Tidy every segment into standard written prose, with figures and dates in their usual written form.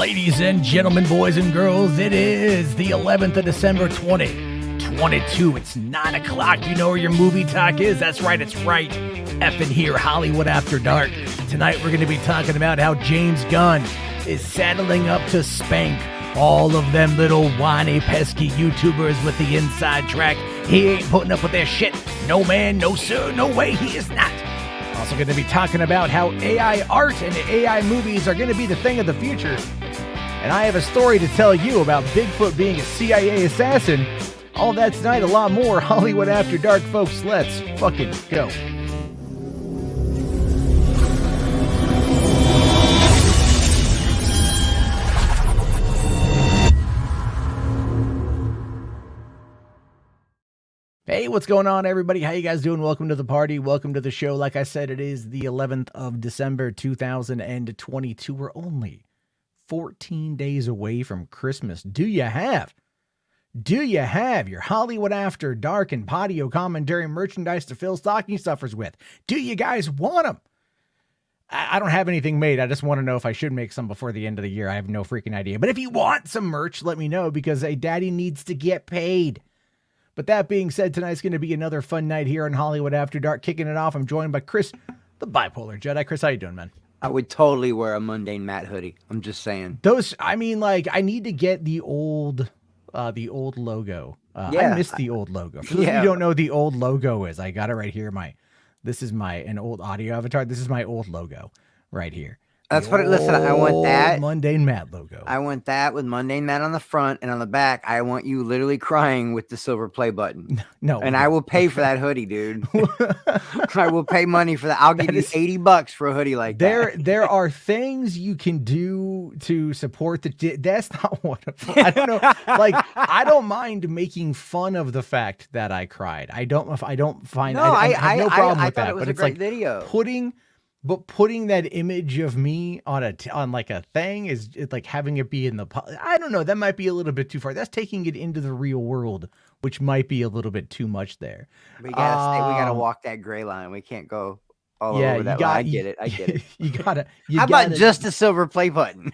Ladies and gentlemen, boys and girls, it is the 11th of December, 2022. It's 9 o'clock. You know where your movie talk is? That's right, it's right effing here, Hollywood After Dark. Tonight we're going to be talking about how James Gunn is saddling up to spank all of them little whiny, pesky YouTubers with the inside track. He ain't putting up with their shit. No man, no sir, no way, he is not. Also going to be talking about how AI art and AI movies are going to be the thing of the future. And I have a story to tell you about Bigfoot being a CIA assassin. All that tonight, a lot more. Hollywood After Dark, folks. Let's fucking go. Hey, what's going on, everybody? How you guys doing? Welcome to the party. Welcome to the show. Like I said, it is the 11th of December, 2022. We're only 14 days away from Christmas. Do you have your Hollywood After Dark and patio commentary merchandise to fill stocking stuffers with? Do you guys want them? I don't have anything made. I just want to know if I should make some before the end of the year. I have no freaking idea. But if you want some merch, let me know, because a daddy needs to get paid. But that being said, tonight's going to be another fun night here on Hollywood After Dark. Kicking it off, I'm joined by Chris, the Bipolar Jedi. Chris, how you doing, man? I would totally wear a Mundane Matt hoodie. I'm just saying. I need to get the old logo. I miss the old logo. For those of you who don't know what the old logo is, I got it right here. This is an old audio avatar. This is my old logo right here. That's what. Listen, I want that Mundane Matt logo. I want that with Mundane Matt on the front, and on the back, I want you literally crying with the silver play button. No, and I will pay for that hoodie, dude. I will pay money for that. I'll give you $80 for a hoodie like that. There are things you can do to support the. That's not what I don't know. Like, I don't mind making fun of the fact that I cried. I don't find. No, I have no problem with that. It was but a great video. Putting that image of me on like a thing is like having it be in the. I don't know. That might be a little bit too far. That's taking it into the real world, which might be a little bit too much there. We gotta walk that gray line. We can't go all over that line. I get it. How about just a silver play button?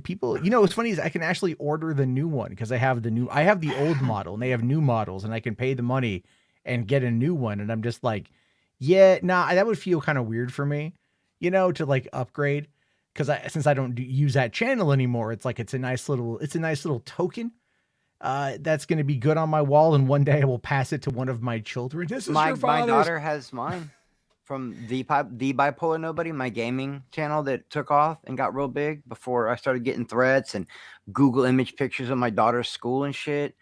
People. You know, what's funny is I can actually order the new one because I have the old model and they have new models, and I can pay the money and get a new one, and I'm just like. Yeah, that would feel kind of weird for me, to like upgrade, because since I don't use that channel anymore, it's a nice little token that's going to be good on my wall, and one day I will pass it to one of my children. This is your father's. My daughter has mine from the Bipolar Nobody, my gaming channel that took off and got real big before I started getting threats and Google image pictures of my daughter's school and shit.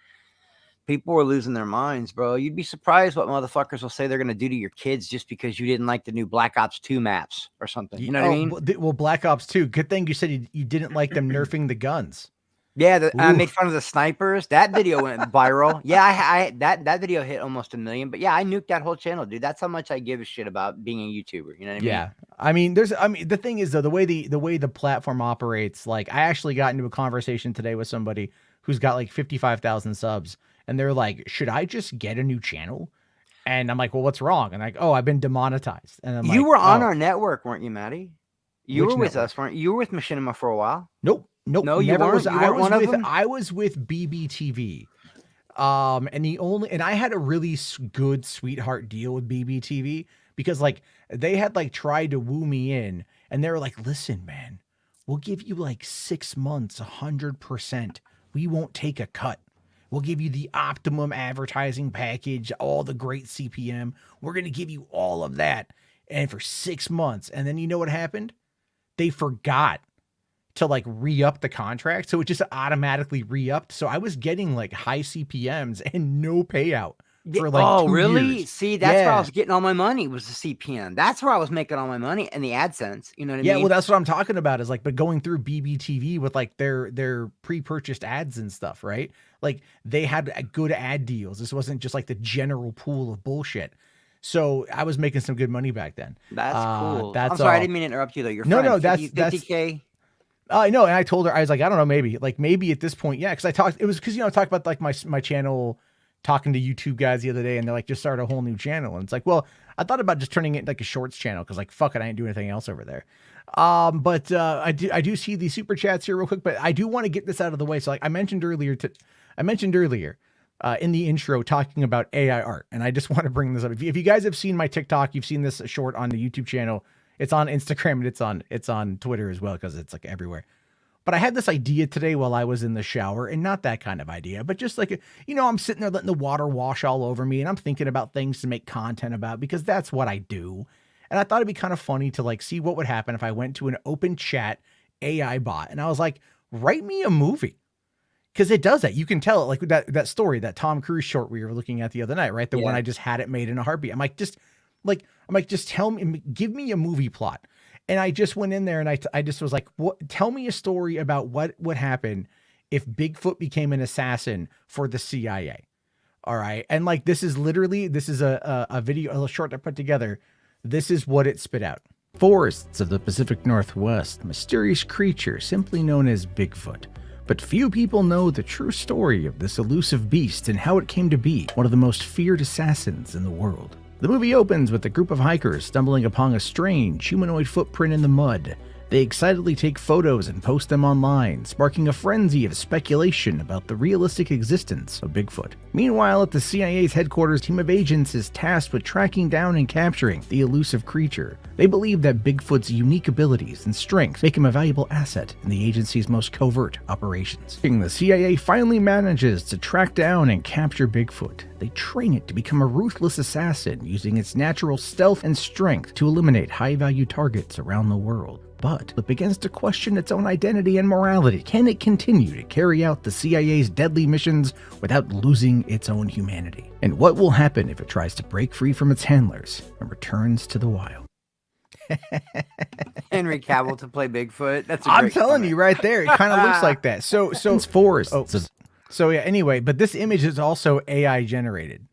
People were losing their minds, bro. You'd be surprised what motherfuckers will say they're going to do to your kids just because you didn't like the new Black Ops 2 maps or something. You know what I mean? Well, Black Ops 2. Good thing you said you didn't like them nerfing the guns. Yeah, I made fun of the snipers. That video went viral. Yeah, that video hit almost 1 million. But yeah, I nuked that whole channel, dude. That's how much I give a shit about being a YouTuber. You know what I mean? Yeah. The thing is, though, the way the platform operates, like, I actually got into a conversation today with somebody who's got like 55,000 subs. And they're like, should I just get a new channel? And I'm like, well, what's wrong? And like, oh, I've been demonetized. And I'm you were on our network, weren't you, Maddie? You were with us, weren't you? You were with Machinima for a while. Nope. No, you weren't. I was with BBTV. And I had a really good sweetheart deal with BBTV because like they had like tried to woo me in, and they were like, listen, man, we'll give you like 6 months, 100%. We won't take a cut. We'll give you the optimum advertising package, all the great CPM. We're going to give you all of that. And for 6 months. And then you know what happened? They forgot to like re-up the contract. So it just automatically re-upped. So I was getting like high CPMs and no payout for like 2 really? years. See, that's where I was getting all my money, was the CPM. That's where I was making all my money, and the AdSense. You know what I mean? Yeah, well, that's what I'm talking about is like, but going through BBTV with like their pre-purchased ads and stuff, right? Like they had good ad deals. This wasn't just like the general pool of bullshit. So I was making some good money back then. That's cool. I'm sorry, I didn't mean to interrupt you though. You're no, that's 50K. I know, and I told her, I was like, I don't know, maybe at this point, yeah, because it was because I talked about like my channel talking to YouTube guys the other day, and they're like, just start a whole new channel. And it's like, well, I thought about just turning it like a shorts channel because like, fuck it, I ain't doing anything else over there. But I do see the super chats here real quick, but I do want to get this out of the way. So like I mentioned earlier in the intro talking about AI art, and I just want to bring this up. If you guys have seen my TikTok, you've seen this short on the YouTube channel. It's on Instagram and it's on Twitter as well because it's like everywhere. But I had this idea today while I was in the shower, and not that kind of idea, but just like, I'm sitting there letting the water wash all over me, and I'm thinking about things to make content about because that's what I do. And I thought it'd be kind of funny to like see what would happen if I went to an open chat AI bot and I was like, write me a movie. Because it does that. You can tell it like that story, that Tom Cruise short we were looking at the other night, right? The one I just had it made in a heartbeat. I'm like, just tell me, give me a movie plot. And I just went in there and I just was like, tell me a story about what would happen if Bigfoot became an assassin for the CIA. All right. And like, this is a video, a short I put together. This is what it spit out. Forests of the Pacific Northwest, a mysterious creature simply known as Bigfoot. But few people know the true story of this elusive beast and how it came to be one of the most feared assassins in the world. The movie opens with a group of hikers stumbling upon a strange humanoid footprint in the mud. They excitedly take photos and post them online, sparking a frenzy of speculation about the realistic existence of Bigfoot. Meanwhile, at the CIA's headquarters, a team of agents is tasked with tracking down and capturing the elusive creature. They believe that Bigfoot's unique abilities and strength make him a valuable asset in the agency's most covert operations. The CIA finally manages to track down and capture Bigfoot. They train it to become a ruthless assassin, using its natural stealth and strength to eliminate high-value targets around the world. But it begins to question its own identity and morality. Can it continue to carry out the CIA's deadly missions without losing its own humanity? And what will happen if it tries to break free from its handlers and returns to the wild? Henry Cavill to play Bigfoot. That's I'm telling you right there. It kind of looks like that. So it's forest. So yeah, anyway, but this image is also AI generated.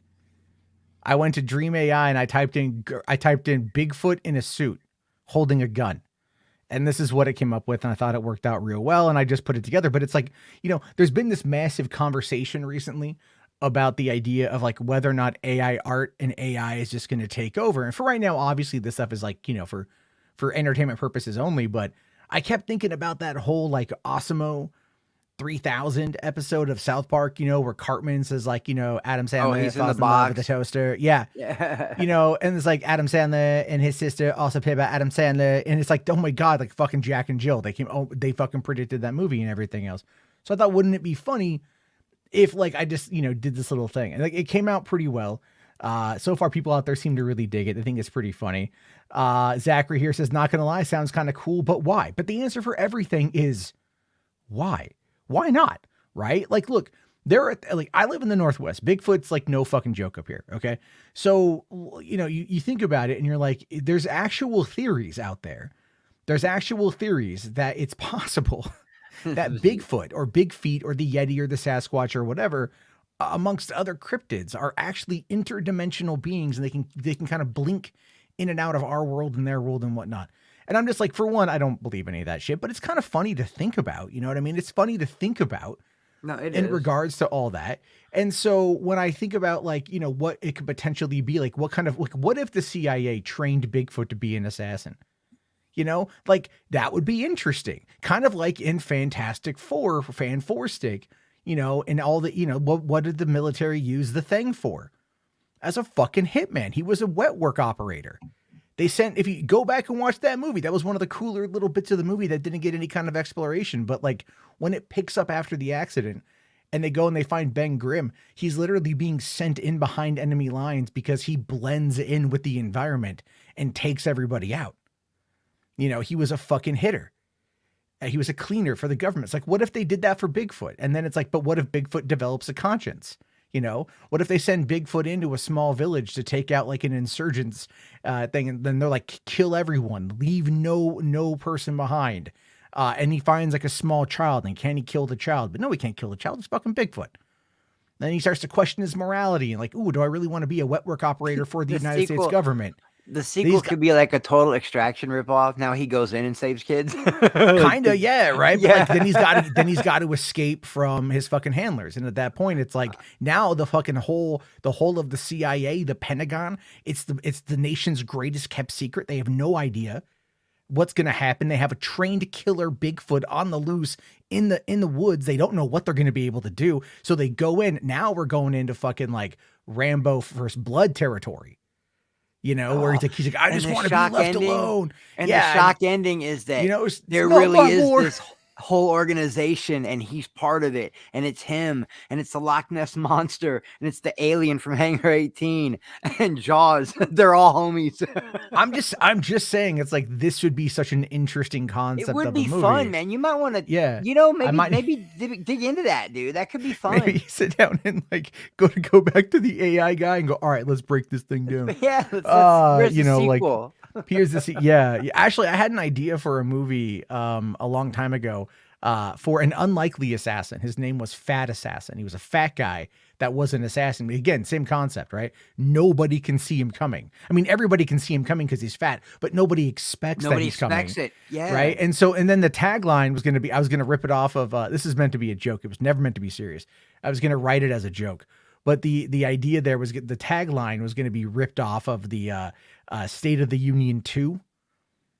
I went to Dream AI and I typed in Bigfoot in a suit holding a gun. And this is what it came up with, and I thought it worked out real well, and I just put it together. But it's like, there's been this massive conversation recently about the idea of like whether or not AI art and AI is just going to take over. And for right now, obviously this stuff is like, for entertainment purposes only. But I kept thinking about that whole like Osimo 3000 episode of South Park, where Cartman says like, Adam Sandler he's in falls the in love with box. the toaster. Yeah. And it's like Adam Sandler and his sister also played by Adam Sandler. And it's like, oh my God, like fucking Jack and Jill. They fucking predicted that movie and everything else. So I thought, wouldn't it be funny if like, I just, did this little thing, and like, it came out pretty well. So far people out there seem to really dig it. They think it's pretty funny. Zachary here says, not gonna lie, sounds kind of cool, but why? But the answer for everything is why? Why not? Right? Like, look, I live in the Northwest. Bigfoot's like no fucking joke up here. Okay. So, you think about it and you're like, there's actual theories out there. There's actual theories that it's possible that Bigfoot or Big Feet or the Yeti or the Sasquatch or whatever, amongst other cryptids, are actually interdimensional beings, and they can kind of blink in and out of our world and their world and whatnot. And I'm just like, for one, I don't believe any of that shit, but it's kind of funny to think about, you know what I mean? It's funny to think about in regards to all that. And so when I think about like, what it could potentially be, like what if the CIA trained Bigfoot to be an assassin? Like that would be interesting. Kind of like in Fantastic Four, Fan Four Stick, and all the, what did the military use the Thing for? As a fucking hitman. He was a wet work operator. If you go back and watch that movie, that was one of the cooler little bits of the movie that didn't get any kind of exploration. But like when it picks up after the accident and they go and they find Ben Grimm, he's literally being sent in behind enemy lines because he blends in with the environment and takes everybody out. He was a fucking hitter. He was a cleaner for the government. It's like, what if they did that for Bigfoot? And then it's like, but what if Bigfoot develops a conscience? What if they send Bigfoot into a small village to take out like an insurgents thing, and then they're like, kill everyone, leave no person behind. And he finds like a small child, and can he kill the child? But no, he can't kill the child. It's fucking Bigfoot. Then he starts to question his morality and like, ooh, do I really want to be a wet work operator for the United States government? The sequel could be like a total Extraction ripoff. Now he goes in and saves kids. Kinda, yeah, right. But Yeah. like then he's got to escape from his fucking handlers. And at that point, it's like now the whole of the CIA, the Pentagon, it's the nation's greatest kept secret. They have no idea what's gonna happen. They have a trained killer Bigfoot on the loose in the woods. They don't know what they're gonna be able to do. So they go in. Now we're going into fucking like Rambo First Blood territory. You know, where he's like, I just want to be left alone. And the shock ending is that there no, really is this whole organization and he's part of it. And it's him and it's the Loch Ness Monster and it's the alien from Hangar 18 and Jaws. They're all homies. I'm just saying it's like this would be such an interesting concept. It would be fun, man. You might want to, maybe dig into that, dude. That could be fun. Maybe sit down and like go back to the AI guy and go, all right, let's break this thing down. Yeah, where's the sequel? Here's the yeah. Actually, I had an idea for a movie a long time ago for an unlikely assassin. His name was Fat Assassin. He was a fat guy that was an assassin. Again, same concept, right? Nobody can see him coming. I mean, everybody can see him coming because he's fat, but nobody expects that he's coming. Nobody expects it. Yeah. Right. And then the tagline was going to be, I was going to rip it off of, this is meant to be a joke. It was never meant to be serious. I was going to write it as a joke. But the idea there was the tagline was going to be ripped off of the State of the Union 2,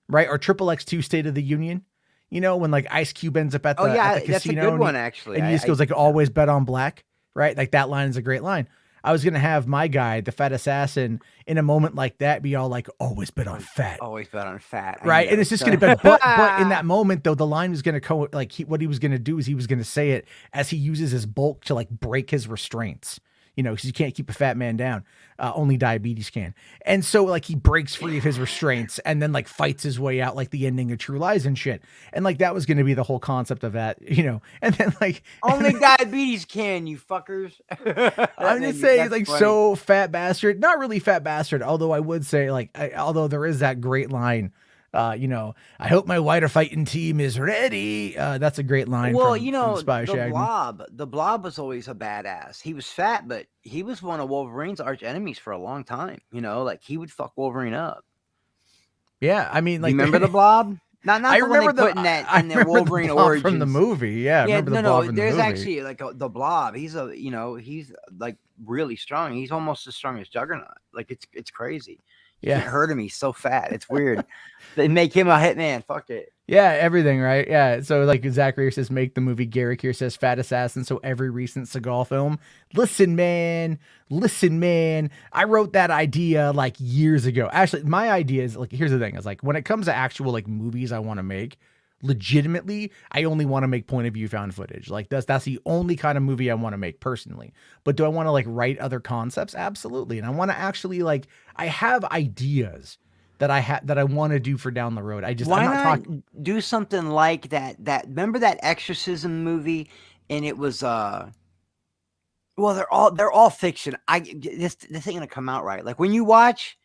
right? Or XXX2 State of the Union. You know, when like Ice Cube ends up at the, at the casino. That's a good one, actually. And he just goes like, always bet on black, right? Like that line is a great line. I was going to have my guy, the Fat Assassin, in a moment like that be all like, always bet on fat. Always bet on fat. Right. And it's just going to be, but in that moment though, the line was going to what he was going to do is he was going to say it as he uses his bulk to like break his restraints. You know, because you can't keep a fat man down. Only diabetes can. And so, like, he breaks free of his restraints and then, like, fights his way out, like the ending of True Lies and shit. And, like, that was going to be the whole concept of that, you know. And then, like... Only diabetes can, you fuckers. I'm just saying, like, funny. So fat bastard. Not really fat bastard, although I would say, like, although there is that great line... you know, I hope my wider fighting team is ready. That's a great line. Well, from, you know, the Blob was always a badass. He was fat, but he was one of Wolverine's arch enemies for a long time. You know, like he would fuck Wolverine up. Yeah, I mean, like, remember the Blob? Not I remember the in the Wolverine origins from the movie. Yeah, remember the Blob from the movie. There's actually like the Blob. He's he's like really strong. He's almost as strong as Juggernaut. Like it's crazy. You can't hurt him. He's so fat. It's weird. They make him a hitman. Fuck it. Yeah, everything, right? Yeah. So like Zachary says, make the movie. Garrick here says Fat Assassin. So every recent Seagal film. Listen, man. I wrote that idea like years ago. Actually, my idea is like, here's the thing. Is like when it comes to actual like movies I want to make, legitimately, I only want to make point of view found footage. Like that's the only kind of movie I want to make personally. But do I want to like write other concepts? Absolutely. And I want to actually like, I have ideas that I want to do for down the road. Why not do something like that? Remember that Exorcism movie? And it was well, they're all fiction. This ain't gonna come out right. Like when you watch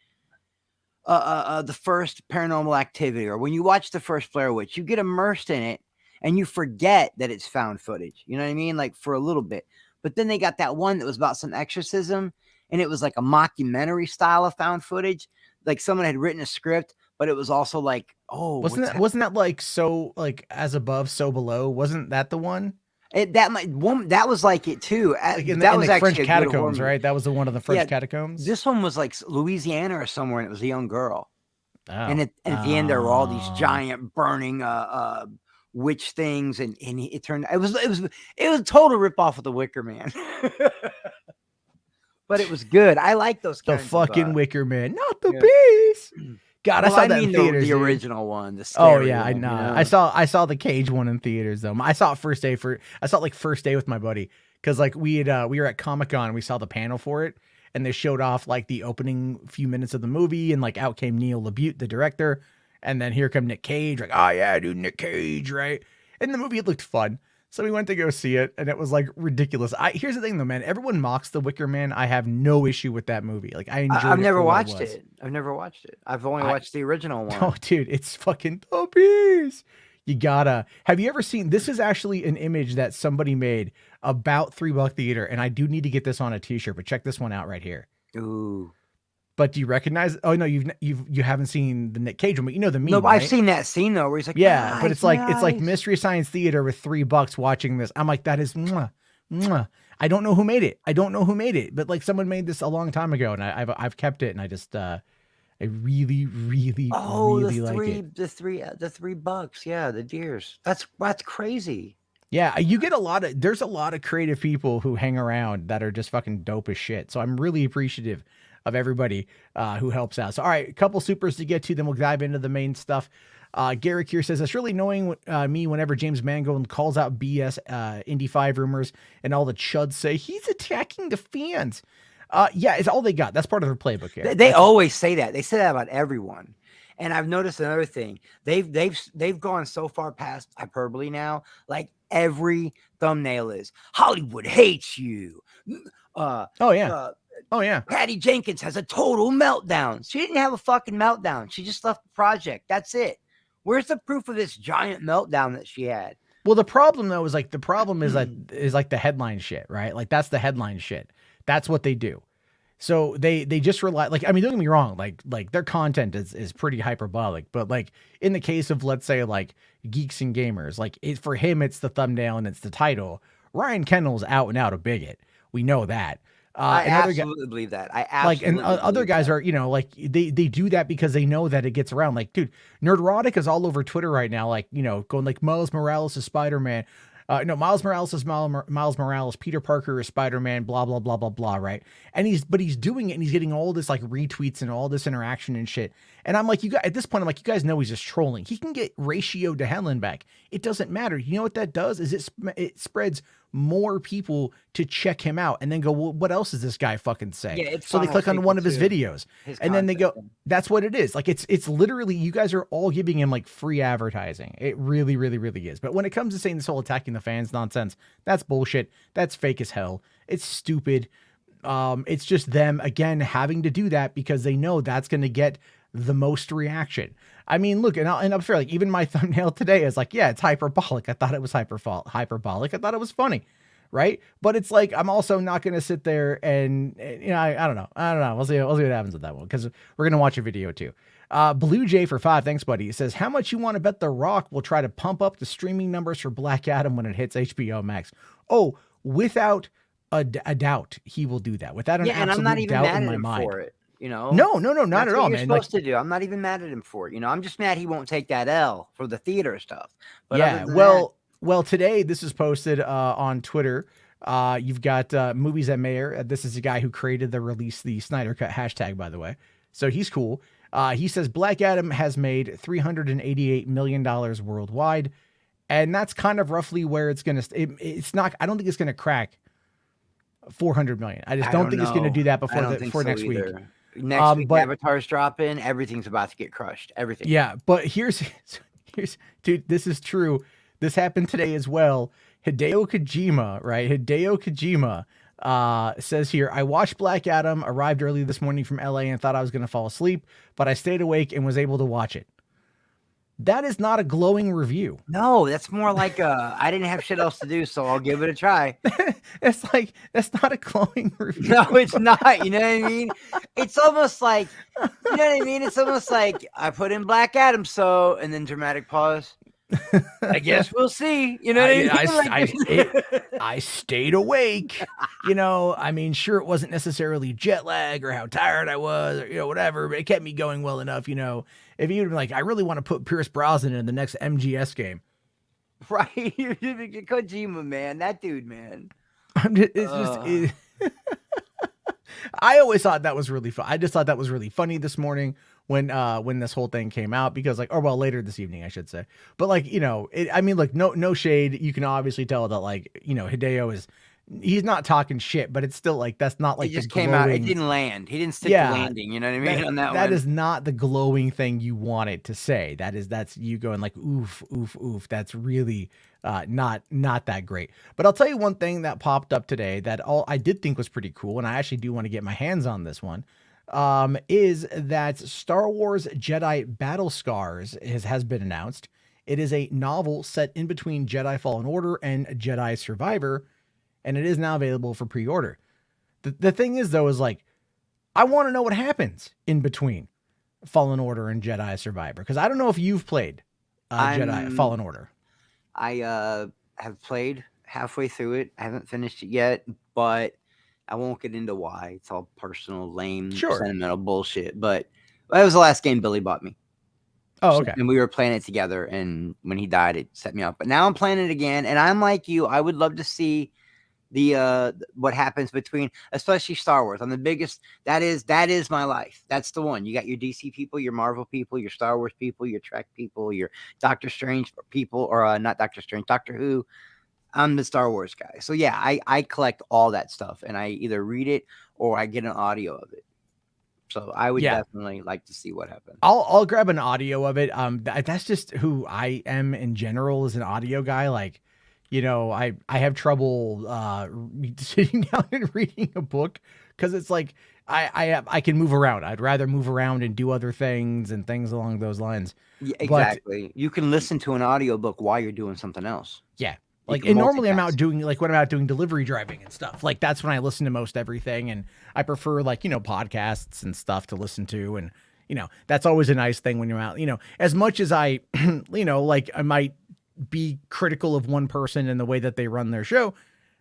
the first Paranormal Activity, or when you watch the first Blair Witch, you get immersed in it and you forget that it's found footage. You know what I mean? Like for a little bit. But then they got that one that was about some exorcism, and it was like a mockumentary style of found footage. Like someone had written a script, but it was also like, wasn't that like so like as above, so below? Wasn't that the one? That was like it too. Like that was the actually French catacombs, right? That was the one of the French catacombs. This one was like Louisiana or somewhere, and it was a young girl. Oh. And at the end, there were all these giant burning witch things, and it turned. It was a total ripoff of the Wicker Man. But it was good. I like those. The fucking Wicker Man, not the beast. God, I saw that in theaters. The original one. The scary one, I know. You know? I saw the Cage one in theaters though. I saw it first day with my buddy, because like we were at Comic-Con and we saw the panel for it, and they showed off like the opening few minutes of the movie, and like out came Neil LaBute, the director, and then here come Nick Cage, like, oh yeah, dude, Nick Cage, right? In the movie, it looked fun. So we went to go see it, and it was like ridiculous. Here's the thing though, man. Everyone mocks The Wicker Man. I have no issue with that movie. Like I enjoyed it. I've never watched it. I've only watched the original one. Oh, dude, it's fucking the beast. You gotta. Have you ever seen? This is actually an image that somebody made about $3 Theater, and I do need to get this on a T-shirt. But check this one out right here. Ooh. But do you recognize? Oh no, you haven't seen the Nick Cage one, but you know the meme, No, right? I've seen that scene though, where he's like, Yeah, but nice, it's like nice. Mystery Science Theater with $3 watching this. I'm like, that is mwah, mwah. I don't know who made it. I don't know who made it, but like someone made this a long time ago, and I've kept it, and I just I really, really, Oh, really like it. the $3. Yeah, the deers. That's crazy. Yeah, you get there's a lot of creative people who hang around that are just fucking dope as shit. So I'm really appreciative of everybody who helps out. So, all right, a couple supers to get to, then we'll dive into the main stuff. Garrick here says, it's really annoying me whenever James Mangold calls out BS Indy 5 rumors and all the chuds say he's attacking the fans. Yeah, it's all they got. That's part of their playbook here. They always say that. They say that about everyone. And I've noticed another thing. They've gone so far past hyperbole now. Like every thumbnail is Hollywood hates you. Oh yeah. Patty Jenkins has a total meltdown. She didn't have a fucking meltdown. She just left the project. That's it. Where's the proof of this giant meltdown that she had? Well, the problem though is like like the headline shit, right? Like that's the headline shit. That's what they do. So they just rely, like, I mean, don't get me wrong, like their content is pretty hyperbolic, but like in the case of, let's say, like Geeks and Gamers, like for him, it's the thumbnail and it's the title. Ryan Kendall's out and out a bigot. We know that. I absolutely believe that. I absolutely like, and other guys are, like they do that because they know that it gets around. Like, dude, Nerdrotic is all over Twitter right now, like, going like Miles Morales is Spider-Man. No, Miles Morales is Miles Morales. Peter Parker is Spider-Man, blah, blah, blah, blah, blah, right? And he's doing it and he's getting all this like retweets and all this interaction and shit. And I'm like, at this point, I'm like, you guys know he's just trolling. He can get ratio to Helen back. It doesn't matter. You know what that does is it spreads more people to check him out and then go, well, what else does this guy fucking say? Yeah, so they click on one of his videos and then they go, that's what it is. Like it's literally, you guys are all giving him like free advertising. It really, really, really is. But when it comes to saying this whole attacking the fans nonsense, that's bullshit. That's fake as hell. It's stupid. It's just them again having to do that because they know that's going to get the most reaction. I mean, look, and I'm fair. Like even my thumbnail today is like, yeah, it's hyperbolic. I thought it was hyperbolic. I thought it was funny, right? But it's like I'm also not going to sit there and I don't know. We'll see what happens with that one because we're gonna watch a video too. Blue Jay for 5, thanks, buddy. It says, how much you want to bet The Rock will try to pump up the streaming numbers for Black Adam when it hits HBO Max? Oh, without a doubt, he will do that. Without an absolute doubt in my mind. For it. No, not at all, man. Supposed to do. I'm not even mad at him for it. I'm just mad he won't take that L for the theater stuff. But yeah, well, today this is posted on Twitter. You've got Movies at Mayor. This is the guy who created the Snyder Cut hashtag, by the way. So he's cool. He says Black Adam has made $388 million worldwide, and that's kind of roughly where it's gonna. It's not. I don't think it's gonna crack 400 million. I just don't think it's gonna do that before next week. Next week, Avatar's dropping. Everything's about to get crushed. Everything. Yeah, but here's, dude. This is true. This happened today as well. Hideo Kojima, right? Hideo Kojima says here, I watched Black Adam, arrived early this morning from LA and thought I was going to fall asleep, but I stayed awake and was able to watch it. That is not a glowing review. No, that's more like I didn't have shit else to do, so I'll give it a try. That's not a glowing review. No, it's not. You know what I mean? It's almost like, you know what I mean? It's almost like I put in Black Adam, and then dramatic pause. I guess we'll see. You know what I mean? I stayed awake. I mean, sure, it wasn't necessarily jet lag or how tired I was or whatever, but it kept me going well enough. If you'd been like, I really want to put Pierce Brosnan in the next MGS game. Right. Kojima, man. That dude, man. I always thought that was really fun. I just thought that was really funny this morning when this whole thing came out because later this evening, I should say. But I mean, look, no shade. You can obviously tell that Hideo he's not talking shit, but it's still that's not like he just came out. It didn't land. He didn't stick the landing. You know what I mean? On that is not the glowing thing you want it to say. That's you going like, oof, oof, oof. That's really not that great. But I'll tell you one thing that popped up today that I did think was pretty cool, and I actually do want to get my hands on this one. Is that Star Wars Jedi Battle Scars has been announced. It is a novel set in between Jedi Fallen Order and Jedi Survivor, and it is now available for pre-order. The thing is, though, is I want to know what happens in between Fallen Order and Jedi Survivor, because I don't know if you've played Jedi Fallen Order. I have played halfway through it. I haven't finished it yet, but I won't get into why. It's all personal, lame, sentimental bullshit. But that was the last game Billy bought me. Oh, okay. And we were playing it together, and when he died, it set me off. But now I'm playing it again, and I'm like you. I would love to see the what happens between, especially Star Wars. I'm the biggest. That is my life. That's the one. You got your DC people, your Marvel people, your Star Wars people, your Trek people, your Doctor Strange people, or not Doctor Strange, Doctor Who. I'm the Star Wars guy. So yeah, I collect all that stuff, and I either read it or I get an audio of it. So I would definitely like to see what happens. I'll grab an audio of it. That's just who I am in general as an audio guy. Like, you know, I have trouble sitting down and reading a book because it's like I can move around. I'd rather move around and do other things and things along those lines. Yeah, exactly. But you can listen to an audiobook while you're doing something else. Yeah. Like, and normally I'm out doing, like, when I'm out doing delivery driving and stuff, like, that's when I listen to most everything. And I prefer, like, you know, podcasts and stuff to listen to. And, you know, that's always a nice thing when you're out, you know, as much as I, you know, like, I might be critical of one person and the way that they run their show.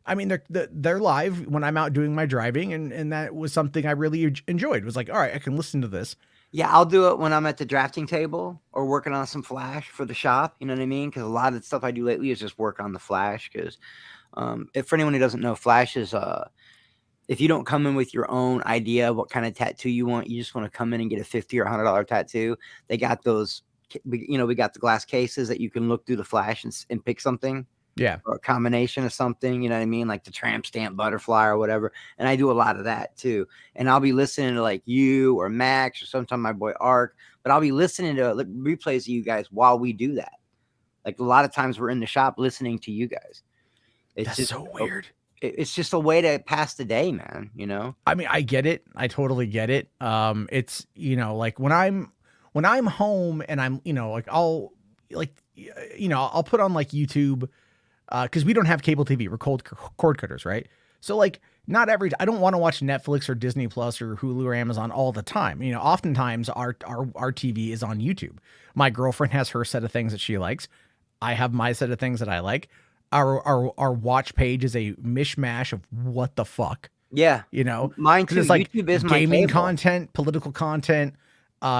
I mean, they're live when I'm out doing my driving. And that was something I really enjoyed. It was like, all right, I can listen to this. Yeah, I'll do it when I'm at the drafting table or working on some Flash for the shop. You know what I mean? Because a lot of the stuff I do lately is just work on the Flash. Because if for anyone who doesn't know, Flash is if you don't come in with your own idea of what kind of tattoo you want, you just want to come in and get a $50 or $100 tattoo. They got those, you know, we got the glass cases that you can look through the Flash and pick something. Yeah. Or a combination of something, you know what I mean? Like the tramp stamp butterfly or whatever. And I do a lot of that too. And I'll be listening to like you or Max or sometimes my boy Ark, but I'll be listening to replays of you guys while we do that. Like a lot of times we're in the shop listening to you guys. That's just so weird. It's just a way to pass the day, man. You know? I mean, I get it. I totally get it. It's, you know, like when I'm home and I'm, you know, like I'll put on like YouTube, because we don't have cable TV. We're cord cutters, right? So like I don't want to watch Netflix or Disney Plus or Hulu or Amazon all the time. You know, oftentimes our TV is on YouTube. My girlfriend has her set of things that she likes. I have my set of things that I like. Our watch page is a mishmash of what the fuck. Yeah. You know, mine too. It's like YouTube is my gaming cable. content, political content,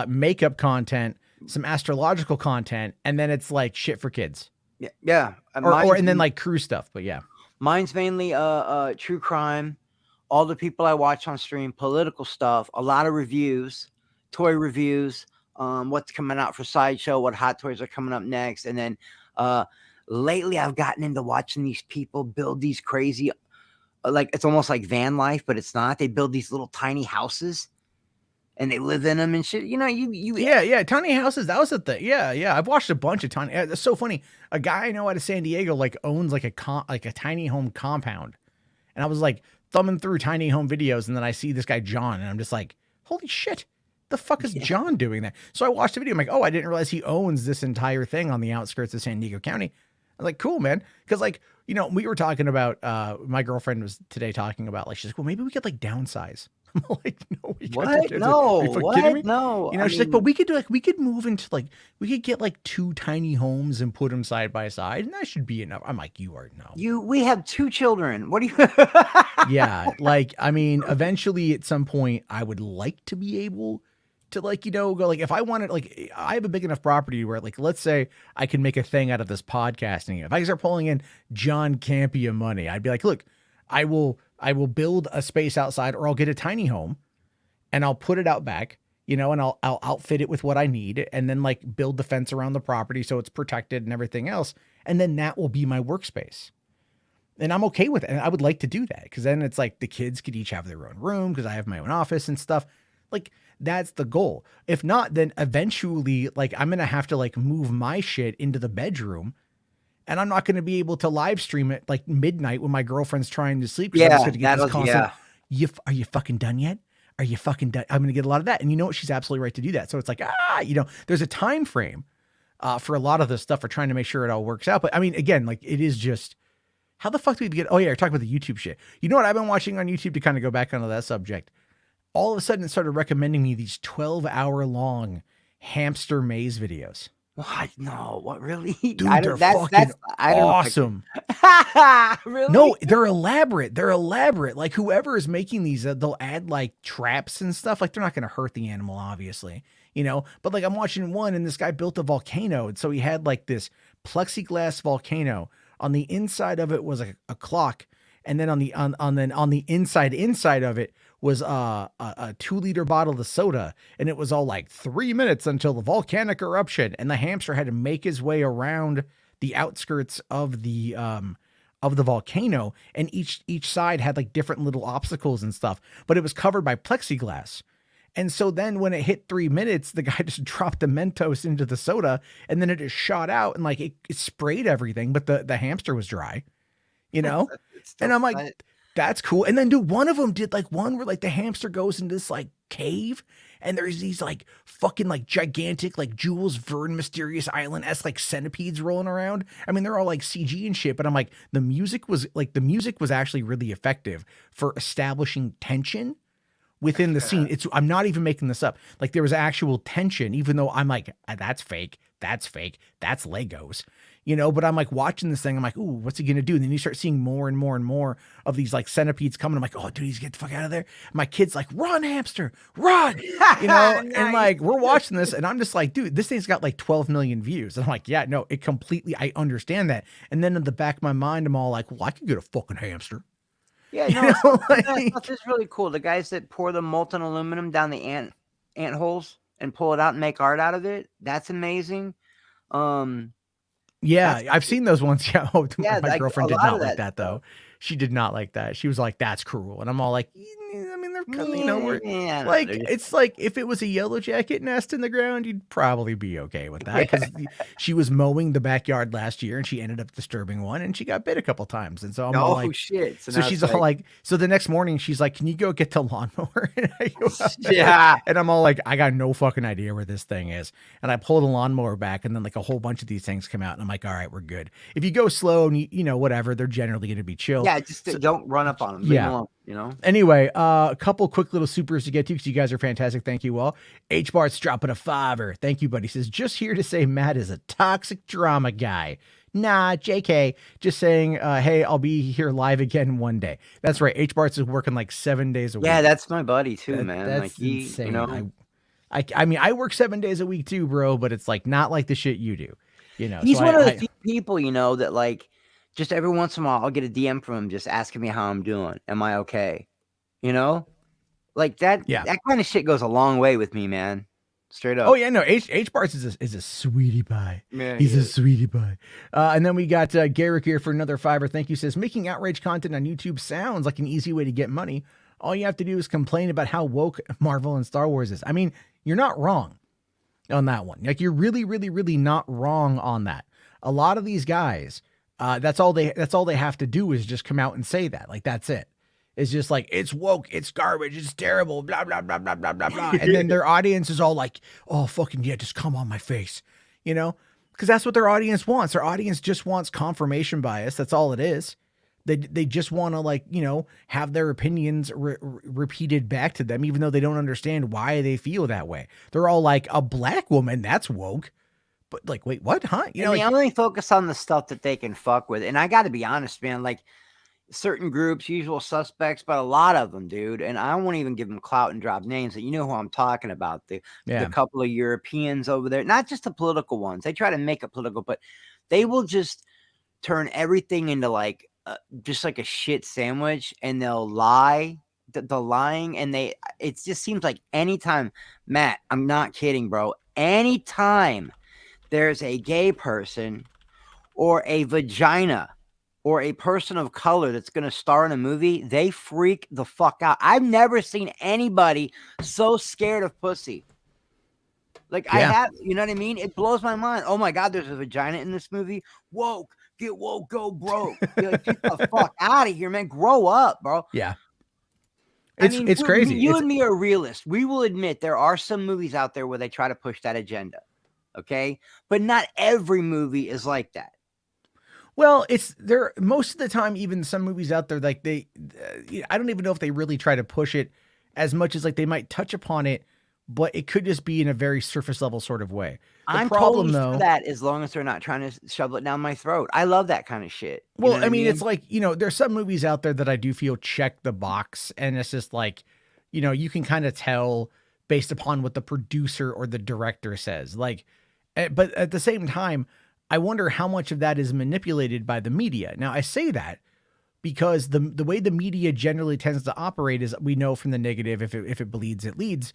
makeup content, some astrological content, and then it's like shit for kids. Yeah. And then like crew stuff, but yeah. Mine's mainly true crime, all the people I watch on stream, political stuff, a lot of reviews, toy reviews, what's coming out for Sideshow, what hot toys are coming up next. And then lately I've gotten into watching these people build these crazy, like it's almost like van life, but it's not. They build these little tiny houses. And they live in them and shit. You know, yeah, tiny houses. That was the thing. Yeah. I've watched a bunch of tiny. That's so funny. A guy I know out of San Diego like owns like a tiny home compound, and I was like thumbing through tiny home videos, and then I see this guy John, and I'm just like, holy shit, the fuck is John doing that? So I watched the video. I'm like, oh, I didn't realize he owns this entire thing on the outskirts of San Diego County. I was like, cool, man, because like, you know, we were talking about. My girlfriend was today talking about like, she's like, well, maybe we could like downsize. I'm like, no, we what? No, what? Kidding me? No. You know, she's like, but we could move into like, we could get like 2 tiny homes and put them side by side, and that should be enough. I'm like, you are no. We have 2 children. What do you? Yeah, like, I mean, eventually at some point, I would like to be able to like, you know, go like, if I wanted, like, I have a big enough property where like, let's say I can make a thing out of this podcasting. If I start pulling in John Campia money, I'd be like, look, I will build a space outside, or I'll get a tiny home and I'll put it out back, you know, and I'll outfit it with what I need, and then like build the fence around the property so it's protected and everything else. And then that will be my workspace. And I'm okay with it. And I would like to do that, because then it's like the kids could each have their own room, because I have my own office and stuff. Like, that's the goal. If not, then eventually, like, I'm going to have to like move my shit into the bedroom. And I'm not going to be able to live stream it like midnight when my girlfriend's trying to sleep. Yeah, I'm just get this constant, are you fucking done yet? Are you fucking done? I'm going to get a lot of that. And you know what? She's absolutely right to do that. So it's like, you know, there's a time frame for a lot of this stuff for trying to make sure it all works out. But I mean, again, like, it is just, how the fuck do we get, oh yeah, you're talking about the YouTube shit. You know what I've been watching on YouTube to kind of go back onto that subject? all of a sudden it started recommending me these 12-hour long hamster maze videos. What? No, what really? Dude, they're fucking I don't know if awesome. really? No, they're elaborate. They're elaborate. Like whoever is making these, they'll add like traps and stuff. Like they're not going to hurt the animal, obviously, you know. But like I'm watching one, and this guy built a volcano, and so he had like this plexiglass volcano. On the inside of it was a clock, and then on the inside of it was a 2-liter bottle of soda, and it was all like 3 minutes until the volcanic eruption, and the hamster had to make his way around the outskirts of the volcano, and each side had like different little obstacles and stuff, but it was covered by plexiglass. And so then when it hit 3 minutes, the guy just dropped the Mentos into the soda, and then it just shot out, and like it sprayed everything, but the hamster was dry, you know? And I'm like, that's cool. And then dude, one of them did like one where like the hamster goes into this like cave, and there's these like fucking like gigantic like Jules Verne Mysterious Island-esque like centipedes rolling around. I mean, they're all like CG and shit, but I'm like, the music was actually really effective for establishing tension within the scene. I'm not even making this up. Like there was actual tension, even though I'm like, that's fake. That's Legos, you know, but I'm like watching this thing. I'm like, ooh, what's he going to do? And then you start seeing more and more and more of these like centipedes coming. I'm like, oh dude, he's get the fuck out of there. My kid's like, run hamster, run, you know? Nice. And like, we're watching this and I'm just like, dude, this thing's got like 12 million views. And I'm like, yeah, no, I understand that. And then in the back of my mind, I'm all like, well, I could get a fucking hamster. Yeah, no, that's just really cool. The guys that pour the molten aluminum down the ant holes and pull it out and make art out of it. That's amazing. Yeah, I've seen those ones. Yeah. Oh, yeah, my girlfriend did not like that though. She did not like that. She was like, that's cruel. And I'm all like, I mean, they're kind of, you know, like, it's like if it was a yellow jacket nest in the ground, you'd probably be okay with that, because she was mowing the backyard last year and she ended up disturbing one and she got bit a couple times. And so I'm all like, shit. So she's all like, so the next morning she's like, can you go get the lawnmower? And I go and I'm all like, I got no fucking idea where this thing is. And I pull the lawnmower back, and then like a whole bunch of these things come out, and I'm like, all right, we're good. If you go slow and you know, whatever, they're generally going to be chill. Yeah, just don't run up on them. Leave them alone, you know. Anyway, a couple quick little supers to get to, because you guys are fantastic. Thank you all. HBart's dropping a $5. Thank you, buddy. He says, just here to say Matt is a toxic drama guy. Nah, JK. Just saying, hey, I'll be here live again one day. That's right. HBart's is working like 7 days a week. Yeah, that's my buddy too, man. That's like insane. You know? I mean, I work 7 days a week too, bro, but it's like not like the shit you do. You know, he's one of the few people, you know, that like just every once in a while I'll get a DM from him just asking me how I'm doing. Am I okay? You know, like that. Yeah, that kind of shit goes a long way with me, man. Straight up. Oh yeah, no. HBart's is a sweetie pie. Yeah, he's a sweetie pie. And then we got Garrick here for another $5. Thank you. Says, making outrage content on YouTube sounds like an easy way to get money. All you have to do is complain about how woke Marvel and Star Wars is. I mean, you're not wrong on that one. Like, you're really, really, really not wrong on that. A lot of these guys, that's all they have to do is just come out and say that. Like, that's it. It's just like, it's woke, it's garbage, it's terrible, blah, blah, blah, blah, blah, blah, blah. And then their audience is all like, oh, fucking yeah, just come on my face, you know? Because that's what their audience wants. Their audience just wants confirmation bias. That's all it is. They just want to, like, you know, have their opinions repeated back to them, even though they don't understand why they feel that way. They're all like, a black woman, that's woke. But like, wait, what? Huh? You know, they only focus on the stuff that they can fuck with. And I got to be honest, man, like, certain groups, usual suspects, but a lot of them, dude. And I won't even give them clout and drop names. That you know who I'm talking about. The couple of Europeans over there, not just the political ones. They try to make it political, but they will just turn everything into like just like a shit sandwich, and they'll lie. The lying, and it just seems like anytime, Matt, I'm not kidding, bro. Anytime there's a gay person or a vagina or a person of color that's going to star in a movie, they freak the fuck out. I've never seen anybody so scared of pussy. Like, I have, you know what I mean? It blows my mind. Oh my God, there's a vagina in this movie. Woke, get woke, go broke. Like, get the fuck out of here, man. Grow up, bro. Yeah. It's crazy. You and me are realists. We will admit there are some movies out there where they try to push that agenda. Okay. But not every movie is like that. Well, it's there most of the time. Even some movies out there, like I don't even know if they really try to push it as much as like they might touch upon it, but it could just be in a very surface level sort of way. The I'm problem totally though, for that as long as they're not trying to shovel it down my throat. I love that kind of shit. You well, know what I I mean, mean? it's like, there's some movies out there that I do feel check the box, and it's just like, you can kind of tell based upon what the producer or the director says. Like, but at the same time, I wonder how much of that is manipulated by the media. Now, I say that because the way the media generally tends to operate is, we know from the negative, if it bleeds, it leads.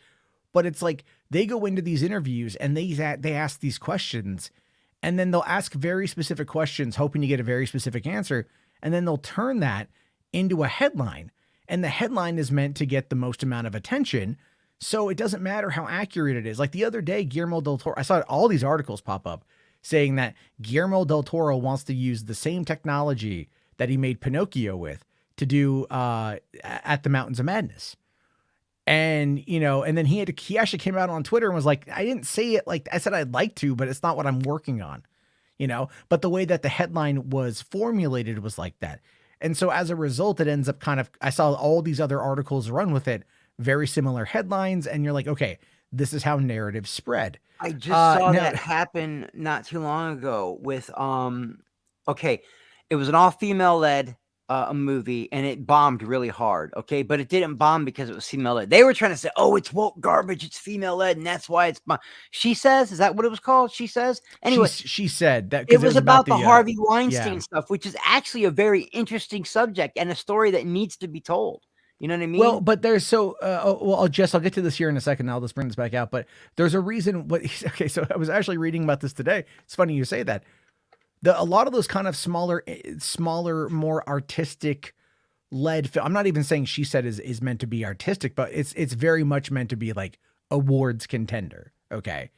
But it's like they go into these interviews and they ask these questions, and then they'll ask very specific questions, hoping to get a very specific answer. And then they'll turn that into a headline. And the headline is meant to get the most amount of attention. So it doesn't matter how accurate it is. Like the other day, Guillermo del Toro, I saw all these articles pop up saying that Guillermo del Toro wants to use the same technology that he made Pinocchio with to do At the Mountains of Madness. And, and then he actually came out on Twitter and was like, I didn't say it like I said I'd like to, but it's not what I'm working on, but the way that the headline was formulated was like that. And so as a result, it ends up I saw all these other articles run with it, very similar headlines. And you're like, okay, this is how narratives spread. I just saw that happen not too long ago with, okay, it was an all-female led a movie, and it bombed really hard. Okay, but it didn't bomb because it was female led. They were trying to say, "Oh, it's woke garbage. It's female led, and that's why it's." She says, "Is that what it was called?" She says. Anyway, she said that it was about the Harvey Weinstein stuff, which is actually a very interesting subject and a story that needs to be told. You know what I mean? Well, but there's I'll get to this here in a second. I'll just bring this back out. But there's a reason. Okay, so I was actually reading about this today. It's funny you say that. A lot of those kind of smaller, more artistic led. I'm not even saying She Said is meant to be artistic, but it's very much meant to be like awards contender. Okay.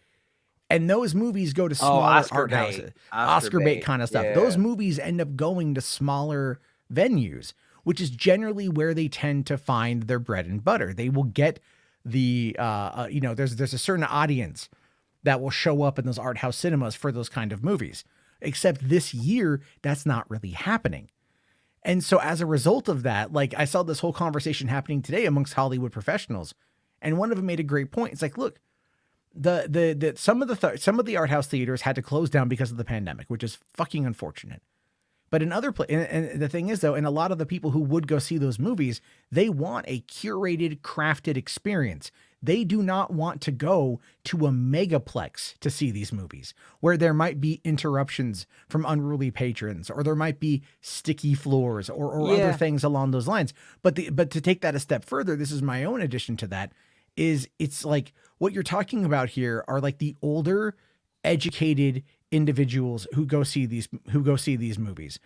And those movies go to smaller art houses, Oscar bait kind of stuff. Yeah. Those movies end up going to smaller venues, which is generally where they tend to find their bread and butter. They will get there's a certain audience that will show up in those art house cinemas for those kind of movies. Except this year, that's not really happening. And so as a result of that, like I saw this whole conversation happening today amongst Hollywood professionals, and one of them made a great point. It's like, look, some of the art house theaters had to close down because of the pandemic, which is fucking unfortunate. But in other places, and the thing is though, and a lot of the people who would go see those movies, they want a curated, crafted experience. They do not want to go to a megaplex to see these movies where there might be interruptions from unruly patrons, or there might be sticky floors or other things along those lines. But to take that a step further, this is my own addition to that, is it's like what you're talking about here are like the older, educated individuals who go see these movies.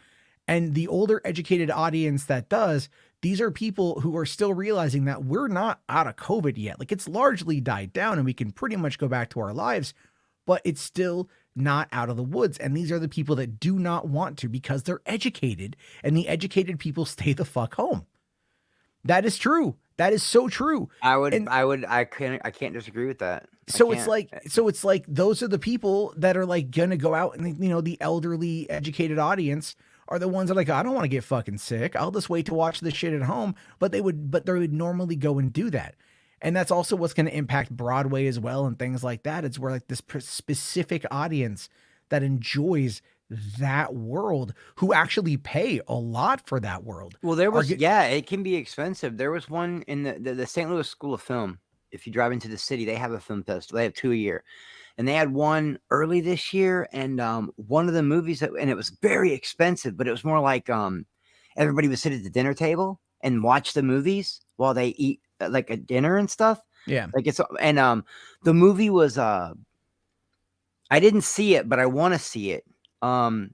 And the older educated audience that does, these are people who are still realizing that we're not out of COVID yet. Like it's largely died down and we can pretty much go back to our lives, but it's still not out of the woods. And these are the people that do not want to because they're educated, and the educated people stay the fuck home. That is true. That is so true. I can't disagree with that. So it's like those are the people that are like gonna go out, and the elderly educated audience are the ones that are like, I don't want to get fucking sick. I'll just wait to watch this shit at home. But they would normally go and do that. And that's also what's going to impact Broadway as well and things like that. It's where like this specific audience that enjoys that world, who actually pay a lot for that world. Well, it can be expensive. There was one in the St. Louis School of Film. If you drive into the city, they have a film festival. They have 2 a year. And they had one early this year, and one of the movies and it was very expensive, but it was more like everybody would sit at the dinner table and watch the movies while they eat like a dinner and stuff. Yeah. Like the movie was I didn't see it, but I want to see it. The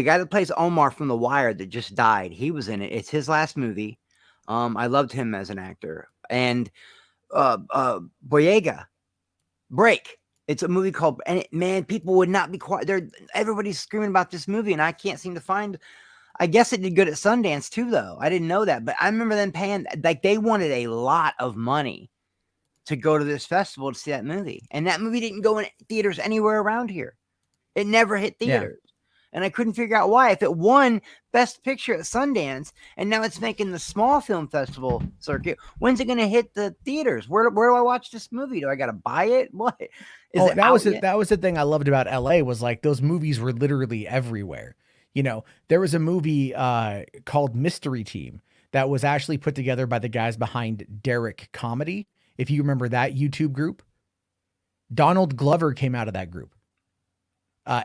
guy that plays Omar from The Wire that just died, he was in it. It's his last movie. I loved him as an actor. And Boyega, Break. It's a movie called, and man, people would not be quiet. Everybody's screaming about this movie, and I can't seem to find. I guess it did good at Sundance too, though. I didn't know that, but I remember them paying, like they wanted a lot of money to go to this festival to see that movie, and that movie didn't go in theaters anywhere around here. It never hit theaters, and I couldn't figure out why. If it won Best Picture at Sundance, and now it's making the small film festival circuit, when's it going to hit the theaters? Where do I watch this movie? Do I got to buy it? What is it? That was the thing I loved about LA was like those movies were literally everywhere. You know, there was a movie called Mystery Team that was actually put together by the guys behind Derek Comedy. If you remember that YouTube group, Donald Glover came out of that group.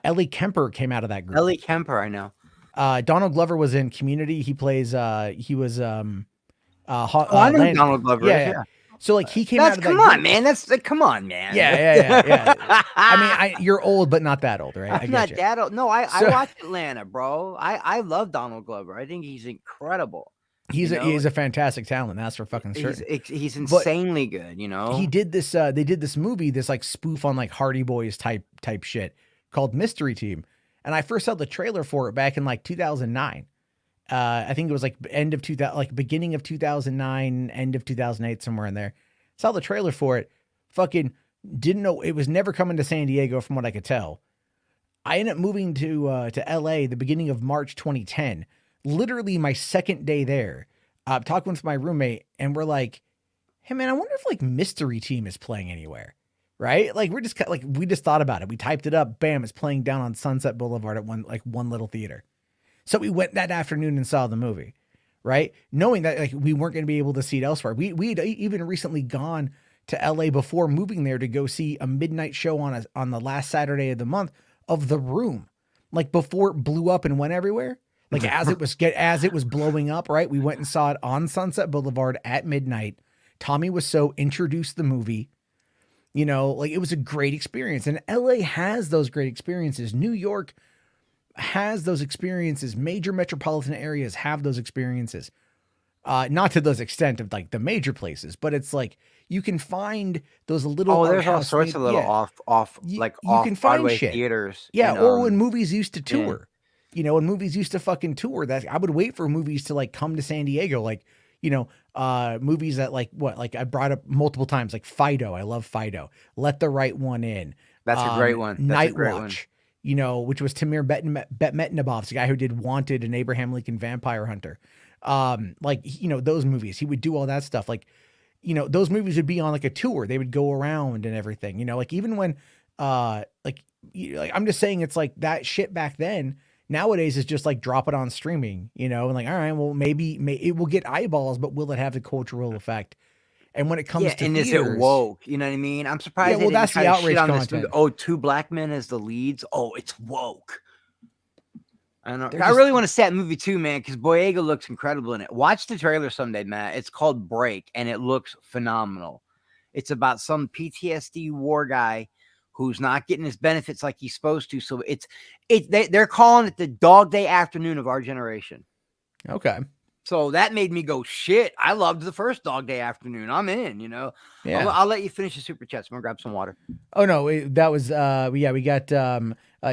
Ellie Kemper came out of that group. Ellie Kemper, I know. Donald Glover was in Community. He plays. He was. I know Donald Glover. Yeah. So like he came out of that. Come on, man. Come on, man. Yeah. I mean, you're old, but not that old, right? I'm not that old. No, I watched Atlanta, bro. I love Donald Glover. I think he's incredible. He's a fantastic talent. That's for fucking sure. He's insanely good. You know, he did this. They did this movie, this like spoof on like Hardy Boys type shit called Mystery Team, and I first saw the trailer for it back in like 2009. I think it was like end of 2000, like beginning of 2009, end of 2008, somewhere in there. Saw the trailer for it. Fucking didn't know it was never coming to San Diego, from what I could tell. I ended up moving to LA the beginning of March 2010. Literally my second day there. Talking with my roommate, and we're like, "Hey man, I wonder if like Mystery Team is playing anywhere." Right? Like we just thought about it. We typed it up. Bam! It's playing down on Sunset Boulevard at one little theater. So we went that afternoon and saw the movie, right? Knowing that like we weren't going to be able to see it elsewhere. We'd even recently gone to LA before moving there to go see a midnight show on the last Saturday of the month of The Room, like before it blew up and went everywhere. Like as it was blowing up, right? We went and saw it on Sunset Boulevard at midnight. Tommy Wiseau introduced the movie. You know, like it was a great experience, and LA has those great experiences. New York has those experiences. Major metropolitan areas have those experiences. Not to those extent of like the major places, but it's like you can find those little. Oh, there's all sorts of little off Broadway theaters. Yeah, or when movies used to tour. You know, when movies used to fucking tour, that I would wait for movies to like come to San Diego, like, you know, movies that like I brought up multiple times, like Fido. I love Fido. Let the Right One In. That's a great one. Night Watch. You know, which was Tamir Betmetnabov, the guy who did Wanted and Abraham Lincoln Vampire Hunter. Like, you know, those movies, he would do all that stuff. Like, you know, those movies would be on like a tour. They would go around and everything, you know, like even when, like I'm just saying it's like that shit back then. Nowadays it's just like drop it on streaming, you know, and like, all right, well, maybe it will get eyeballs, but will it have the cultural effect? And when it comes to theaters, is it woke? You know what I mean? I'm surprised. Yeah, well, that's the outrage content. Oh, two black men as the leads. Oh, it's woke. I don't know. I really want to see that movie too, man, because Boyega looks incredible in it. Watch the trailer someday, Matt. It's called Break, and it looks phenomenal. It's about some PTSD war guy who's not getting his benefits like he's supposed to. So they're calling it the Dog Day Afternoon of our generation. Okay. So that made me go, shit, I loved the first Dog Day Afternoon. I'm in, you know. Yeah. I'll let you finish the super chats. I'm going to grab some water. Oh, no, that was, we got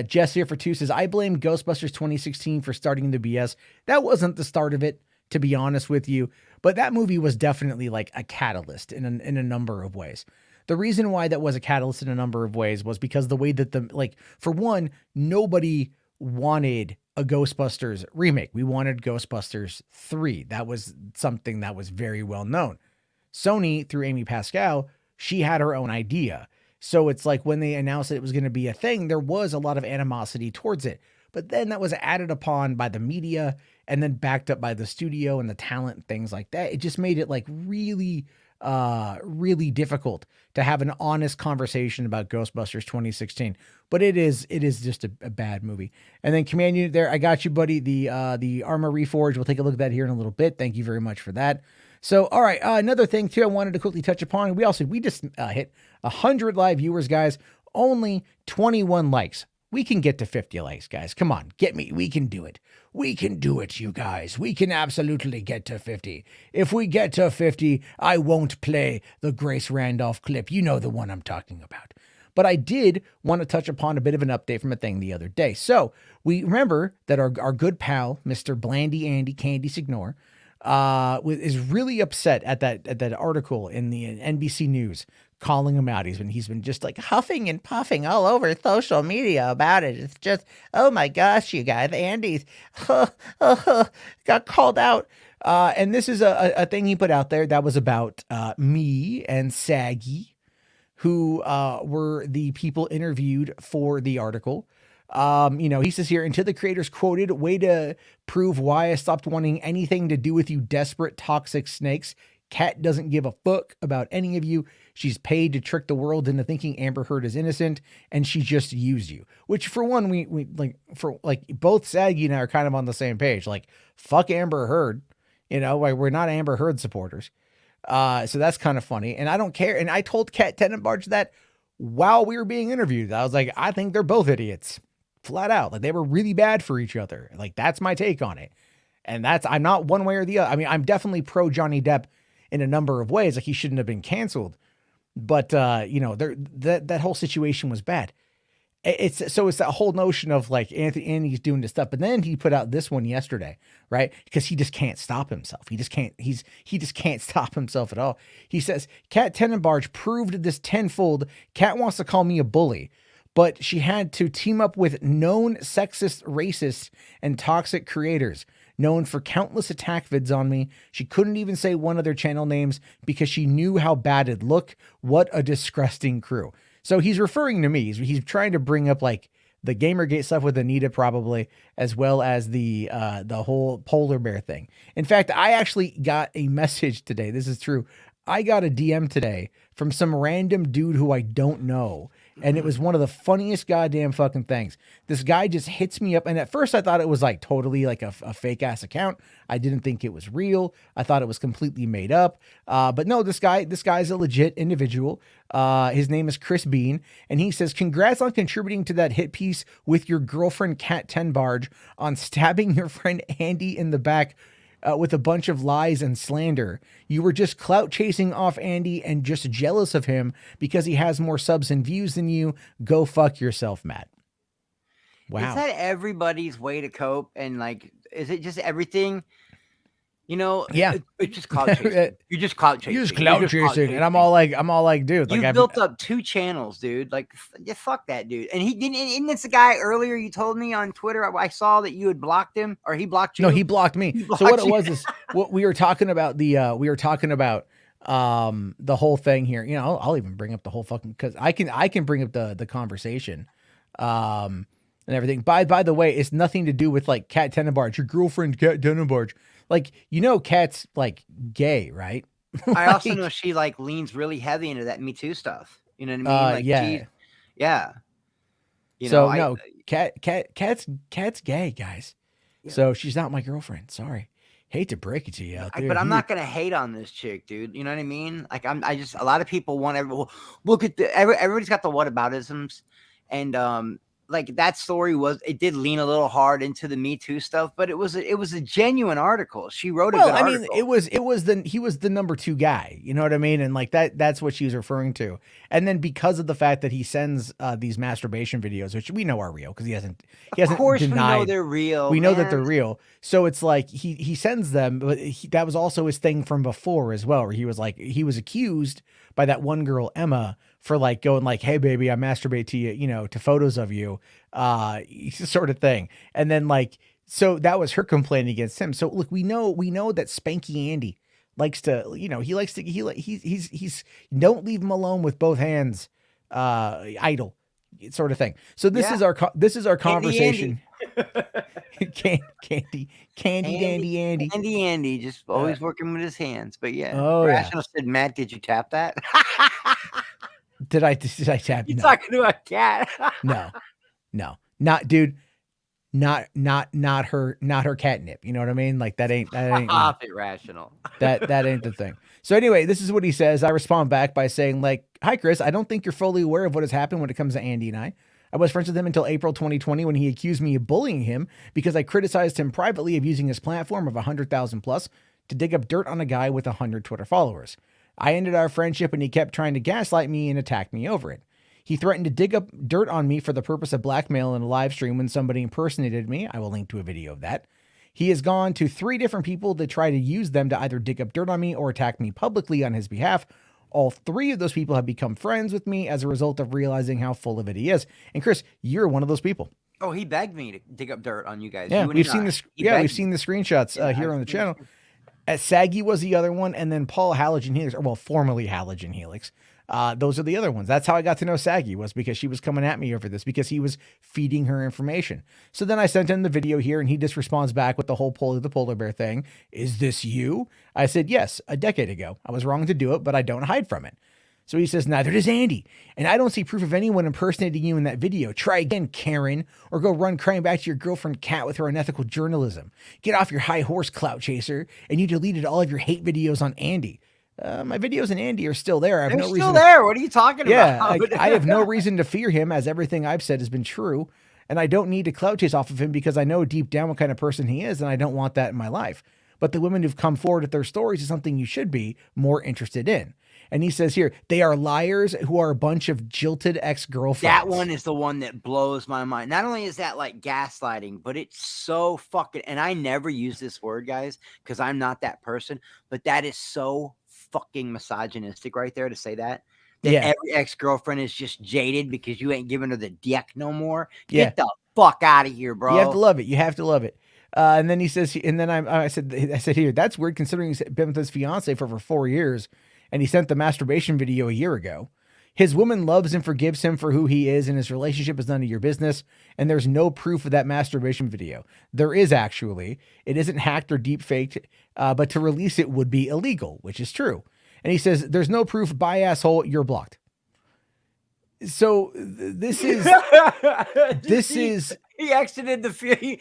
Jess here for 2 says, I blame Ghostbusters 2016 for starting the BS. That wasn't the start of it, to be honest with you. But that movie was definitely like a catalyst in a number of ways. The reason why that was a catalyst in a number of ways was because the way that for one, nobody wanted a Ghostbusters remake. We wanted Ghostbusters 3. That was something that was very well known. Sony, through Amy Pascal, she had her own idea. So it's like when they announced that it was going to be a thing, there was a lot of animosity towards it. But then that was added upon by the media and then backed up by the studio and the talent and things like that. It just made it like really difficult to have an honest conversation about Ghostbusters 2016, but it is just a bad movie. And then Command Unit there, I got you, buddy. The Armor Reforged, we'll take a look at that here in a little bit. Thank you very much for that. So, all right, another thing too I wanted to quickly touch upon. We just hit 100 live viewers, guys. Only 21 likes. We can get to 50 likes, guys. Come on, get me. We can do it. We can do it, you guys. We can absolutely get to 50. If we get to 50, I won't play the Grace Randolph clip. You know the one I'm talking about. But I did want to touch upon a bit of an update from a thing the other day. So we remember that our good pal, Mr. Blandy Andy Candy Signor, is really upset at that article in the NBC News calling him out. He's been just like huffing and puffing all over social media about it. It's just, oh my gosh, you guys, Andy's got called out. And this is a thing he put out there that was about me and Saggy, who were the people interviewed for the article. He says here, until the creators quoted, way to prove why I stopped wanting anything to do with you desperate, toxic snakes. Kat doesn't give a fuck about any of you. She's paid to trick the world into thinking Amber Heard is innocent, and she just used you. Which, for one, we both Saggy and I are kind of on the same page. Like, fuck Amber Heard. We're not Amber Heard supporters. So that's kind of funny. And I don't care. And I told Kat Tenenbarge that while we were being interviewed. I was like, I think they're both idiots. Flat out. Like, they were really bad for each other. Like, that's my take on it. And I'm not one way or the other. I mean, I'm definitely pro Johnny Depp in a number of ways. Like, he shouldn't have been canceled. But, that whole situation was bad. It's that whole notion of like Andy's doing this stuff, but then he put out this one yesterday, right? Because he just can't stop himself. He just can't stop himself at all. He says, Kat Tenenbarge proved this tenfold. Kat wants to call me a bully, but she had to team up with known sexist, racist, and toxic creators known for countless attack vids on me. She couldn't even say one of their channel names because she knew how bad it'd look. What a disgusting crew. So he's referring to me. He's trying to bring up like the Gamergate stuff with Anita probably, as well as the whole polar bear thing. In fact, I actually got a message today. This is true. I got a DM today from some random dude who I don't know. And it was one of the funniest goddamn fucking things. This guy just hits me up. And at first I thought it was like totally like a fake ass account. I didn't think it was real. I thought it was completely made up. But no, this guy's a legit individual. His name is Chris Bean. And he says, congrats on contributing to that hit piece with your girlfriend, Kat Tenbarge, on stabbing your friend Andy in the back with a bunch of lies and slander. You were just clout chasing off Andy and just jealous of him because he has more subs and views than you. Go fuck yourself, Matt. Wow. Is that everybody's way to cope? And like, is it just everything? Yeah. It's just clout chasing. You're just clout chasing. You're just clout chasing. And I'm all like, dude, you built up 2 channels, dude. Like, just fuck that dude. And he didn't. Isn't this the guy earlier you told me on Twitter? I saw that you had blocked him, or he blocked you. No, he blocked me. So what it was is what we were talking about. The whole thing here. I'll even bring up the whole fucking, because I can bring up the conversation, and everything. By the way, it's nothing to do with like Kat Tenenbarge, your girlfriend Kat Tenenbarge. Like, Kat's like gay, right? I also know she like leans really heavy into that Me Too stuff. You know what I mean? Like, yeah. Kat's gay, guys. Yeah. So she's not my girlfriend. Sorry, hate to break it to you out there. But I'm not gonna hate on this chick, dude. You know what I mean? Like, a lot of people want look at everybody's got the whataboutisms, and like that story it did lean a little hard into the Me Too stuff, but it was a genuine article. She wrote a good article. He was the number 2 guy, you know what I mean? And like that's what she was referring to. And then because of the fact that he sends these masturbation videos, which we know are real because he hasn't of course denied. We know they're real. We know that they're real. So it's like he sends them, but that was also his thing from before as well, where he was accused by that one girl, Emma, for like going like, hey baby, I masturbate to you, to photos of you, sort of thing. And then like, so that was her complaint against him. So look, we know that Spanky Andy likes to, he's don't leave him alone with both hands, idle sort of thing. So this is our conversation. Candy Andy, just always working with his hands. But yeah. Oh, Rational said, Matt, did you tap that? Did I tap? You're talking to a cat. No, not dude. Not her catnip. You know what I mean? Like that ain't Stop it, Rational. That ain't the thing. So anyway, this is what he says. I respond back by saying like, hi Chris, I don't think you're fully aware of what has happened when it comes to Andy and I. I was friends with him until April 2020 when he accused me of bullying him because I criticized him privately of using his platform of 100,000 plus to dig up dirt on a guy with 100 Twitter followers. I ended our friendship and he kept trying to gaslight me and attack me over it. He threatened to dig up dirt on me for the purpose of blackmail in a live stream when somebody impersonated me. I will link to a video of that. He has gone to 3 different people to try to use them to either dig up dirt on me or attack me publicly on his behalf. All 3 of those people have become friends with me as a result of realizing how full of it he is. And Chris, you're one of those people. Oh, he begged me to dig up dirt on you guys. Yeah, You and we've I. seen this. He Yeah, we've begged seen me. the screenshots Yeah, here I've on the seen channel. this. Saggy was the other one, and then Paul Halogen Helix, or well, formerly Halogen Helix. Those are the other ones. That's how I got to know Saggy, was because she was coming at me over this because he was feeding her information. So then I sent him the video here, and he just responds back with the whole the polar bear thing. Is this you? I said, yes, a decade ago. I was wrong to do it, but I don't hide from it. So he says, neither does Andy. And I don't see proof of anyone impersonating you in that video. Try again, Karen, or go run crying back to your girlfriend Kat with her unethical journalism. Get off your high horse, clout chaser. And you deleted all of your hate videos on Andy. My videos on Andy are still there. I have They're no still reason. there. What are you talking Yeah, about? I have no reason to fear him, as everything I've said has been true. And I don't need to clout chase off of him because I know deep down what kind of person he is, and I don't want that in my life. But the women who've come forward with their stories is something you should be more interested in. And he says here, they are liars who are a bunch of jilted ex-girlfriends. That one is the one that blows my mind. Not only is that like gaslighting, but it's so fucking, and I never use this word, guys, because I'm not that person, but that is so fucking misogynistic right there to say that. That every ex-girlfriend is just jaded because you ain't giving her the dick no more. Get the fuck out of here, bro. You have to love it. You have to love it. And then he says, and then I said here, that's weird considering he's been with his fiance for over 4 years. And he sent the masturbation video a year ago. His woman loves and forgives him for who he is, and his relationship is none of your business. And there's no proof of that masturbation video. There is actually. It isn't hacked or deep faked, but to release it would be illegal, which is true. And he says, there's no proof. Bye, asshole. You're blocked. So this is he exited the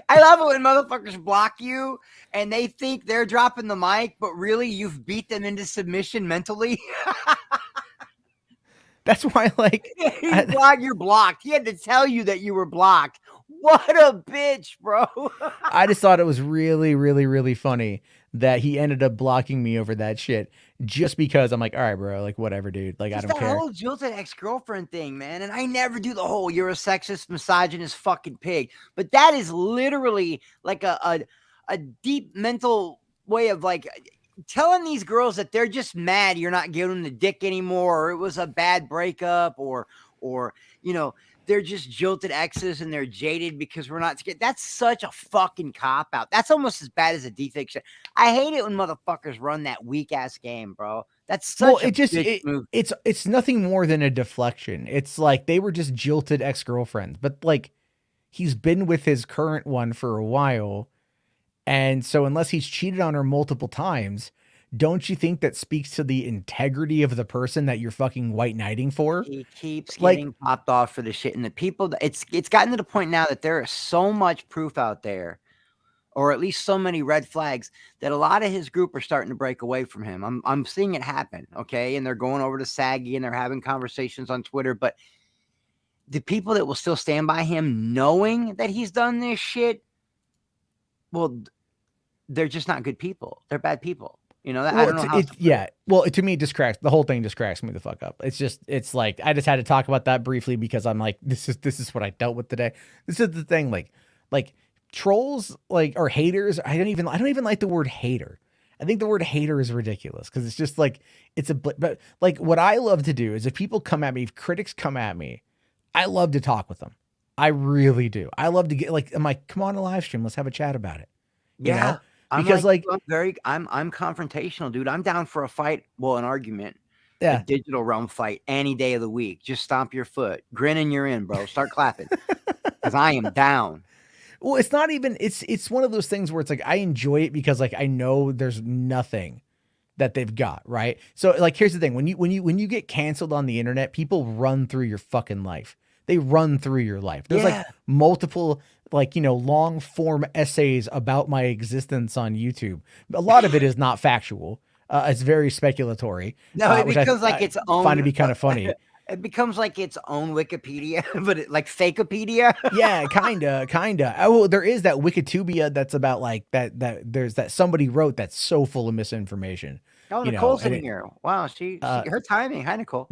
I love it when motherfuckers block you and they think they're dropping the mic, but really you've beat them into submission mentally. That's why, like, you're blocked. He had to tell you that you were blocked. What a bitch, bro. I just thought it was really, really, really funny that he ended up blocking me over that shit just because I'm like, all right, bro, like, whatever, dude. Like, I don't care. The whole jilted ex-girlfriend thing, man. And I never do the whole you're a sexist, misogynist fucking pig. But that is literally like a deep mental way of like telling these girls that they're just mad you're not giving them the dick anymore, or it was a bad breakup, or you know, they're just jilted exes and they're jaded because we're not together. That's such a fucking cop out. That's almost as bad as a deep-fake shit. I hate it when motherfuckers run that weak ass game, bro. That's such it's nothing more than a deflection. It's like they were just jilted ex-girlfriends, but like he's been with his current one for a while. And so unless he's cheated on her multiple times, don't you think that speaks to the integrity of the person that you're fucking white knighting for? He keeps getting popped off for the shit. And the people, it's gotten to the point now that there is so much proof out there, or at least so many red flags, that a lot of his group are starting to break away from him. I'm seeing it happen, okay? And they're going over to Saggy and they're having conversations on Twitter. But the people that will still stand by him knowing that he's done this shit, well, they're just not good people. They're bad people. You know, I don't know how well, to me, it just cracks. The whole thing just cracks me the fuck up. It's like, I just had to talk about that briefly because I'm like, this is what I dealt with today. This is the thing, like trolls, like, or haters. I don't even like the word hater. I think the word hater is ridiculous because it's just like, but like what I love to do is if people come at me, if critics come at me, I love to talk with them. I really do. I love to get like, I'm like, come on a live stream. Let's have a chat about it. You know? Because I'm confrontational, dude. I'm down for a fight. Well, an argument, a digital realm fight any day of the week. Just stomp your foot, grin, and you're in, bro. Start clapping because I am down. Well, it's not even. It's one of those things where it's like I enjoy it because like I know there's nothing that they've got right. So like here's the thing: when you get canceled on the internet, people run through your fucking life. They run through your life. There's like multiple, like, you know, long form essays about my existence on YouTube. A lot of it is not factual. It's very speculatory. No, it becomes like its own. Find to be kind of funny. It becomes like its own Wikipedia, but like Fakeopedia. Yeah, kinda. Oh, there is that Wikitubia that's about like that there's that somebody wrote that's so full of misinformation. Oh, Nicole's in here. Wow, she her timing. Hi, Nicole.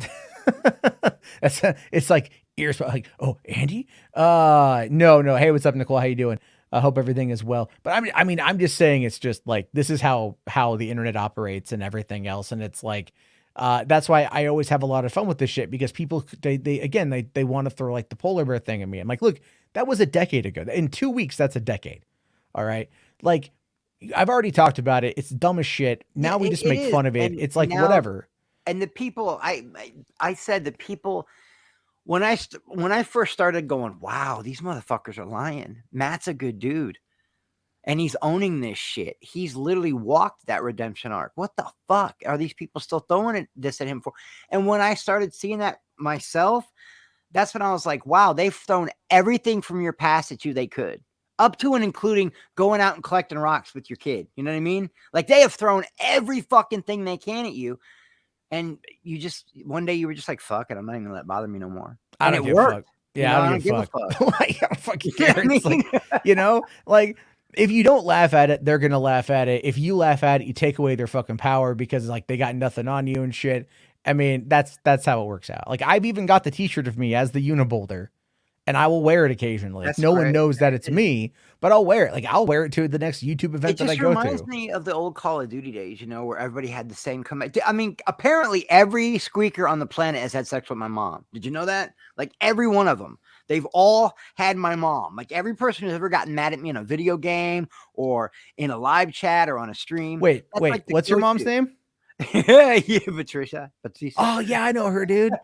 It's like ears like, oh, Andy? No. Hey, what's up, Nicole? How you doing? I hope everything is well. But I mean, I'm just saying it's just like this is how the internet operates and everything else. And it's like that's why I always have a lot of fun with this shit because people they want to throw like the polar bear thing at me. I'm like, look, that was a decade ago. In 2 weeks, that's a decade. All right. Like I've already talked about it. It's dumb as shit. Now we just make fun of it. It's like whatever. And the people, I said the people when I first started going, wow, these motherfuckers are lying. Matt's a good dude. And he's owning this shit. He's literally walked that redemption arc. What the fuck are these people still throwing this at him for? And when I started seeing that myself, that's when I was like, wow, they've thrown everything from your past at you they could. Up to and including going out and collecting rocks with your kid. You know what I mean? Like they have thrown every fucking thing they can at you. And you just, one day you were just like, fuck it. I'm not even gonna let it bother me no more. I don't give a fuck. Yeah, I don't give a fuck. Like, I don't fucking care. It's like, you know, like if you don't laugh at it, they're gonna laugh at it. If you laugh at it, you take away their fucking power because like they got nothing on you and shit. I mean, that's how it works out. Like I've even got the t-shirt of me as the Uniboulder. And I will wear it occasionally. No one knows that it's me, but I'll wear it. Like I'll wear it to the next YouTube event that I go to. It just reminds me of the old Call of Duty days, you know, where everybody had the same comment. I mean, apparently every squeaker on the planet has had sex with my mom. Did you know that? Like every one of them. They've all had my mom. Like every person who's ever gotten mad at me in a video game or in a live chat or on a stream. Wait, like what's your mom's name? Yeah, Patricia. Oh yeah, I know her, dude.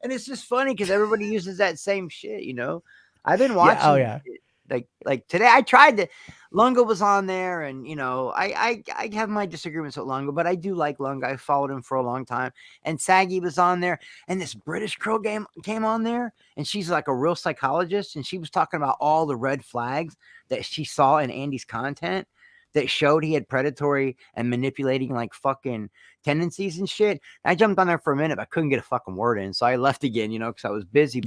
And it's just funny because everybody uses that same shit, you know. I've been watching. Yeah, oh yeah. Like today, I tried to. Lunga was on there, and you know, I have my disagreements with Lunga, but I do like Lunga. I followed him for a long time, and Saggy was on there, and this British girl came on there, and she's like a real psychologist, and she was talking about all the red flags that she saw in Andy's content that showed he had predatory and manipulating like fucking tendencies and shit. I jumped on there for a minute, but I couldn't get a fucking word in. So I left again, you know, because I was busy.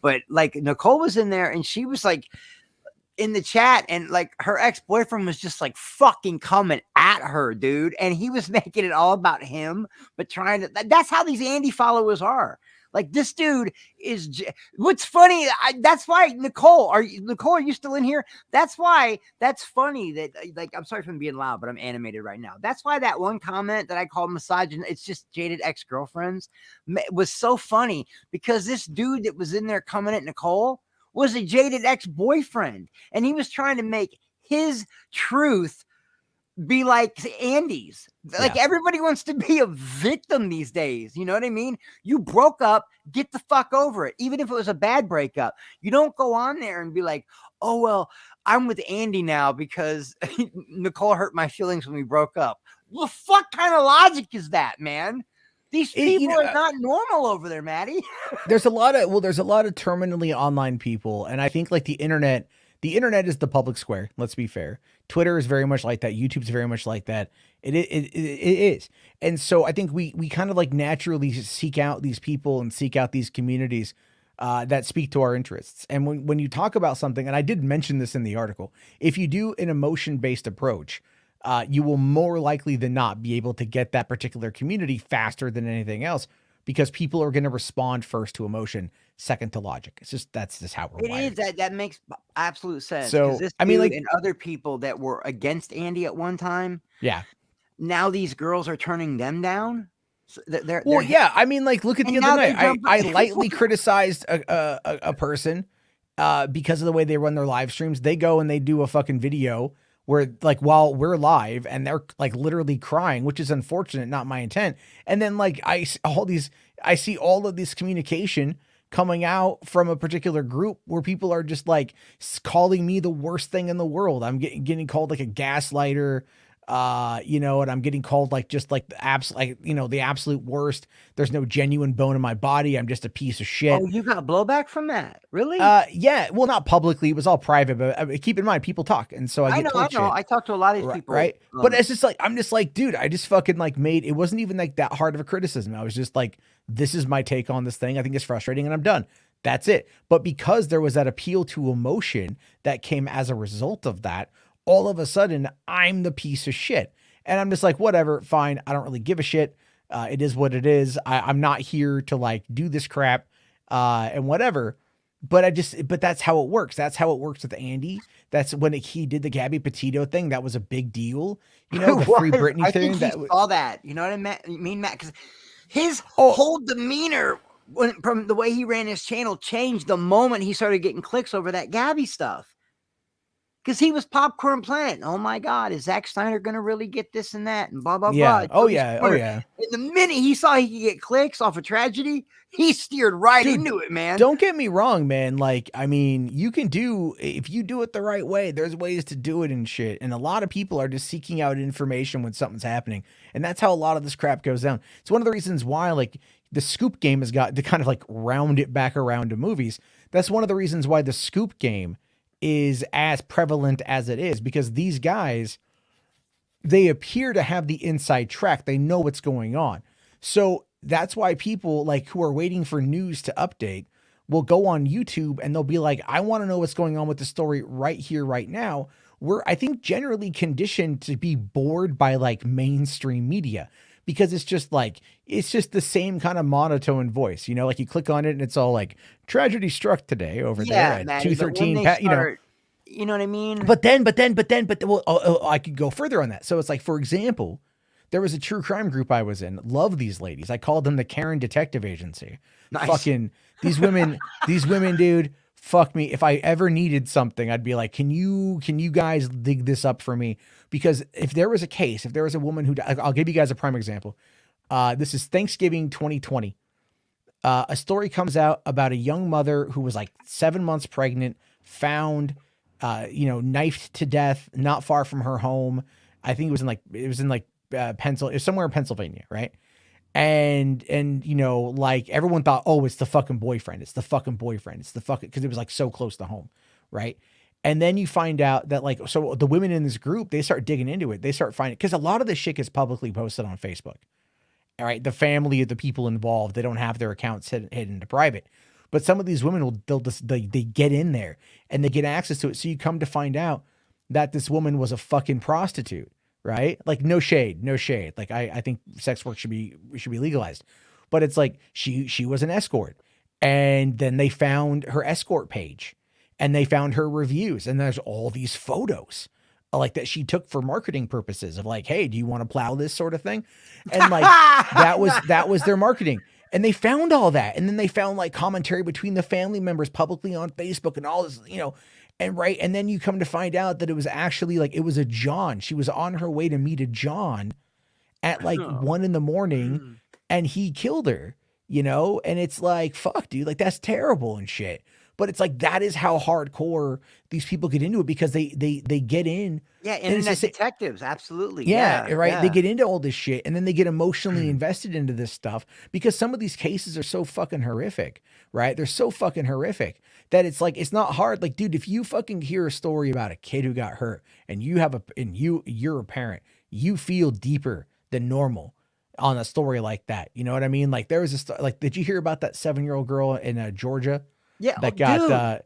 But like Nicole was in there and she was like in the chat and like her ex-boyfriend was just like fucking coming at her, dude. And he was making it all about him, but trying to, that's how these Andy followers are. Like this dude is. What's funny? That's why Nicole. Are you still in here? That's why. That's funny. That like I'm sorry for being loud, but I'm animated right now. That's why that one comment that I called misogynist. It's just jaded ex-girlfriends. Was so funny because this dude that was in there coming at Nicole was a jaded ex-boyfriend, and he was trying to make his truth be like Andy's. Like everybody wants to be a victim these days. You know what I mean? You broke up, get the fuck over it. Even if it was a bad breakup, you don't go on there and be like, oh, well, I'm with Andy now because Nicole hurt my feelings when we broke up. Well, fuck kind of logic is that, man? These people are not normal over there, Maddie. there's a lot of terminally online people. And I think like the internet is the public square. Let's be fair. Twitter is very much like that. YouTube's very much like that. It is. And so I think we kind of like naturally seek out these people and seek out these communities that speak to our interests. And when you talk about something, and I did mention this in the article, if you do an emotion-based approach, you will more likely than not be able to get that particular community faster than anything else because people are going to respond first to emotion, second to logic. That's just how we're wired. It is. That makes absolute sense. So I mean, like, and other people that were against Andy at one time. Yeah. Now these girls are turning them down. So yeah. I mean, like, look at the other night. I lightly criticized a person because of the way they run their live streams. They go and they do a fucking video where like while we're live and they're like literally crying, which is unfortunate, not my intent. And then like I see all of this communication coming out from a particular group where people are just like calling me the worst thing in the world. I'm getting called like a gaslighter, and I'm getting called like just like the absolute worst. There's no genuine bone in my body. I'm just a piece of shit. Oh, you got blowback from that? Really? Yeah. Well, not publicly. It was all private, but keep in mind, people talk. And so I know. I talk to a lot of these people. Right. But it's just like, I'm just like, dude, I just fucking like it wasn't even like that hard of a criticism. I was just like, this is my take on this thing. I think it's frustrating and I'm done. That's it. But because there was that appeal to emotion that came as a result of that, all of a sudden I'm the piece of shit. And I'm just like, whatever, fine. I don't really give a shit. It is what it is. I'm not here to like do this crap and whatever. but that's how it works. That's how it works with Andy. That's when he did the Gabby Petito thing. That was a big deal. You know, the Free Britney I thing. think he saw that. You know what I mean, Matt? Because his Oh. whole demeanor from the way he ran his channel changed the moment he started getting clicks over that Gabby stuff. Because he was Popcorn Planet. Oh my God, is Zack Snyder going to really get this and that? And blah, blah, yeah. blah. Oh, yeah. Oh, yeah. And the minute he saw he could get clicks off of Tragedy, he steered right Dude, into it, man. Don't get me wrong, man. Like, I mean, you can do, if you do it the right way, there's ways to do it and shit. And a lot of people are just seeking out information when something's happening. And that's how a lot of this crap goes down. It's one of the reasons why, like, the Scoop game has got to kind of like round it back around to movies. That's one of the reasons why the Scoop game is as prevalent as it is, because these guys, they appear to have the inside track. They know what's going on. So that's why people like who are waiting for news to update will go on YouTube and they'll be like, I want to know what's going on with the story right here, right now. We're, I think, generally conditioned to be bored by like mainstream media, because it's just the same kind of monotone voice, you know, like you click on it and it's all like tragedy struck today over there at 213, you know. You know what I mean? But then, well, I could go further on that. So it's like, for example, there was a true crime group I was in. Love these ladies. I called them the Karen Detective Agency. Nice. Fucking these women, dude, fuck me. If I ever needed something, I'd be like, can you guys dig this up for me? Because if there was a case, if there was a woman who, I'll give you guys a prime example. This is Thanksgiving 2020. A story comes out about a young mother who was like 7 months pregnant, found, knifed to death, not far from her home. I think it was in somewhere in Pennsylvania. Right. And, like everyone thought, oh, it's the fucking boyfriend. Cause it was like so close to home. Right. And then you find out that like, so the women in this group, they start digging into it. They start finding, cause a lot of this shit gets publicly posted on Facebook. All right. The family of the people involved, they don't have their accounts hidden to private. But some of these women they get in there and they get access to it. So you come to find out that this woman was a fucking prostitute, right? Like no shade. Like I think sex work should be legalized, but it's like she was an escort, and then they found her escort page and they found her reviews, and there's all these photos like that she took for marketing purposes of like, hey, do you want to plow this sort of thing? And like that was their marketing. And they found all that. And then they found like commentary between the family members publicly on Facebook and all this, and right. And then you come to find out that it was actually like, it was a John. She was on her way to meet a John at like 1 a.m. and he killed her, and it's like, fuck, dude, like that's terrible and shit. But it's like, that is how hardcore these people get into it, because they get in. Yeah. Internet detectives. Absolutely. Yeah. Right. Yeah. They get into all this shit and then they get emotionally invested into this stuff, because some of these cases are so fucking horrific, right? They're so fucking horrific that it's like, it's not hard. Like, dude, if you fucking hear a story about a kid who got hurt and you're a parent, you feel deeper than normal on a story like that. You know what I mean? Like there was did you hear about that 7-year-old girl in Georgia? Yeah, that got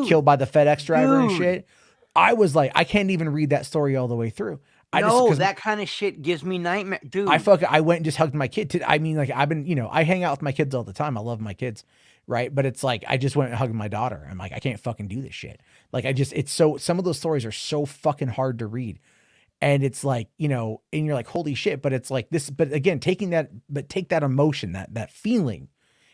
killed by the FedEx driver and shit. I was like, I can't even read that story all the way through. That kind of shit gives me nightmare, dude. I went and just hugged my kid. I mean, like I've been, I hang out with my kids all the time. I love my kids, right? But it's like I just went and hugged my daughter. I'm like, I can't fucking do this shit. Like some of those stories are so fucking hard to read, and it's like, and you're like, holy shit. But it's like this. But again, take that emotion, that feeling,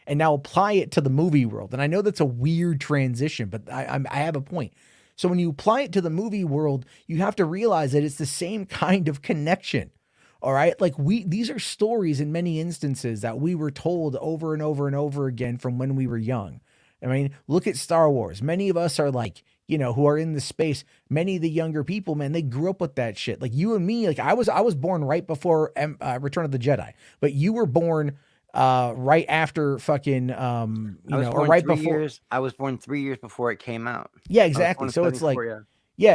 and now apply it to the movie world. And I know that's a weird transition, but I have a point. So when you apply it to the movie world, you have to realize that it's the same kind of connection. All right. Like these are stories in many instances that we were told over and over and over again from when we were young. I mean, look at Star Wars. Many of us are like, who are in the space, many of the younger people, man, they grew up with that shit. Like you and me, like I was born right before Return of the Jedi, but you were born right after fucking, or right before. I was born 3 years before it came out. Yeah, exactly. So it's like,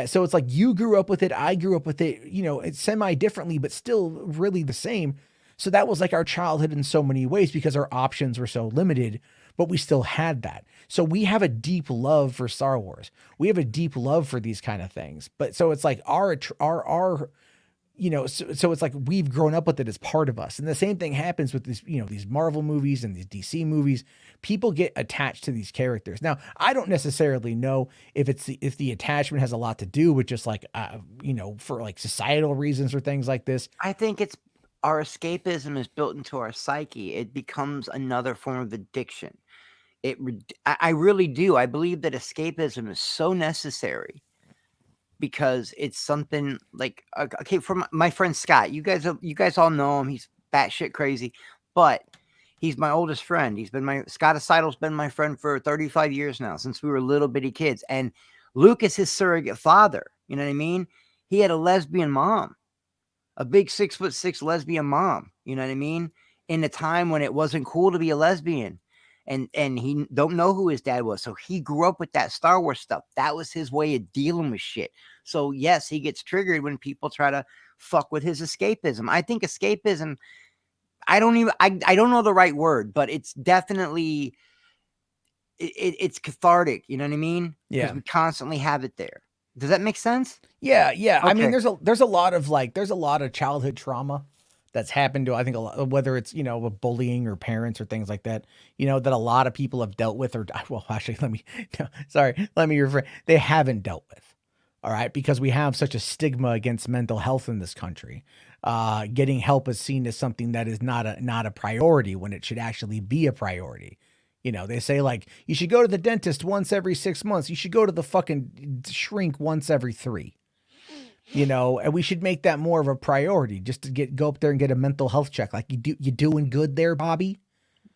so it's like you grew up with it. I grew up with it, it's semi differently, but still really the same. So that was like our childhood in so many ways, because our options were so limited, but we still had that. So we have a deep love for Star Wars. We have a deep love for these kind of things. But so it's like our so it's like we've grown up with it as part of us. And the same thing happens with this, these Marvel movies and these DC movies. People get attached to these characters. Now, I don't necessarily know if if the attachment has a lot to do with just like, for like societal reasons or things like this. I think it's our escapism is built into our psyche. It becomes another form of addiction. I really do. I believe that escapism is so necessary because it's something like, okay, for my friend Scott, you guys all know him. He's batshit crazy, but he's my oldest friend. Scott Seidel's been my friend for 35 years now, since we were little bitty kids. And Luke is his surrogate father. You know what I mean? He had a lesbian mom, a big 6'6" lesbian mom. You know what I mean? In a time when it wasn't cool to be a lesbian. And he don't know who his dad was. So he grew up with that Star Wars stuff. That was his way of dealing with shit. So yes, he gets triggered when people try to fuck with his escapism. I think escapism, I don't know the right word, but it's definitely, it's cathartic. You know what I mean? Yeah. Because we constantly have it there. Does that make sense? Yeah. Yeah. Okay. I mean, there's a lot of childhood trauma that's happened to, I think, a lot, whether it's, with bullying or parents or things like that, that a lot of people have dealt with, or, well, actually, let me rephrase. They haven't dealt with. All right. Because we have such a stigma against mental health in this country. Getting help is seen as something that is not a priority when it should actually be a priority. They say like, you should go to the dentist once every 6 months. You should go to the fucking shrink once every 3. And we should make that more of a priority, just to go up there and get a mental health check. Like, you doing good there, Bobby?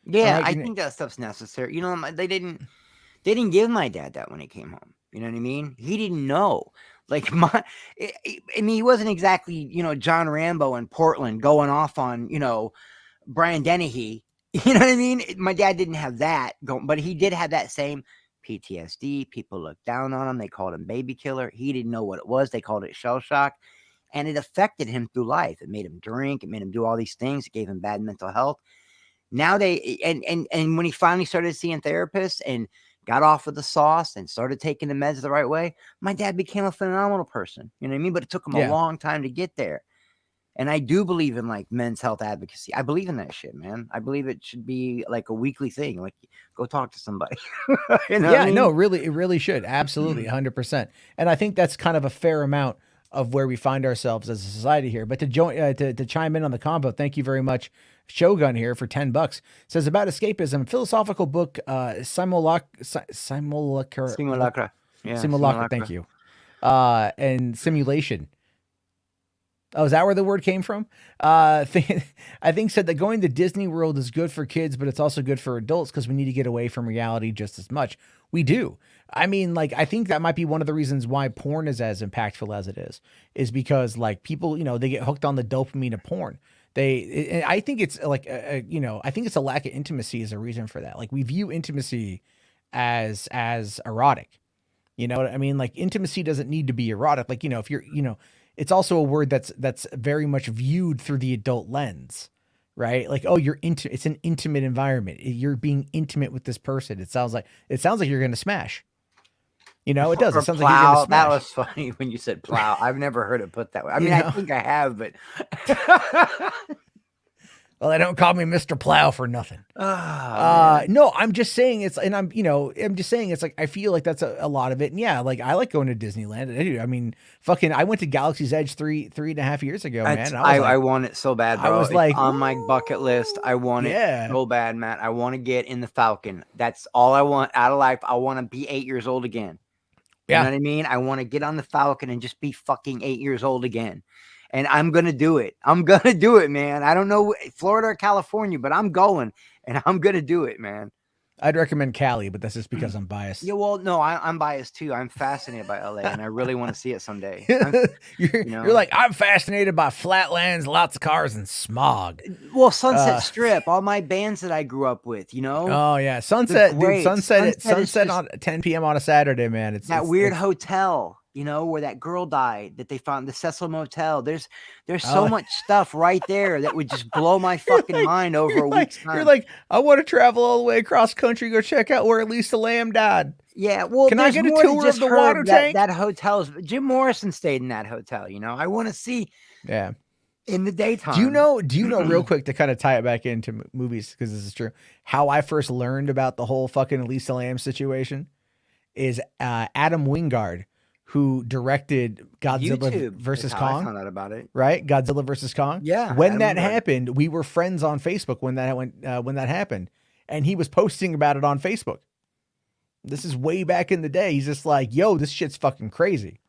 Yeah, right? I think that stuff's necessary. They didn't give my dad that when he came home. You know what I mean? He didn't know. Like he wasn't exactly, John Rambo in Portland going off on, Brian Dennehy. You know what I mean? My dad didn't have that going, but he did have that same PTSD. People looked down on him. They called him baby killer. He didn't know what it was. They called it shell shock. And it affected him through life. It made him drink. It made him do all these things. It gave him bad mental health. Now and when he finally started seeing therapists and got off of the sauce and started taking the meds the right way, my dad became a phenomenal person. You know what I mean? But it took him a long time to get there. And I do believe in like men's health advocacy. I believe in that shit, man. I believe it should be like a weekly thing. Like, go talk to somebody. No, really, it really should. Absolutely. 100%. And I think that's kind of a fair amount of where we find ourselves as a society here. But to join, to chime in on the combo, thank you very much. Shogun here for $10 says about escapism, philosophical book, Simulacra. Yeah, Simulacra. Thank you. And simulation. Oh, is that where the word came from? I think said that going to Disney World is good for kids, but it's also good for adults because we need to get away from reality just as much. We do. I mean, like, I think that might be one of the reasons why porn is as impactful as it is because like people, they get hooked on the dopamine of porn. I think it's like, I think it's a lack of intimacy is a reason for that. Like, we view intimacy as erotic. You know what I mean? Like, intimacy doesn't need to be erotic. Like, if you're, it's also a word that's very much viewed through the adult lens, right? Like, oh, it's an intimate environment. You're being intimate with this person. It sounds like you're going to smash. It does. It sounds like you're going to smash. That was funny when you said plow. I've never heard it put that way. I mean, I think I have, but well, they don't call me Mr. Plow for nothing. No, I'm just saying I'm just saying it's like, I feel like that's a lot of it. And yeah, like, I like going to Disneyland. I mean, I went to Galaxy's Edge 3.5 years ago, man. And I want it so bad, bro. I was like, on my bucket list. I want it so bad, Matt. I want to get in the Falcon. That's all I want out of life. I want to be 8 years old again. You know what I mean? I want to get on the Falcon and just be fucking 8 years old again. And I'm going to do it. I'm going to do it, man. I don't know Florida or California, but I'm going and I'm going to do it, man. I'd recommend Cali, but that's just because I'm biased. Yeah, well, no, I'm biased too. I'm fascinated by LA and I really want to see it someday. You're like, I'm fascinated by flatlands, lots of cars, and smog. Well, Sunset Strip, all my bands that I grew up with, Oh, yeah. Sunset, dude, sunset on 10 p.m. on a Saturday, man. It's weird hotel. you know, where that girl died that they found, the Cecil Motel. There's so much stuff right there that would just blow my fucking mind over a week's time. You're like, I want to travel all the way across country, go check out where Lisa Lamb died. Yeah, well, can I get a tour of the water tank? That hotel, Jim Morrison stayed in that hotel. You know, I want to see. Yeah. In the daytime. Do you know real quick to kind of tie it back into movies, because this is true, how I first learned about the whole fucking Lisa Lamb situation is Adam Wingard, who directed Godzilla versus Kong. I found out about it. Right? Godzilla versus Kong. Yeah. When that happened, we were friends on Facebook when that happened, and he was posting about it on Facebook. This is way back in the day. He's just like, yo, this shit's fucking crazy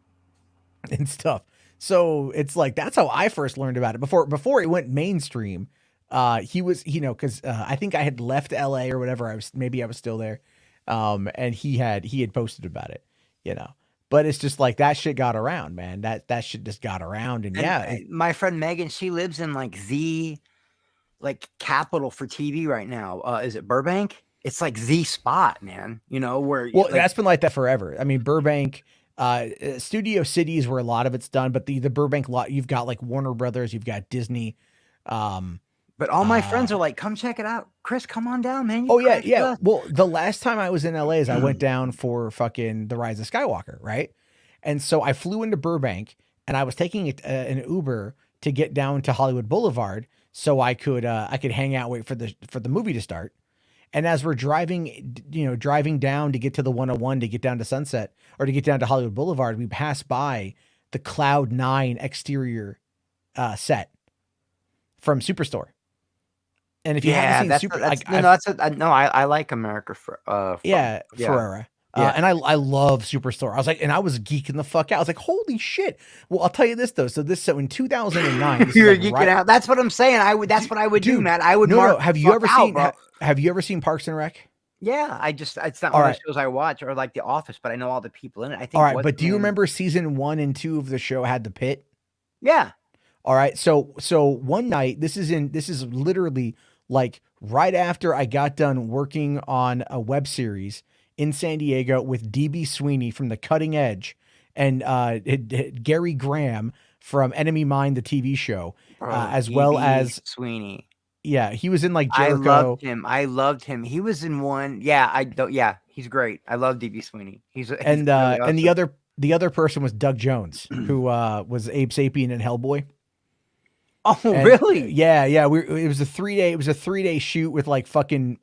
and stuff. So it's like, that's how I first learned about it. Before it went mainstream, he was, you know, because I think I had left LA or whatever. I was still there. And he had posted about it, you know. But it's just like, that shit got around, man. That shit just got around. And yeah. My friend Megan, she lives in like the capital for TV right now. Is it Burbank? It's like the spot, man. You know, where that's been like that forever. I mean, Burbank, Studio City is where a lot of it's done, but the Burbank lot, you've got like Warner Brothers, you've got Disney. But all my friends are like, come check it out. Chris, come on down, man. Yeah. Well, the last time I was in LA is I went down for fucking The Rise of Skywalker, right? And so I flew into Burbank, and I was taking an Uber to get down to Hollywood Boulevard so I could hang out, wait for the movie to start. And as we're driving down to get to the 101 to get down to Sunset or to get down to Hollywood Boulevard, we pass by the Cloud 9 exterior set from Superstore. And if you haven't seen I like America Ferrera. And I love Superstore. I was like, and I was geeking the fuck out. I was like, holy shit. Well, I'll tell you this though. So in 2009, you're geeking out. That's what I'm saying. That's what I would do, man. I would. No. Have you ever seen Parks and Rec? Yeah, it's not one of the shows I watch, or like The Office, but I know all the people in it. I think. All right, but do you remember season 1 and 2 of the show had the pit? Yeah. All right. So one night, this is literally like right after I got done working on a web series in San Diego with DB Sweeney from The Cutting Edge and Gary Graham from Enemy Mine, the TV show, as well as Sweeney. Yeah, he was in like Jericho. I loved him. He was in one. Yeah, he's great. I love DB Sweeney. He's really awesome. And the other person was Doug Jones, who was Abe Sapien in Hellboy. Oh, really? Yeah. It was a 3-day shoot with like fucking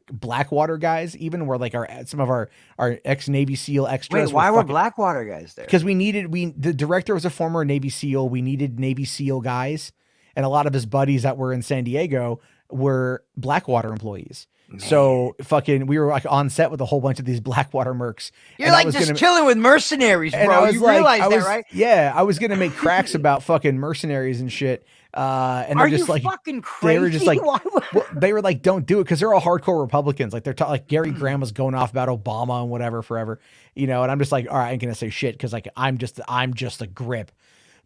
Blackwater guys, even where like some of our ex-Navy SEAL extras. Wait, why were Blackwater guys there? Because the director was a former Navy SEAL. We needed Navy SEAL guys, and a lot of his buddies that were in San Diego were Blackwater employees. Man. So fucking, we were like on set with a whole bunch of these Blackwater mercs. You're like just chilling with mercenaries, bro. You realize that, right? Yeah, I was gonna make cracks about fucking mercenaries and shit. And they're just like fucking crazy? They were just like, they were like, don't do it, because they're all hardcore Republicans. Like they're like Gary Graham was going off about Obama and whatever forever, you know. And I'm just like, all right, I ain't gonna say shit because like I'm just a grip.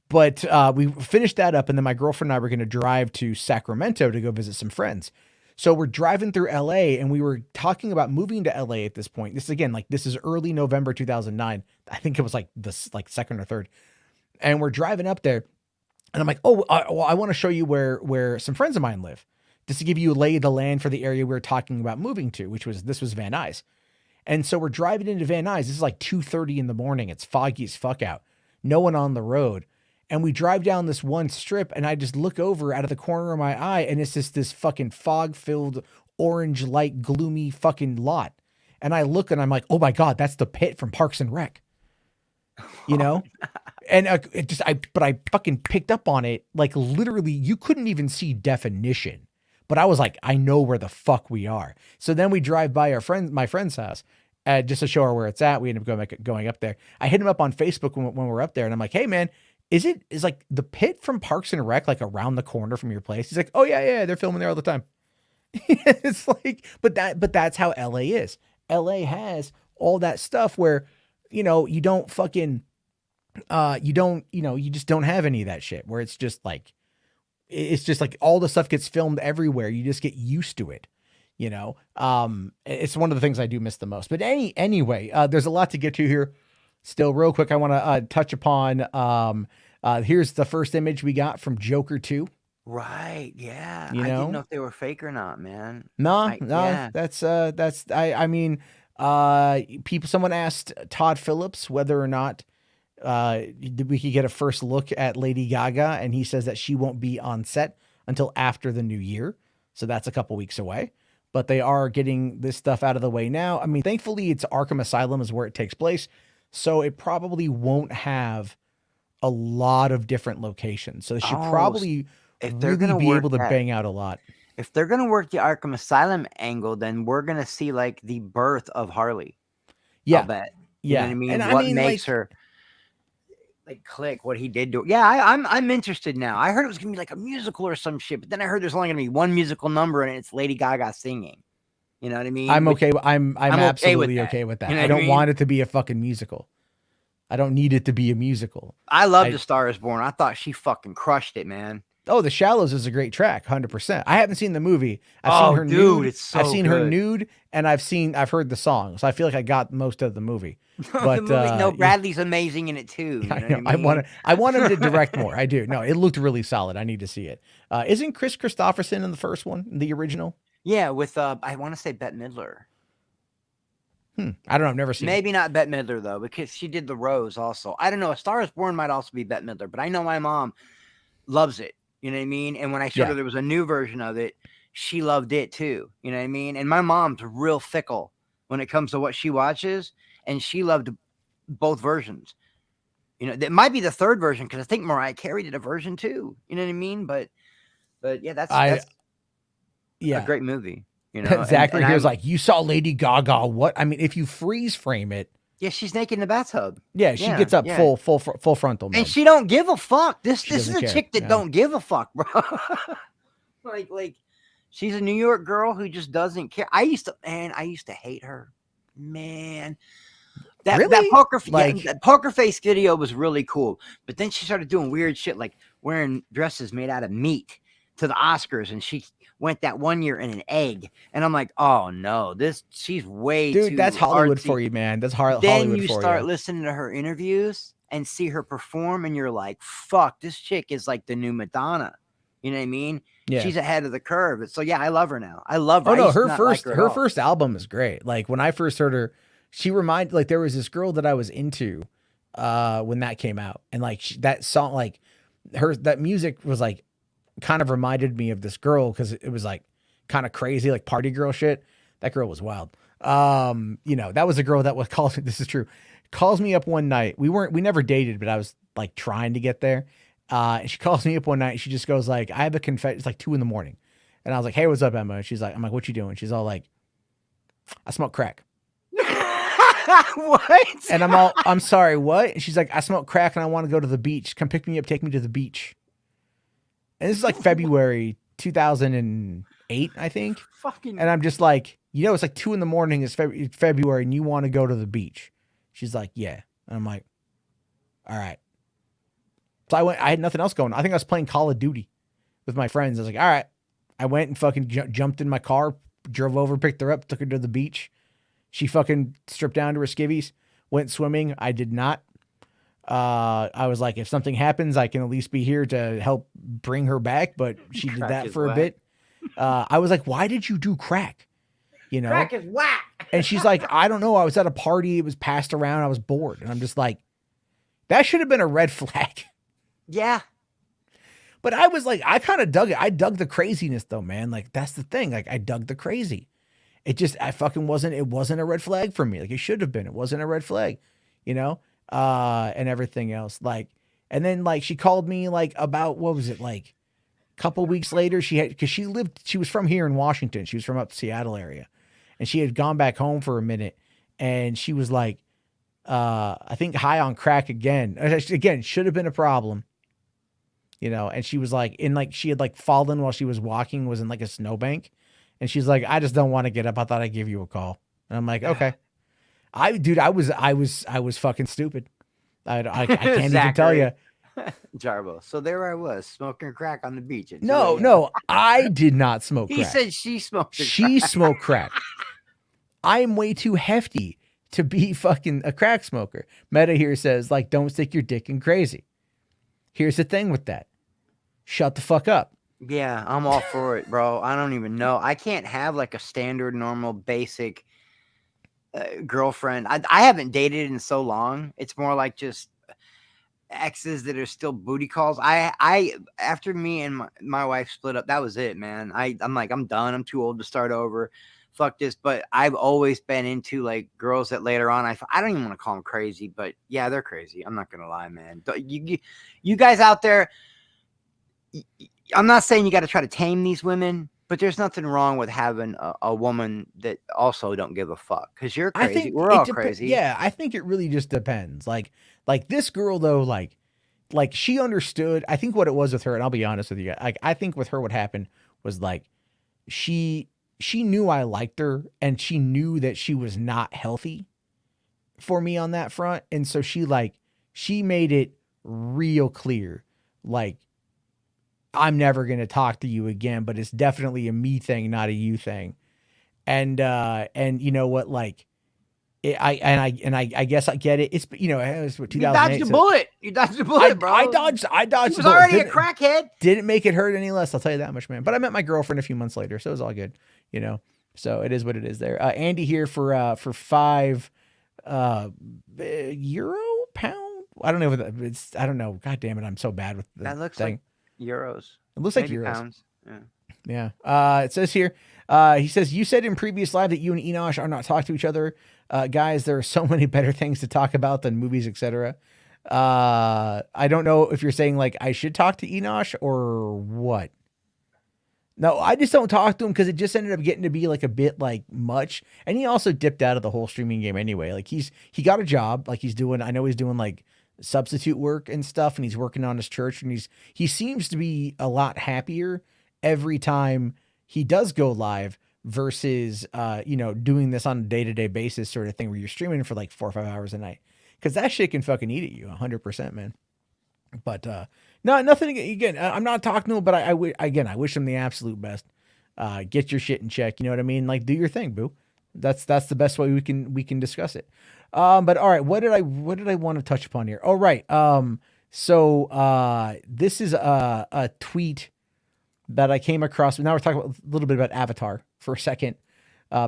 But we finished that up, and then my girlfriend and I were gonna drive to Sacramento to go visit some friends. So we're driving through LA, and we were talking about moving to LA at this point. This is early November 2009. I think it was like second or third. And we're driving up there, and I'm like, I want to show you where some friends of mine live, just to give you a lay of the land for the area we were talking about moving to, this was Van Nuys. And so we're driving into Van Nuys. This is like 2:30 in the morning. It's foggy as fuck out. No one on the road. And we drive down this one strip, and I just look over out of the corner of my eye, and it's just this fucking fog-filled, orange light, gloomy fucking lot. And I look, and I'm like, oh my God, that's the pit from Parks and Rec. You know? And I fucking picked up on it. Like literally, you couldn't even see definition. But I was like, I know where the fuck we are. So then we drive by my friend's house, just to show her where it's at. We end up going up there. I hit him up on Facebook when we're up there, and I'm like, hey man, is like the pit from Parks and Rec like around the corner from your place? He's like, oh yeah, they're filming there all the time. It's like, but that's how LA is. LA has all that stuff where, you know, you don't fucking, you just don't have any of that shit, where it's just like all the stuff gets filmed everywhere. You just get used to it, you know? It's one of the things I do miss the most, but anyway, there's a lot to get to here. Still, real quick, I want to touch upon. Here's the first image we got from Joker 2. Right. Yeah. You I didn't know, know if they were fake or not, man. no, I no, yeah. that's I mean, people. Someone asked Todd Phillips whether or not we could get a first look at Lady Gaga, and he says that she won't be on set until after the new year, so that's a couple weeks away. But they are getting this stuff out of the way now. I mean, thankfully, it's Arkham Asylum is where it takes place, so it probably won't have a lot of different locations. So they should Oh, probably if they're really gonna be work able to that, bang out a lot. if they're gonna work the Arkham Asylum angle, then we're gonna see like the birth of Harley. I'll Yeah, bet. You know what I yeah, mean? and I What mean, makes like, her like click? What he did to? Yeah, I'm interested now. I heard it was gonna be like a musical or some shit, but then I heard there's only gonna be one musical number and it's Lady Gaga singing. You know what I mean? I'm Which okay. I'm I'm okay with absolutely that. okay with that. You know I what I don't mean? want it to be a fucking musical. I don't need it to be a musical. I loved I The Star Is Born. I thought she fucking crushed it, man. Oh, The Shallows is a great track, 100%. I haven't seen the movie. I've seen Oh, her dude, nude. it's I've so seen her good. nude, and I've heard the song, so I feel like I got most of the movie. The But movie, no, yeah, Bradley's amazing in it too. You I know what know. I mean? I want him to direct more. I do. No, it looked really solid. I need to see it. Isn't Chris Christopherson in the first one, the original? Yeah, with I want to say Bette Midler. I don't know. I've never seen it. Maybe not Bette Midler though, because she did The Rose also. I don't know. A Star Is Born might also be Bette Midler, but I know my mom loves it. You know what I mean? And when I showed Yeah. her there was a new version of it, she loved it too. You know what I mean? And my mom's real fickle when it comes to what she watches, and she loved both versions. You know, that might be the third version because I think Mariah Carey did a version too. You know what I mean? But yeah, that's a Yeah. great movie. You know, Zachary and here's I'm like, you saw Lady Gaga. What? I mean, if you freeze frame it, yeah, she's naked in the bathtub. yeah, she Yeah, gets up yeah. full frontal mode. And she don't give a fuck. This is doesn't a care, chick that yeah. don't give a fuck, bro. like she's a New York girl who just doesn't care. I used to hate her. Man. That Really? that poker face video was really cool. But then she started doing weird shit like wearing dresses made out of meat to the Oscars, and she went that one year in an egg. And I'm like, oh no, she's way too dude, that's Hollywood artsy. for you, man. That's Hollywood Then you for start you. listening to her interviews and see her perform, and you're like, fuck, this chick is like the new Madonna. You know what I mean? Yeah. She's ahead of the curve. So yeah, I love her now. I love her. Oh I no, used to her not first like her, at all. first album is great. Like when I first heard her, she reminded like there was this girl that I was into when that came out, and like that song, like that music was like kind of reminded me of this girl because it was like kind of crazy, like party girl shit. That girl was wild. You know, that was a girl that was called. This is true. Calls me up one night. We never dated, but I was like trying to get there. And she calls me up one night. And she just goes like, I have a confession. It's like 2 a.m. And I was like, hey, what's up, Emma? And she's like, I'm like, what you doing? She's all like, I smoke crack. What? And I'm sorry, what? And she's like, I smoke crack and I want to go to the beach. Come pick me up, take me to the beach. And this is like February 2008, I think. Fucking. And I'm just like, you know, it's like 2 a.m. It's February and you want to go to the beach. She's like, yeah. And I'm like, all right. So I had nothing else going. I think I was playing Call of Duty with my friends. I was like, all right. I went and fucking jumped in my car, drove over, picked her up, took her to the beach. She fucking stripped down to her skivvies, went swimming. I did not. I was like, if something happens, I can at least be here to help bring her back. But she did that for a bit. I was like, why did you do crack? You know? Crack is whack. And she's like, I don't know. I was at a party. It was passed around. I was bored. And I'm just like, that should have been a red flag. Yeah. But I was like, I kind of dug it. I dug the craziness though, man. Like, that's the thing. Like, I dug the crazy. It wasn't a red flag for me. Like, it should have been. It wasn't a red flag, you know? And everything else. Like, and then like, she called me like about, what was it? Like a couple weeks later, cause she was from here in Washington. She was from up the Seattle area. And she had gone back home for a minute. And she was like, I think high on crack again. Again, should have been a problem. You know, and she was like she had like fallen while she was walking, was in like a snowbank. And she's like, I just don't want to get up. I thought I'd give you a call. And I'm like, okay. I was fucking stupid. I can't even tell you. Jarbo. So there I was smoking crack on the beach. No, I did not smoke crack. He said she smoked She crack. smoked crack. I am way too hefty to be fucking a crack smoker. Meta here says, like, don't stick your dick in crazy. Here's the thing with that. Shut the fuck up. Yeah, I'm all for it, bro. I don't even know. I can't have like a standard, normal, basic girlfriend. I haven't dated in so long. It's more like just exes that are still booty calls. I after me and my wife split up, that was it, man. I'm like, I'm done. I'm too old to start over. Fuck this. But I've always been into like girls that later on I don't even want to call them crazy, but yeah, they're crazy. I'm not gonna lie, man. You guys out there, I'm not saying you got to try to tame these women, but there's nothing wrong with having a woman that also don't give a fuck, because you're crazy. We're all crazy. Yeah, I think it really just depends. Like this girl though, like she understood. I think what it was with her, and I'll be honest with you, like I think with her what happened was like she knew I liked her, and she knew that she was not healthy for me on that front, and so she made it real clear, like, I'm never going to talk to you again, but it's definitely a me thing, not a you thing. And you know what, like, I guess I get it. It's, you know, it was what, 2008. You dodged a bullet. You dodged a bullet, bro. I dodged. She was already a crackhead. Didn't make it hurt any less. I'll tell you that much, man. But I met my girlfriend a few months later, so it was all good, you know. So it is what it is there. Andy here for €5 pound. I don't know if it's. I don't know. God damn it, I'm so bad with the that looks thing. Like euros. It looks like euros. Pounds. Yeah. It says here, he says, you said in previous live that you and Enosh are not talking to each other. Guys, there are so many better things to talk about than movies, etc. I don't know if you're saying like I should talk to Enosh or what. No, I just don't talk to him because it just ended up getting to be like a bit like much. And he also dipped out of the whole streaming game anyway. Like he got a job, like I know he's doing like substitute work and stuff, and he's working on his church, and he seems to be a lot happier every time he does go live versus doing this on a day-to-day basis sort of thing where you're streaming for like 4 or 5 hours a night, because that shit can fucking eat at you 100%, man. But no, nothing again. I'm not talking to him, but I wish him the absolute best. Get your shit in check, you know what I mean? Like, do your thing, boo. That's the best way we can discuss it. But all right, what did I want to touch upon here? Oh, right. So this is a tweet that I came across. Now we're talking a little bit about Avatar for a second,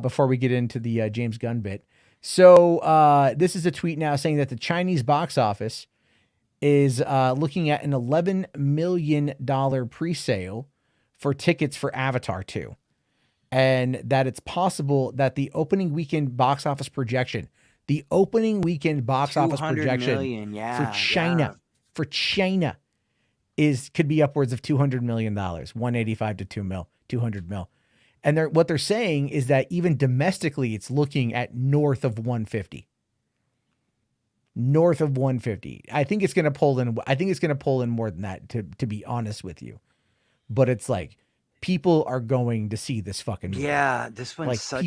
before we get into the James Gunn bit. So this is a tweet now saying that the Chinese box office is looking at an $11 million pre-sale for tickets for Avatar 2. And that it's possible that the opening weekend box office projection, million, for China could be upwards of $200 million, 185 to 200 mil. And what they're saying is that even domestically, it's looking at north of 150. North of 150. I think it's going to pull in. I think it's going to pull in more than that, to be honest with you. But it's like, people are going to see this fucking movie. Yeah, this one's like,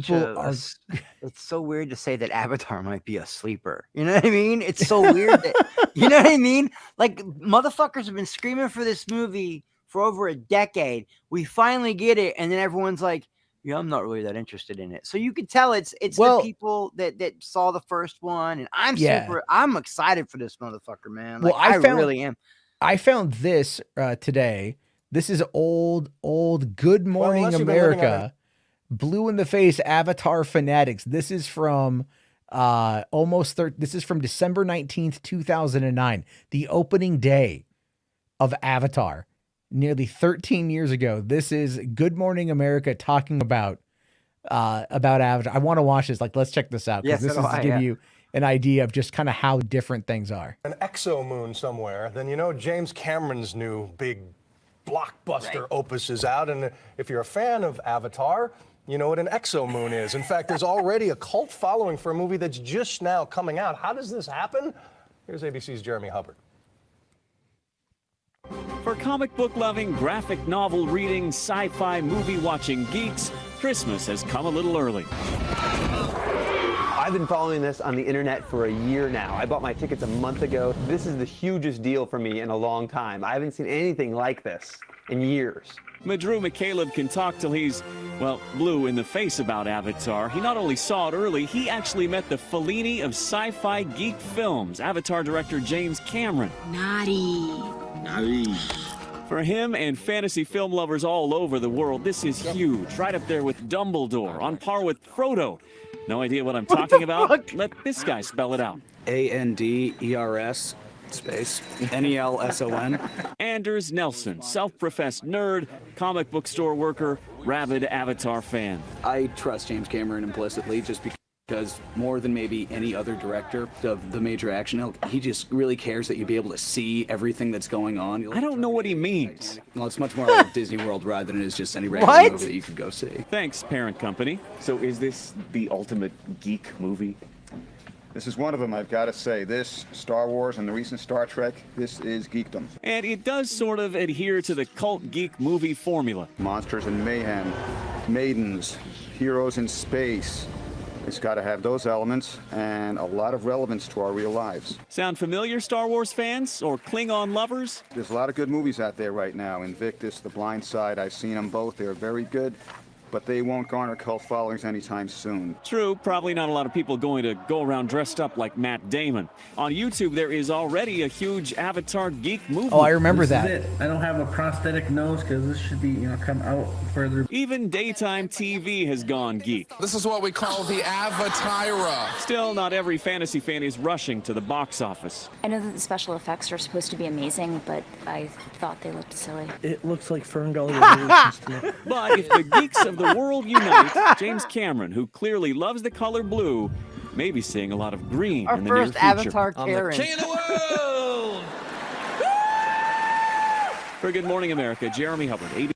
it's so weird to say that Avatar might be a sleeper. You know what I mean? It's so weird that, you know what I mean? Like, motherfuckers have been screaming for this movie for over a decade. We finally get it, and then everyone's like, yeah, I'm not really that interested in it. So you could tell it's the people that saw the first one, and I'm excited for this motherfucker, man. Like, I really am. I found this today. This is old Good Morning America, blue in the face Avatar fanatics. This is from this is from December 19th, 2009, the opening day of Avatar, nearly 13 years ago. This is Good Morning America talking about Avatar. I want to watch this. Like, let's check this out, because this is to give you an idea of just kind of how different things are. An exomoon somewhere, then you know James Cameron's new big blockbuster opus is out, and if you're a fan of Avatar, you know what an exomoon is. In fact, there's already a cult following for a movie that's just now coming out. How does this happen? Here's ABC's Jeremy Hubbard. For comic book loving, graphic novel reading, sci-fi movie watching geeks, Christmas has come a little early. I've been following this on the internet for a year now. I bought my tickets a month ago. This is the hugest deal for me in a long time. I haven't seen anything like this. in years. Madru McCaleb can talk till he's, well, blue in the face about Avatar. He not only saw it early, he actually met the Fellini of sci-fi geek films, Avatar director James Cameron. Naughty. For him and fantasy film lovers all over the world, this is huge. Right up there with Dumbledore, on par with Frodo. No idea what I'm talking about? Let this guy spell it out. ANDERS space NELSON. Anders Nelson, self-professed nerd, comic book store worker, rabid Avatar fan. I trust James Cameron implicitly just because more than maybe any other director of the major action ilk, he just really cares that you be able to see everything that's going on. I don't know what he means. Well, it's much more like a Disney World ride than it is just any regular movie that you could go see. Thanks, parent company. So is this the ultimate geek movie? This is one of them, I've got to say. This, Star Wars, and the recent Star Trek, this is geekdom. And it does sort of adhere to the cult geek movie formula. Monsters and mayhem, maidens, heroes in space. It's got to have those elements and a lot of relevance to our real lives. Sound familiar, Star Wars fans or Klingon lovers? There's a lot of good movies out there right now. Invictus, The Blind Side, I've seen them both. They're very good, but they won't garner cult followings anytime soon. True, probably not a lot of people going to go around dressed up like Matt Damon. On YouTube, there is already a huge Avatar geek movement. Oh, I remember This that. is it. I don't have a prosthetic nose because this should be, come out further. Even daytime TV has gone geek. This is what we call the Avatira. Still, not every fantasy fan is rushing to the box office. I know that the special effects are supposed to be amazing, but I thought they looked silly. It looks like Fern Gully Revolutions to me. But if the geeks of the world unite, James Cameron, who clearly loves the color blue, may be seeing a lot of green Our in the near first future. Avatar Karen. King of the world! For Good Morning America, Jeremy Hubbard, 80.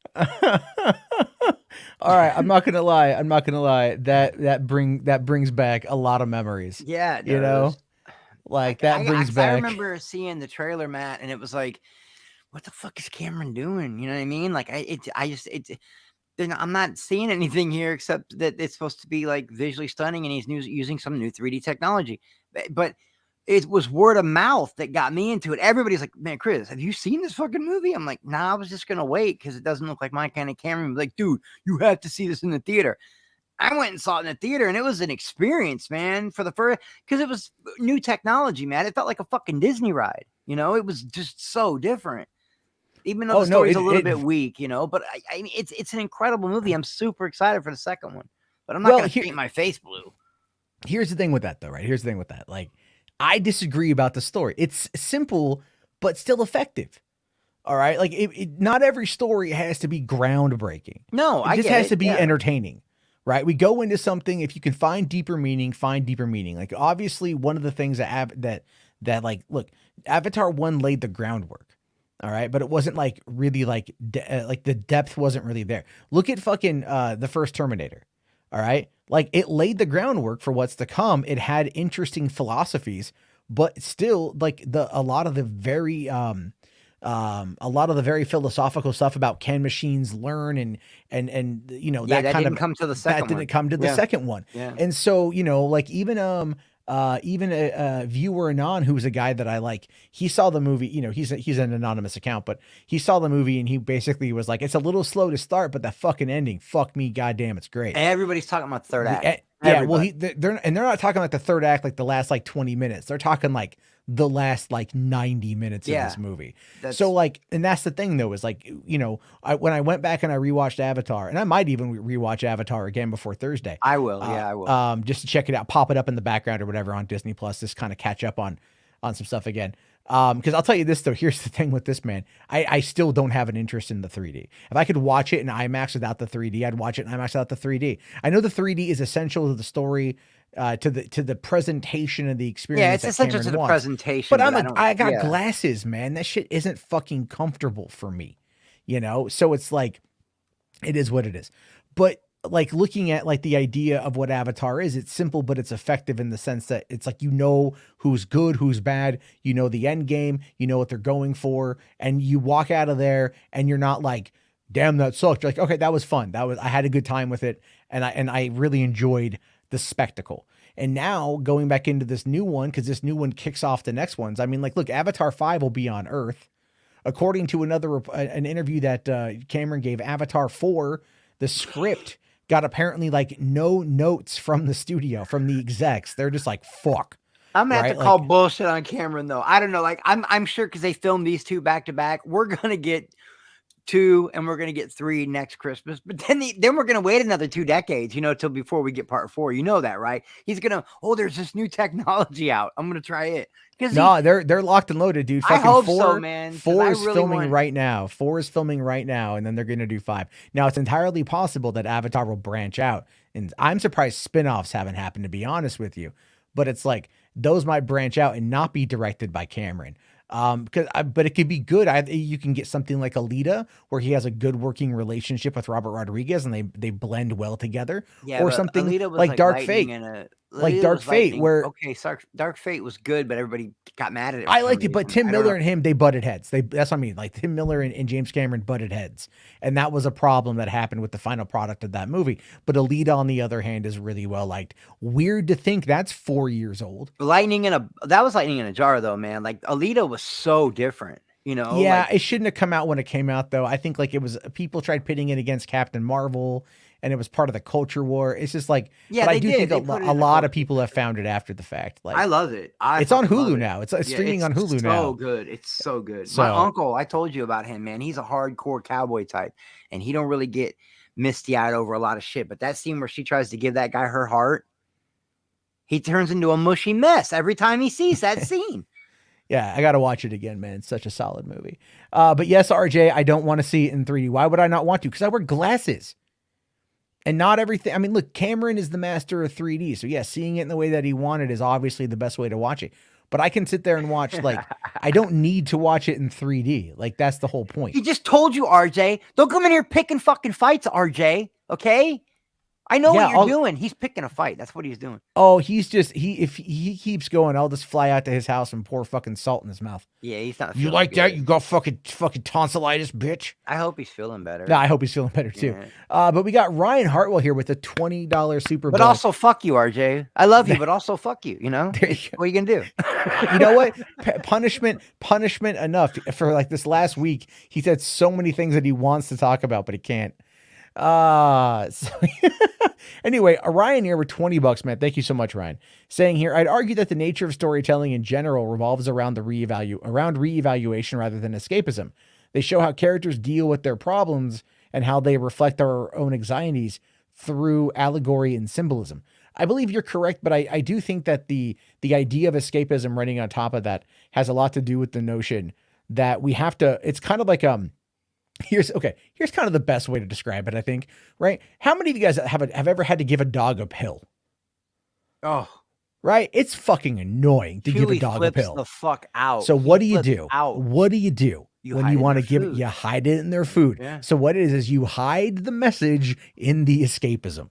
All right, I'm not gonna lie. That brings back a lot of memories. Yeah, it you know, does. like that brings I back. remember seeing the trailer, Matt, and it was like, what the fuck is Cameron doing? You know what I mean? Like, I'm not seeing anything here except that it's supposed to be like visually stunning and he's using some new 3D technology. But it was word of mouth that got me into it. Everybody's like, man, Chris, have you seen this fucking movie? I'm like, nah, I was just going to wait because it doesn't look like my kind of Cameron. Like, dude, you have to see this in the theater. I went and saw it in the theater and it was an experience, man, for the first, because it was new technology, man. It felt like a fucking Disney ride. It was just so different. Even though the story's a little bit weak, but I mean, it's an incredible movie. I'm super excited for the second one, but I'm not going to paint my face blue. Here's the thing with that, though, right? Here's the thing with that. Like, I disagree about the story. It's simple, but still effective. All right. Like, not every story has to be groundbreaking. No, it just has to be entertaining, right? We go into something. If you can find deeper meaning, find deeper meaning. Like, obviously, one of the things that look, Avatar 1 laid the groundwork. All right, but it wasn't like really like the depth wasn't really there. Look at fucking the first Terminator. All right, like it laid the groundwork for what's to come. It had interesting philosophies, but still like a lot of the very philosophical stuff about can machines learn and that kind didn't of come to the second that didn't come to the second one. Yeah. And so like even a viewer Anon, who's a guy that I like, he saw the movie, he's an anonymous account, but he saw the movie and he basically was like, it's a little slow to start, but the fucking ending, fuck me, goddamn, it's great. Everybody's talking about third act. Yeah, well, they're not talking like the third act, like the last like 20 minutes. They're talking like the last like 90 minutes of this movie. So like, and that's the thing though, is like, when I went back and I rewatched Avatar, and I might even rewatch Avatar again before Thursday. I will. I will. Just to check it out, pop it up in the background or whatever on Disney Plus, just kind of catch up on some stuff again. Because I'll tell you this though, here's the thing with this, man. I still don't have an interest in the 3D. If I could watch it in IMAX without the 3D, I'd watch it in IMAX without the 3D. I know the 3D is essential to the story, to the presentation of the experience. Yeah, it's essential to the presentation. But I got glasses, man. That shit isn't fucking comfortable for me. So it's like, it is what it is. But like looking at like the idea of what Avatar is, it's simple, but it's effective in the sense that it's like, who's good, who's bad, the end game, what they're going for. And you walk out of there and you're not like, damn, that sucked. You're like, okay, that was fun. I had a good time with it. And I really enjoyed the spectacle. And now going back into this new one, because this new one kicks off the next ones. I mean, like, look, Avatar 5 will be on Earth. according to an interview that Cameron gave, Avatar 4, the script got apparently like no notes from the studio, from the execs. They're just like, fuck. I'm gonna have right? to call bullshit on Cameron though. I don't know. Like I'm sure because they filmed these 2 back to back. We're gonna get 2 and we're gonna get 3 next Christmas. But then we're gonna wait another 2 decades, till before we get part 4. You know that, right? He's gonna there's this new technology out. I'm gonna try it. No, they're locked and loaded, dude. I Fucking hope 4, so, man. 4 is filming right now. 4 is filming right now, and then they're gonna do 5. Now it's entirely possible that Avatar will branch out, and I'm surprised spin-offs haven't happened, to be honest with you. But it's like those might branch out and not be directed by Cameron. But it could be good. You can get something like Alita, where he has a good working relationship with Robert Rodriguez, and they blend well together. Yeah, or but something Alita was like Dark lightning Fate. Like Dark Fate, where Dark Fate was good, but everybody got mad at it. I liked it, but Tim Miller and him, they butted heads. That's what I mean. Like Tim Miller and James Cameron butted heads, and that was a problem that happened with the final product of that movie. But Alita, on the other hand, is really well liked. Weird to think that's 4 years old. that was lightning in a jar, though, man. Like Alita was so different. Yeah, it shouldn't have come out when it came out, though. I think like it was people tried pitting it against Captain Marvel, and it was part of the culture war. It's just like, yeah, but I do think a lot of culture. people have found it after the fact. Like, I love it. It's on Hulu now. It's streaming on Hulu now. So good. It's so good. So, my uncle, I told you about him, man. He's a hardcore cowboy type, and he don't really get misty-eyed over a lot of shit. But that scene where she tries to give that guy her heart, he turns into a mushy mess every time he sees that scene. Yeah, I got to watch it again, man. It's such a solid movie. But yes, RJ, I don't want to see it in 3D. Why would I not want to? Because I wear glasses. And not everything. I mean, look, Cameron is the master of 3D. So yeah, seeing it in the way that he wanted is obviously the best way to watch it. But I can sit there and watch, like, I don't need to watch it in 3D. Like, that's the whole point. He just told you, RJ. Don't come in here picking fucking fights, RJ. Okay? I know what you're doing. He's picking a fight. That's what he's doing. Oh, he's just if he keeps going, I'll just fly out to his house and pour fucking salt in his mouth. Yeah, he's not. You like that? You got fucking tonsillitis, bitch. I hope he's feeling better. No, I hope he's feeling better too. Yeah. But we got Ryan Hartwell here with a $20 Super Bowl. But also, fuck you, RJ. I love you, but also fuck you. What are you gonna do? You know what? Punishment enough for like this last week. He said so many things that he wants to talk about, but he can't. Anyway, Ryan here with $20, man. Thank you so much, Ryan. Saying here, I'd argue that the nature of storytelling in general revolves around reevaluation rather than escapism. They show how characters deal with their problems and how they reflect our own anxieties through allegory and symbolism. I believe you're correct, but I do think that the idea of escapism running on top of that has a lot to do with the notion that we have to, it's kind of like, here's kind of the best way to describe it, I think, right? How many of you guys have ever had to give a dog a pill? Oh, right. It's fucking annoying to give a dog a pill. The fuck out. So what do you do? What do you do when you want to give it? You hide it in their food. Yeah. So what it is you hide the message in the escapism.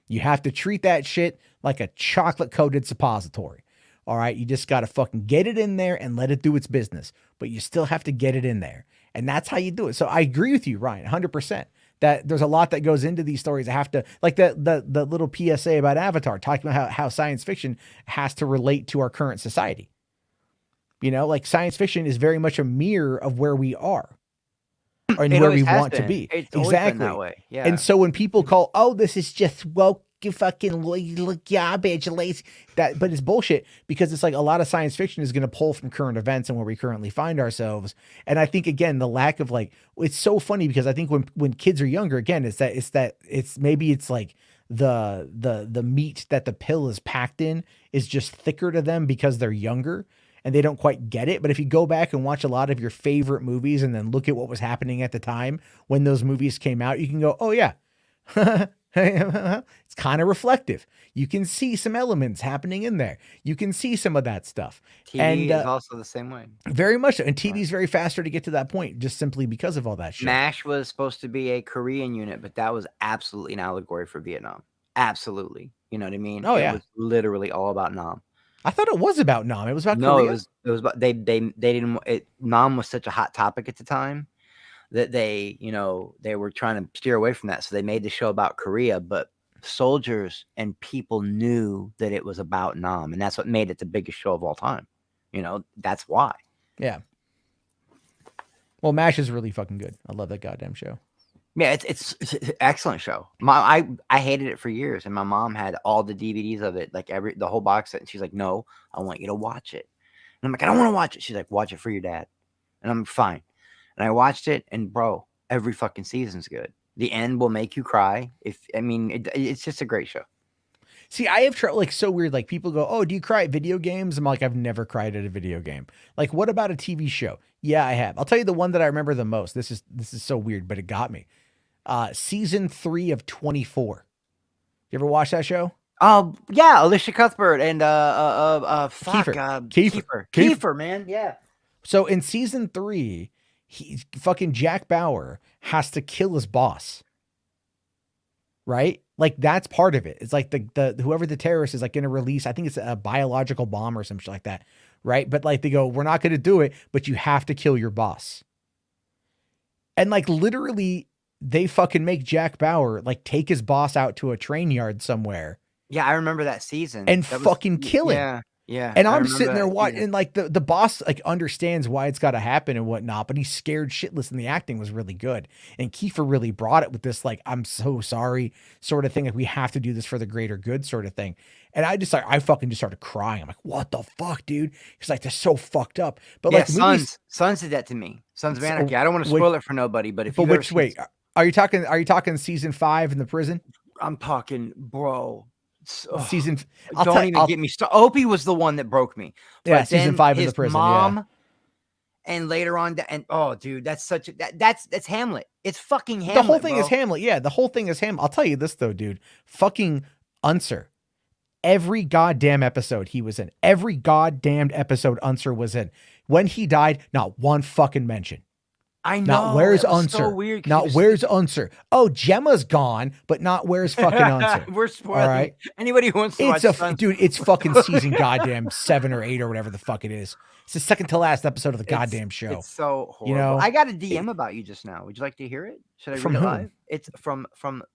You have to treat that shit like a chocolate coated suppository. All right. You just got to fucking get it in there and let it do its business, but you still have to get it in there. And that's how you do it. So I agree with you, Ryan, 100%, that there's a lot that goes into these stories. I have to, like the little PSA about Avatar, talking about how science fiction has to relate to our current society. Like science fiction is very much a mirror of where we are and where we want to be. It's exactly been that way. Yeah. And so when people call, oh, this is just woke, you fucking look garbage, lazy, but it's bullshit, because it's like a lot of science fiction is going to pull from current events and where we currently find ourselves. And I think, again, the lack of it's so funny because I think when kids are younger, again, it's like the meat that the pill is packed in is just thicker to them because they're younger and they don't quite get it. But if you go back and watch a lot of your favorite movies and then look at what was happening at the time when those movies came out, you can go, oh yeah, it's kind of reflective. You can see some elements happening in there. You can see some of that stuff. TV is also the same way. Very much so. And TV is very faster to get to that point just simply because of all that shit. MASH was supposed to be a Korean unit, but that was absolutely an allegory for Vietnam. Absolutely. You know what I mean? Oh, yeah. It was literally all about Nam. I thought it was about Nam. It was about Korea. No, it was about, they didn't, Nam was such a hot topic at the time that they were trying to steer away from that. So they made the show about Korea, but soldiers and people knew that it was about Nam. And that's what made it the biggest show of all time. That's why. Yeah. Well, MASH is really fucking good. I love that goddamn show. Yeah, it's an excellent show. I hated it for years, and my mom had all the DVDs of it, like the whole box set, and she's like, "No, I want you to watch it." And I'm like, "I don't want to watch it." She's like, "Watch it for your dad," and I'm fine. And I watched it, and bro, every fucking season's good. The end will make you cry. It's just a great show. See, I have trouble, like, so weird. Like, people go, "Oh, do you cry at video games?" I'm like, I've never cried at a video game. Like, what about a TV show? Yeah, I have. I'll tell you the one that I remember the most. This is so weird, but it got me. Season 3 of 24. You ever watch that show? Yeah, Alicia Cuthbert and Kiefer, man, yeah. So in season 3, fucking Jack Bauer has to kill his boss. Right? Like, that's part of it. It's like the whoever the terrorist is, like, going to release, I think it's a biological bomb or some shit like that. Right? But like, they go, "We're not going to do it, but you have to kill your boss." And like, literally, they fucking make Jack Bauer like take his boss out to a train yard somewhere. Yeah, I remember that season. And fucking kill him. Yeah, yeah. And I'm sitting there watching, and like the boss like understands why it's got to happen and whatnot, but he's scared shitless, and the acting was really good. And Kiefer really brought it with this like, "I'm so sorry" sort of thing. Like, we have to do this for the greater good sort of thing. And I fucking just started crying. I'm like, "What the fuck, dude?" He's like, "They're so fucked up." But like, Sons did that to me. Sons of Anarchy. I don't want to spoil it for nobody, but wait, are you talking season 5 in the prison? I'm talking, bro. Season. Don't even get me started. Opie was the one that broke me. Yeah, season 5 in the prison. Mom, yeah. And later on, and oh, dude, that's that's Hamlet. It's fucking Hamlet. The whole thing bro. is Hamlet. Yeah, the whole thing is Hamlet. I'll tell you this though, dude. Fucking Unser. Every goddamn episode he was in. Every goddamn episode Unser was in. When he died, not one fucking mention. I know. Not where's Unser. So weird. Not where's Unser. Oh, Gemma's gone, but not where's fucking Unser. We're spoiling. All right? Anybody who wants to watch dude, it's fucking season goddamn 7 or 8 or whatever the fuck it is. It's the second to last episode of the goddamn show. It's so horrible. You know, I got a DM about you just now. Would you like to hear it? Should I read it live? It's from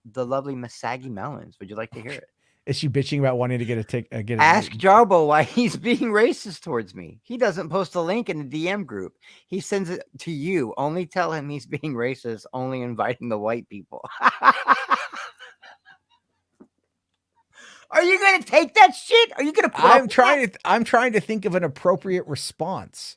the lovely Miss Saggy Melons. Would you like to hear it? Is she bitching about wanting to get Ask Jarbo why he's being racist towards me. He doesn't post a link in the DM group. He sends it to you. Only tell him he's being racist, only inviting the white people. Are you going to take that shit? Are you going to I'm trying to think of an appropriate response.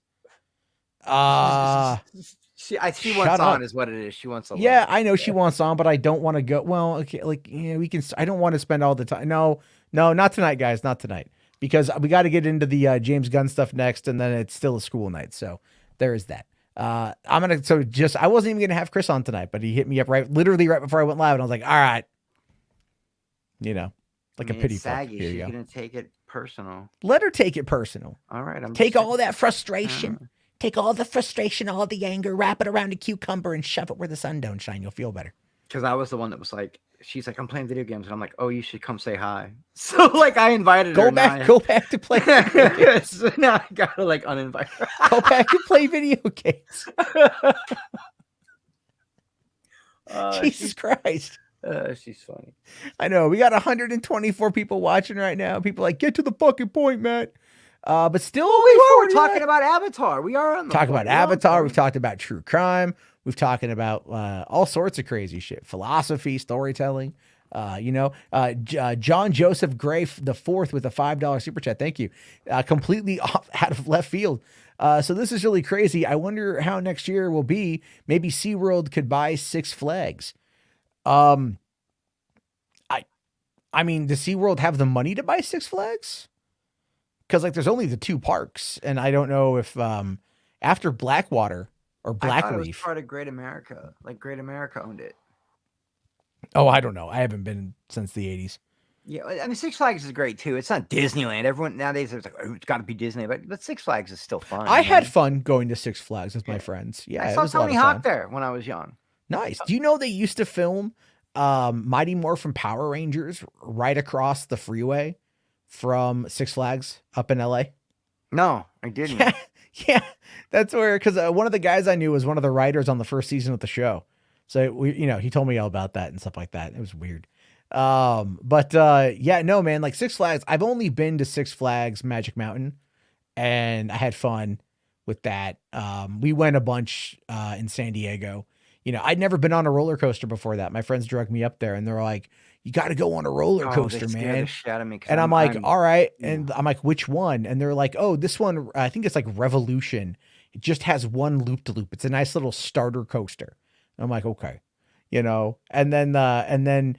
She wants on is what it is. She wants a yeah, I know she wants on, but I don't want to go. Well, okay, like, yeah, we can. I don't want to spend all the time. No, not tonight, guys. Not tonight, because we got to get into the James Gunn stuff next, and then it's still a school night. So there is that. I wasn't even gonna have Chris on tonight, but he hit me up literally right before I went live, and I was like, all right, like a pity fuck. She's gonna take it personal. Let her take it personal. All right, take all that frustration. Take all the frustration, all the anger, wrap it around a cucumber and shove it where the sun don't shine. You'll feel better. Because I was the one that was like, she's like, "I'm playing video games," and I'm like, "Oh, you should come say hi." So like, I invited her. Go back to play. So now I gotta like uninvite her. Go back and play video games. Jesus Christ. She's funny. I know. We got 124 people watching right now. People like, get to the fucking point, Matt. But still, we're talking about Avatar. We are on the talking about Avatar. We've talked about true crime. We've talking about all sorts of crazy shit, philosophy, storytelling. John Joseph Gray the fourth with a $5 super chat. Thank you. Completely off out of left field. So this is really crazy. I wonder how next year will be. Maybe SeaWorld could buy Six Flags. I mean, does SeaWorld have the money to buy Six Flags? Because like there's only the 2 parks, and I don't know if after Blackwater or Blackleaf. I thought it was part of Great America. Like Great America owned it. Oh, I don't know. I haven't been since the 80s. Yeah, I mean Six Flags is great too. It's not Disneyland. Everyone nowadays is like, "Oh, it's got to be Disney," but Six Flags is still fun. I had fun going to Six Flags with my friends. Yeah, I saw Tony Hawk there when I was young. Nice. Do you know they used to film Mighty Morphin Power Rangers right across the freeway from Six Flags up in LA? No, I didn't. Yeah, that's where, because one of the guys I knew was one of the writers on the first season of the show. So he told me all about that and stuff like that. It was weird. Yeah, no, man, like Six Flags, I've only been to Six Flags Magic Mountain, and I had fun with that. We went a bunch in San Diego. You know, I'd never been on a roller coaster before that. My friends dragged me up there and they're like, you got to go on a roller coaster, they scared man. the shit out of me 'cause And I'm like, all right. yeah. And I'm like, which one? And they're like, oh, this one, I think it's like Revolution. It just has one loop to loop. It's a nice little starter coaster. And I'm like, okay, you know, and then,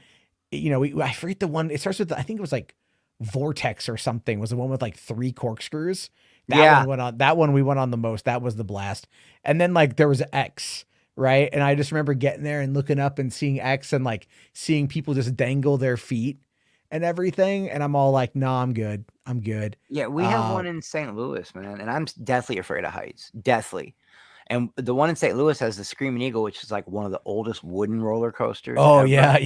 you know, I forget the one, it starts with, I think it was like Vortex or something, was the one with like 3 corkscrews. That one we went on the most. That was the blast. And then like there was X, right? And I just remember getting there and looking up and seeing X and like seeing people just dangle their feet and everything. And I'm all like, no, I'm good. I'm good. Yeah, we have one in St. Louis, man. And I'm deathly afraid of heights. Deathly. And the one in St. Louis has the Screaming Eagle, which is like one of the oldest wooden roller coasters. Oh, ever.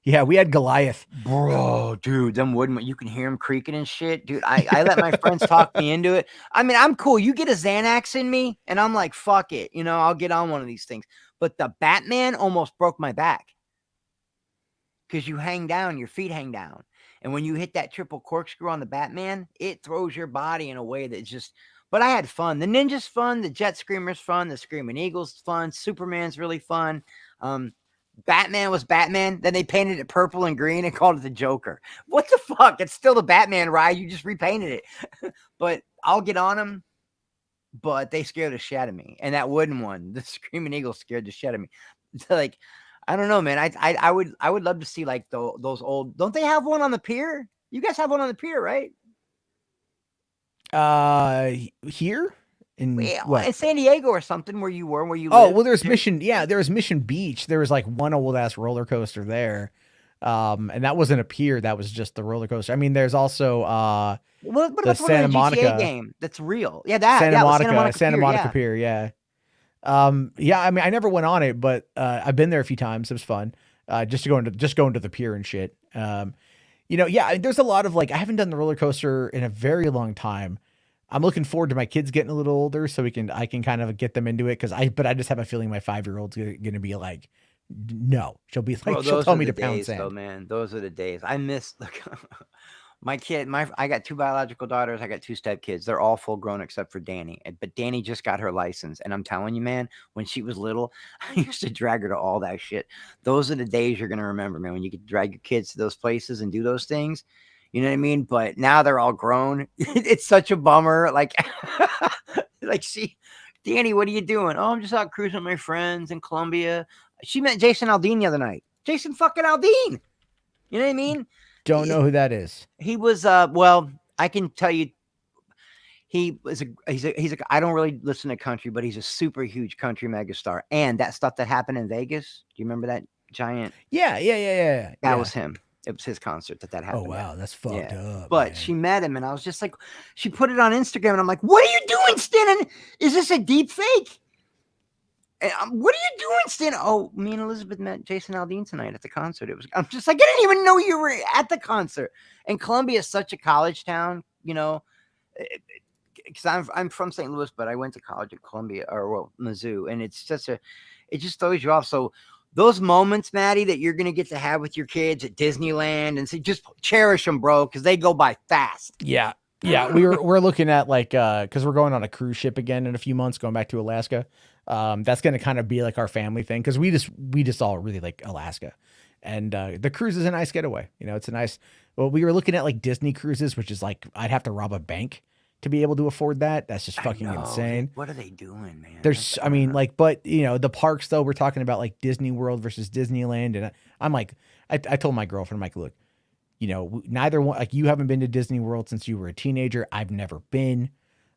yeah. We had Goliath. Bro, dude, them wooden, you can hear them creaking and shit. Dude, I let my friends talk me into it. I mean, I'm cool. You get a Xanax in me, and I'm like, fuck it. You know, I'll get on one of these things. But the Batman almost broke my back. Because you hang down, your feet hang down. And when you hit that triple corkscrew on the Batman, it throws your body in a way that's just... But I had fun. The Ninja's fun. The Jet Screamer's fun. The Screaming Eagle's fun. Superman's really fun. Batman was Batman. Then they painted it purple and green and called it the Joker. What the fuck? It's still the Batman ride. You just repainted it. But I'll get on them. But they scared the shit out of me. And that wooden one, the Screaming Eagle, scared the shit out of me. Like, I don't know, man. I would love to see like those old... Don't they have one on the pier? You guys have one on the pier, right? Here in in San Diego or something where you live. Well, there's Mission. Yeah, there was Mission Beach. There was like one old ass roller coaster there, and that wasn't a pier. That was just the roller coaster. I mean, there's also the Santa Monica game that's real. Yeah, Santa Monica Pier. Yeah. Yeah. I mean, I never went on it, but I've been there a few times. It was fun. Just going to the pier and shit. You know, yeah, there's a lot of like, I haven't done the roller coaster in a very long time. I'm looking forward to my kids getting a little older so I can kind of get them into it. But I just have a feeling my 5-year-old's going to be like, no, she'll be like, she'll tell me to pound sand. Though, man, those are the days. I miss my kid. I got 2 biological daughters. I got 2 stepkids. They're all full grown except for Danny. But Danny just got her license. And I'm telling you, man, when she was little, I used to drag her to all that shit. Those are the days you're going to remember, man, when you could drag your kids to those places and do those things. You know what I mean? But now they're all grown. It's such a bummer. Like, Danny, what are you doing? Oh, I'm just out cruising with my friends in Colombia. She met Jason Aldean the other night. Jason fucking Aldean. You know what I mean? Don't know who that is. He was well, I can tell you he's a I don't really listen to country, but he's a super huge country megastar. And that stuff that happened in Vegas, do you remember that giant? Yeah. That was him. It was his concert that happened. Oh wow, that's fucked up. But man, she met him and I was just like, she put it on Instagram and I'm like, what are you doing, Stan? Is this a deep fake? And what are you doing, Stan? Oh, me and Elizabeth met Jason Aldean tonight at the concert. I'm just like, I didn't even know you were at the concert. And Columbia is such a college town, you know, because I'm from St. Louis, but I went to college at Columbia Mizzou, and it's it just throws you off. So those moments, Maddie, that you're gonna get to have with your kids at Disneyland, and so just cherish them, bro, because they go by fast. Yeah. We're looking at like because we're going on a cruise ship again in a few months, going back to Alaska. That's going to kind of be like our family thing because we just all really like Alaska, and the cruise is a nice getaway. You know, it's a nice. Well, we were looking at like Disney cruises, which is like I'd have to rob a bank to be able to afford that. That's just fucking insane. What are they doing, man? There's, I mean, like, but you know, the parks though, we're talking about like Disney World versus Disneyland, and I'm like, I told my girlfriend, I'm like, look, you know, neither one, like you haven't been to Disney World since you were a teenager. I've never been.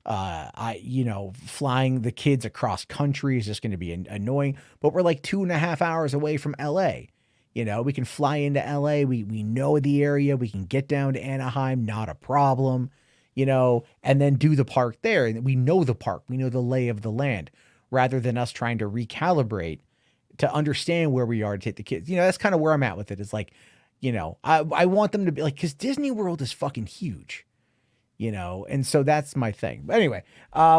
You know, flying the kids across country is just going to be annoying, but we're like 2.5 hours away from LA. You know, we can fly into LA. We know the area. We can get down to Anaheim. Not a problem, you know, and then do the park there. And we know the park. We know the lay of the land rather than us trying to recalibrate to understand where we are to take the kids. You know, that's kind of where I'm at with it. It's like, you know, I want them to be like, because Disney World is fucking huge. You know, and so that's my thing. But anyway,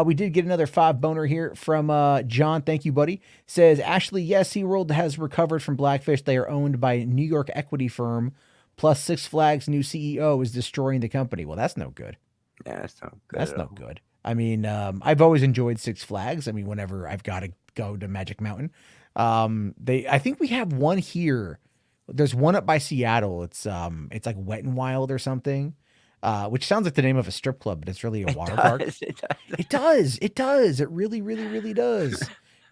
we did get another 5 boner here from John. Thank you, buddy. Says, Ashley, yes, SeaWorld has recovered from Blackfish. They are owned by a New York equity firm. Plus, Six Flags' new CEO is destroying the company. Well, that's no good. Yeah, that's no good. That's no good. I mean, I've always enjoyed Six Flags. I mean, whenever I've got to go to Magic Mountain, I think we have one here. There's one up by Seattle. It's like Wet and Wild or something, which sounds like the name of a strip club, but it's really a water park. It does. It really, really, really does.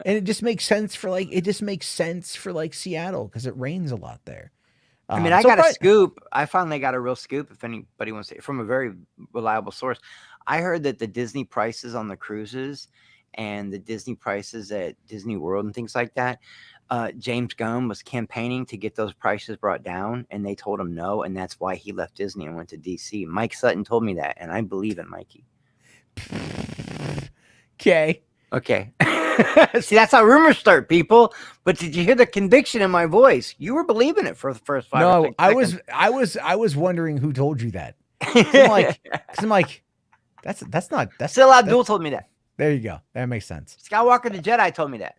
And it just makes sense for like Seattle because it rains a lot there. I mean, I got a scoop. I finally got a real scoop. If anybody wants to, from a very reliable source, I heard that the Disney prices on the cruises and the Disney prices at Disney World and things like that, James Gunn was campaigning to get those prices brought down, and they told him no, and that's why he left Disney and went to DC. Mike Sutton told me that, and I believe in Mikey. Okay. See, that's how rumors start, people. But did you hear the conviction in my voice? You were believing it for the first 5 or 6 seconds. I was wondering who told you that. I'm like, that's not. Still Abdul told me that. There you go. That makes sense. Skywalker the Jedi told me that.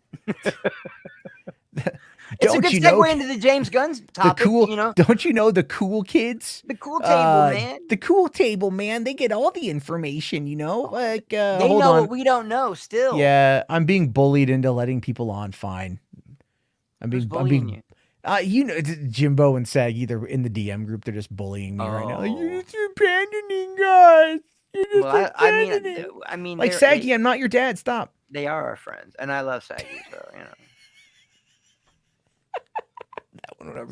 It's a good segue into the James Gunn topic. Don't you know the cool kids? The cool table, man. The cool table, man. They get all the information, Like they hold know on. what we don't know still. Yeah, I'm being bullied into letting people on. Fine. I'm being you. Jimbo and Saggy, they're in the DM group. They're just bullying me right now. Like, you're just abandoning guys. I mean, like Saggy, I'm not your dad. Stop. They are our friends, and I love Saggy, so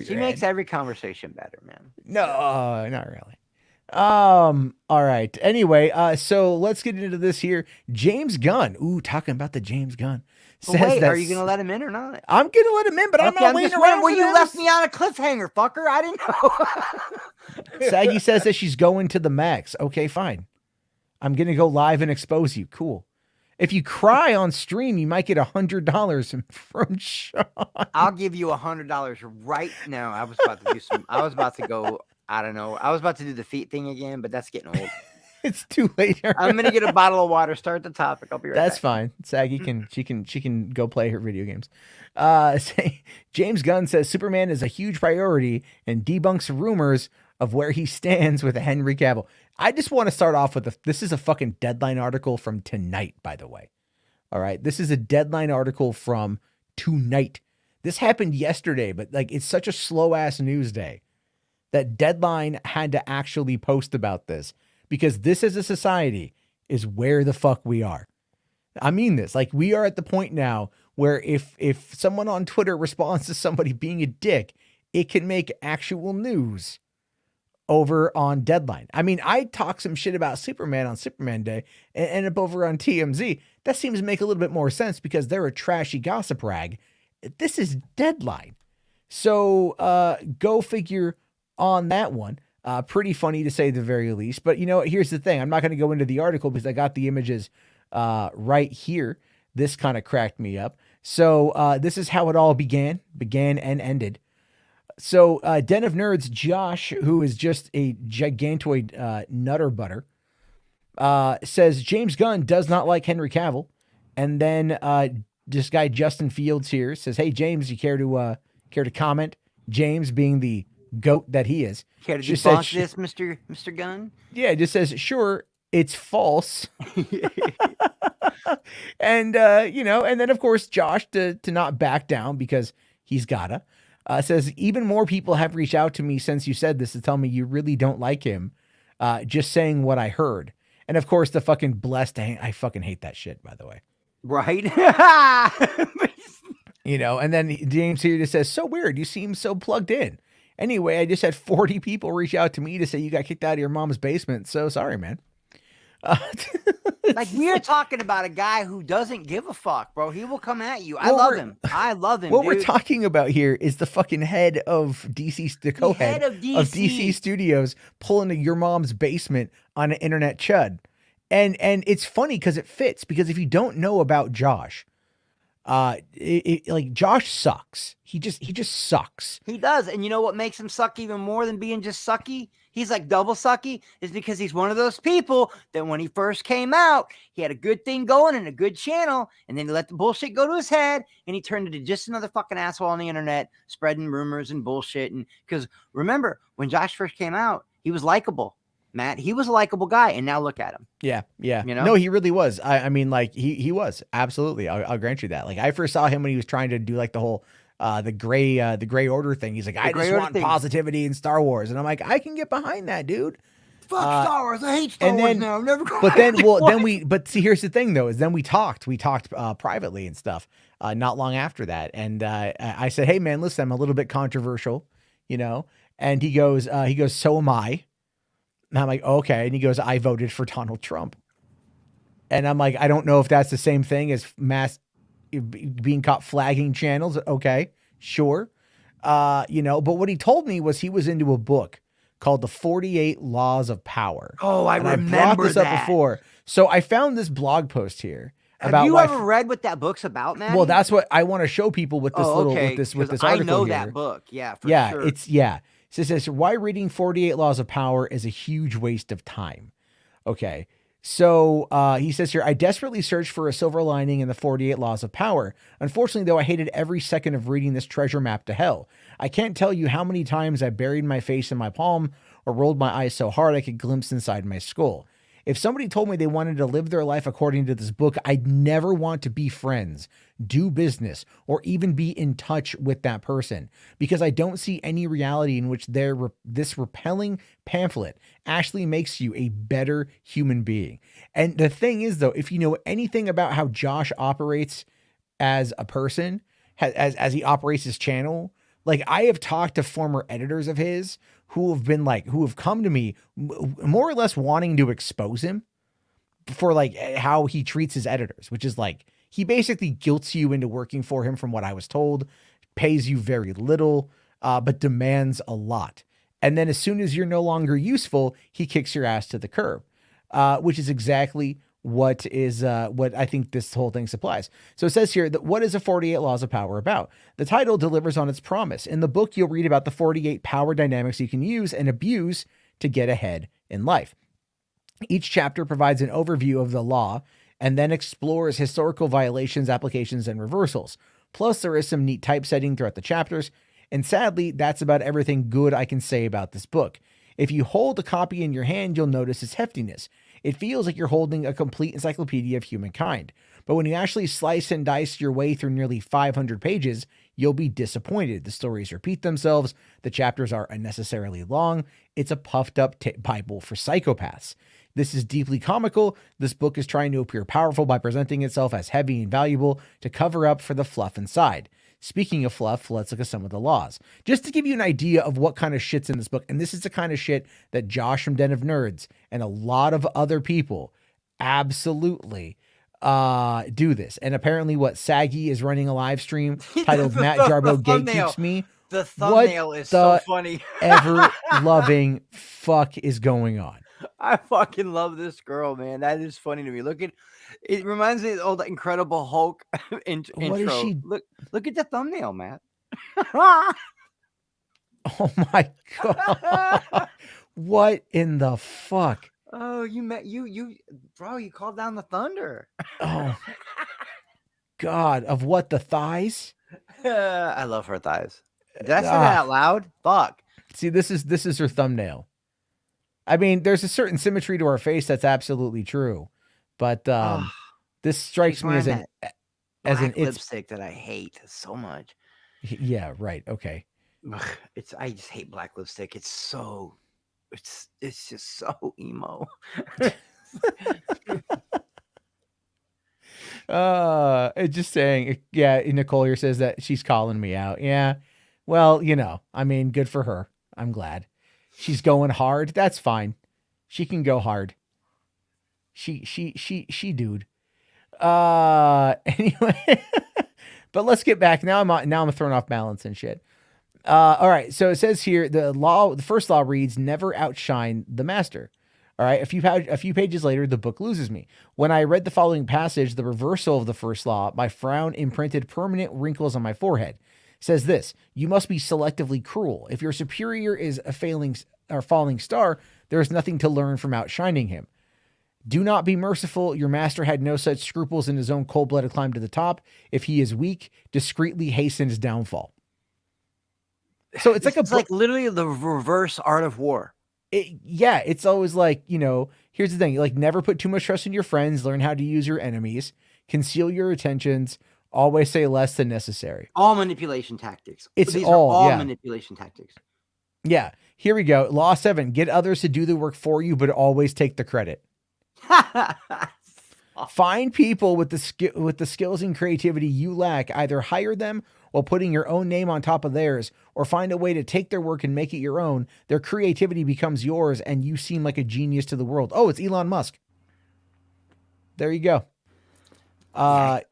She makes every conversation better, man. No, not really. All right. Anyway, so let's get into this here. James Gunn. Ooh, talking about the James Gunn. Wait, are you gonna let him in or not? I'm gonna let him in, but I'm not waiting around. Well, you left me on a cliffhanger, fucker. I didn't know. Saggy says that she's going to the max. Okay, fine. I'm gonna go live and expose you. Cool. If you cry on stream, you might get $100 from Sean. I'll give you $100 right now. I was about to go. I don't know. I was about to do the feet thing again, but that's getting old. It's too late. I'm gonna get a bottle of water. Start the topic. I'll be right back. That's fine. Saggy she can go play her video games. James Gunn says Superman is a huge priority and debunks rumors of where he stands with Henry Cavill. I just want to start off with this is a fucking Deadline article from tonight, by the way. All right. This is a Deadline article from tonight. This happened yesterday, but like it's such a slow ass news day that Deadline had to actually post about this because this as a society is where the fuck we are. I mean this, like we are at the point now where if someone on Twitter responds to somebody being a dick, it can make actual news over on Deadline. I mean, I talk some shit about Superman on Superman Day and end up over on TMZ. That seems to make a little bit more sense because they're a trashy gossip rag. This is Deadline. So go figure on that one. Pretty funny to say the very least. But here's the thing. I'm not going to go into the article because I got the images right here. This kind of cracked me up. So this is how it all began and ended. So Den of Nerds, Josh, who is just a gigantoid nutter butter, says James Gunn does not like Henry Cavill. And then this guy, Justin Fields here says, hey, James, you care to comment? James being the goat that he is. Care to debunk this, Mr. Gunn? Yeah, it just says, sure, it's false. And, and then, of course, Josh, to not back down because he's gotta, says, even more people have reached out to me since you said this to tell me you really don't like him. Just saying what I heard. And, of course, the fucking blessed, I fucking hate that shit, by the way. Right? And then James here just says, so weird. You seem so plugged in. Anyway, I just had 40 people reach out to me to say you got kicked out of your mom's basement. So sorry, man. Like we are talking about a guy who doesn't give a fuck, bro. He will come at you. I love him. What we're talking about here is the fucking head of DC, the co-head of DC Studios pulling your mom's basement on an internet chud. And it's funny because it fits because if you don't know about Josh, like Josh sucks. He just sucks. He does. And you know what makes him suck even more than being just sucky? He's like double sucky is because he's one of those people that when he first came out, he had a good thing going and a good channel. And then he let the bullshit go to his head and he turned into just another fucking asshole on the internet, spreading rumors and bullshit. And because remember when Josh first came out, he was likable. Matt. He was a likable guy, and now look at him. Yeah, yeah. You know? No, he really was. I mean, like he was absolutely. I'll grant you that. Like I first saw him when he was trying to do like the whole the gray order thing. He's like, I just want positivity in Star Wars, and I'm like, I can get behind that, dude. Fuck Star Wars. I hate Star Wars now. I'm never going. But then, but see, here's the thing though, is then we talked privately and stuff, not long after that. And, I said, hey man, listen, I'm a little bit controversial, you know? And he goes, so am I. And I'm like, okay. And he goes, I voted for Donald Trump. And I'm like, I don't know if that's the same thing as being caught flagging channels. Okay, sure. You know, but what he told me was he was into a book called The 48 Laws of Power. Oh, I remember I brought this that. up before. So I found this blog post here. Have you ever read what that book's about, man? Well, that's what I want to show people with this with this article. I know here. that book. Yeah, for sure. It says why reading 48 Laws of Power is a huge waste of time. Okay. So he says here, I desperately searched for a silver lining in the 48 Laws of Power. Unfortunately, though, I hated every second of reading this treasure map to hell. I can't tell you how many times I buried my face in my palm or rolled my eyes so hard I could glimpse inside my skull. If somebody told me they wanted to live their life according to this book, I'd never want to be friends, do business, or even be in touch with that person, because I don't see any reality in which this repelling pamphlet actually makes you a better human being. And the thing is, though, if you know anything about how Josh operates as a person, as he operates his channel, like I have talked to former editors of his who have come to me more or less wanting to expose him for like how he treats his editors, which is like, he basically guilts you into working for him from what I was told, pays you very little, but demands a lot. And then as soon as you're no longer useful, he kicks your ass to the curb, which is exactly what I think this whole thing supplies. So it says here that what is the 48 Laws of Power about? The title delivers on its promise. In the book, you'll read about the 48 power dynamics you can use and abuse to get ahead in life. Each chapter provides an overview of the law and then explores historical violations, applications, and reversals. Plus, there is some neat typesetting throughout the chapters. And sadly, that's about everything good I can say about this book. If you hold a copy in your hand, you'll notice its heftiness. It feels like you're holding a complete encyclopedia of humankind. But when you actually slice and dice your way through nearly 500 pages, you'll be disappointed. The stories repeat themselves. The chapters are unnecessarily long. It's a puffed up Bible for psychopaths. This is deeply comical. This book is trying to appear powerful by presenting itself as heavy and valuable to cover up for the fluff inside. Speaking of fluff, let's look at some of the laws. Just to give you an idea of what kind of shit's in this book, and this is the kind of shit that Josh from Den of Nerds and a lot of other people absolutely do this. And apparently Saggy is running a live stream titled Matt Jarbo Gatekeeps Me. The thumbnail is so funny. Ever loving fuck is going on. I fucking love this girl, man. That is funny to me. It reminds me of the old Incredible Hulk intro. What is she? Look at the thumbnail, Matt. Oh my God. What in the fuck? Oh, bro, you called down the thunder. Oh God. Of what, the thighs? I love her thighs. Did I say that out loud? Fuck. See, this is her thumbnail. I mean, there's a certain symmetry to her face that's absolutely true, but this strikes me as an lipstick that I hate so much. Yeah, right. Okay. I just hate black lipstick. It's just so emo. It's just saying, yeah. Nicole here says that she's calling me out. Yeah. Well, I mean, good for her. I'm glad. She's going hard. That's fine. She can go hard. She dude. Anyway, but let's get back. Now I'm thrown off balance and shit. All right. So it says here, the first law reads, never outshine the master. All right. A few pages later, the book loses me. When I read the following passage, the reversal of the first law, my frown imprinted permanent wrinkles on my forehead. Says this: you must be selectively cruel. If your superior is a falling star, there is nothing to learn from outshining him. Do not be merciful. Your master had no such scruples in his own cold-blooded climb to the top. If he is weak, discreetly hasten his downfall. So it's like literally the reverse Art of War. it's always like, here's the thing, like never put too much trust in your friends, learn how to use your enemies, conceal your intentions, always say less than necessary. All manipulation tactics. It's These all, are all yeah. manipulation tactics. Yeah. Here we go. Law 7, get others to do the work for you, but always take the credit. Find people with the skills and creativity you lack, either hire them while putting your own name on top of theirs, or find a way to take their work and make it your own. Their creativity becomes yours and you seem like a genius to the world. Oh, it's Elon Musk. There you go. I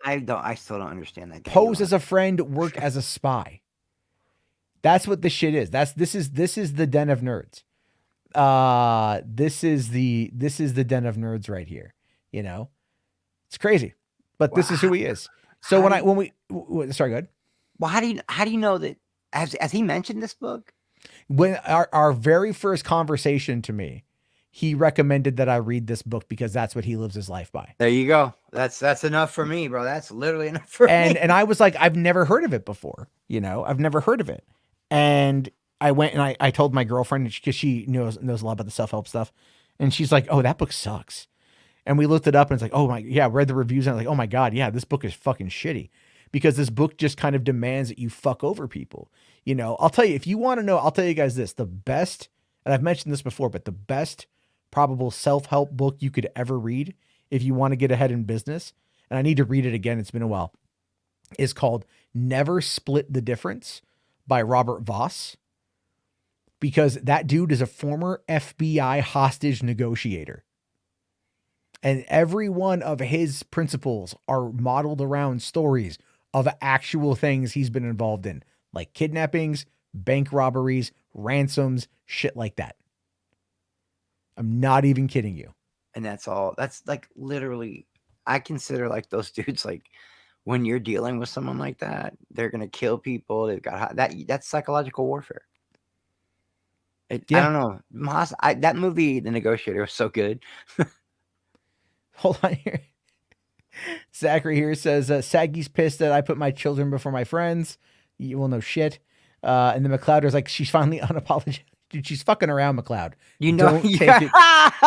still don't understand that. Pose as a friend, work as a spy. That's what this shit is. This is the den of nerds. This is the den of nerds right here. It's crazy, but this is who he is. So sorry, go ahead. Well, how do you know that? Has he mentioned this book? When our very first conversation to me, he recommended that I read this book because that's what he lives his life by. There you go. That's enough for me, bro. That's literally enough for me. And I was like, I've never heard of it before. I've never heard of it. And I went and I told my girlfriend, because she knows a lot about the self-help stuff. And she's like, oh, that book sucks. And we looked it up and it's like, oh my, yeah, read the reviews. And I was like, oh my God, yeah, this book is fucking shitty, because this book just kind of demands that you fuck over people. I'll tell you, if you want to know, I'll tell you guys this, the best, and I've mentioned this before, but the best probable self-help book you could ever read if you want to get ahead in business, and I need to read it again, it's been a while, is called Never Split the Difference by Robert Voss, because that dude is a former FBI hostage negotiator. And every one of his principles are modeled around stories of actual things he's been involved in, like kidnappings, bank robberies, ransoms, shit like that. I'm not even kidding you. And that's all. That's like literally, I consider like those dudes, like when you're dealing with someone like that, they're going to kill people. They've got that's psychological warfare. I don't know. That movie, The Negotiator, was so good. Hold on here. Zachary here says, Saggy's pissed that I put my children before my friends. You will know shit. And then McLeod is like, she's finally unapologetic. Dude, she's fucking around, McLeod. Don't take it.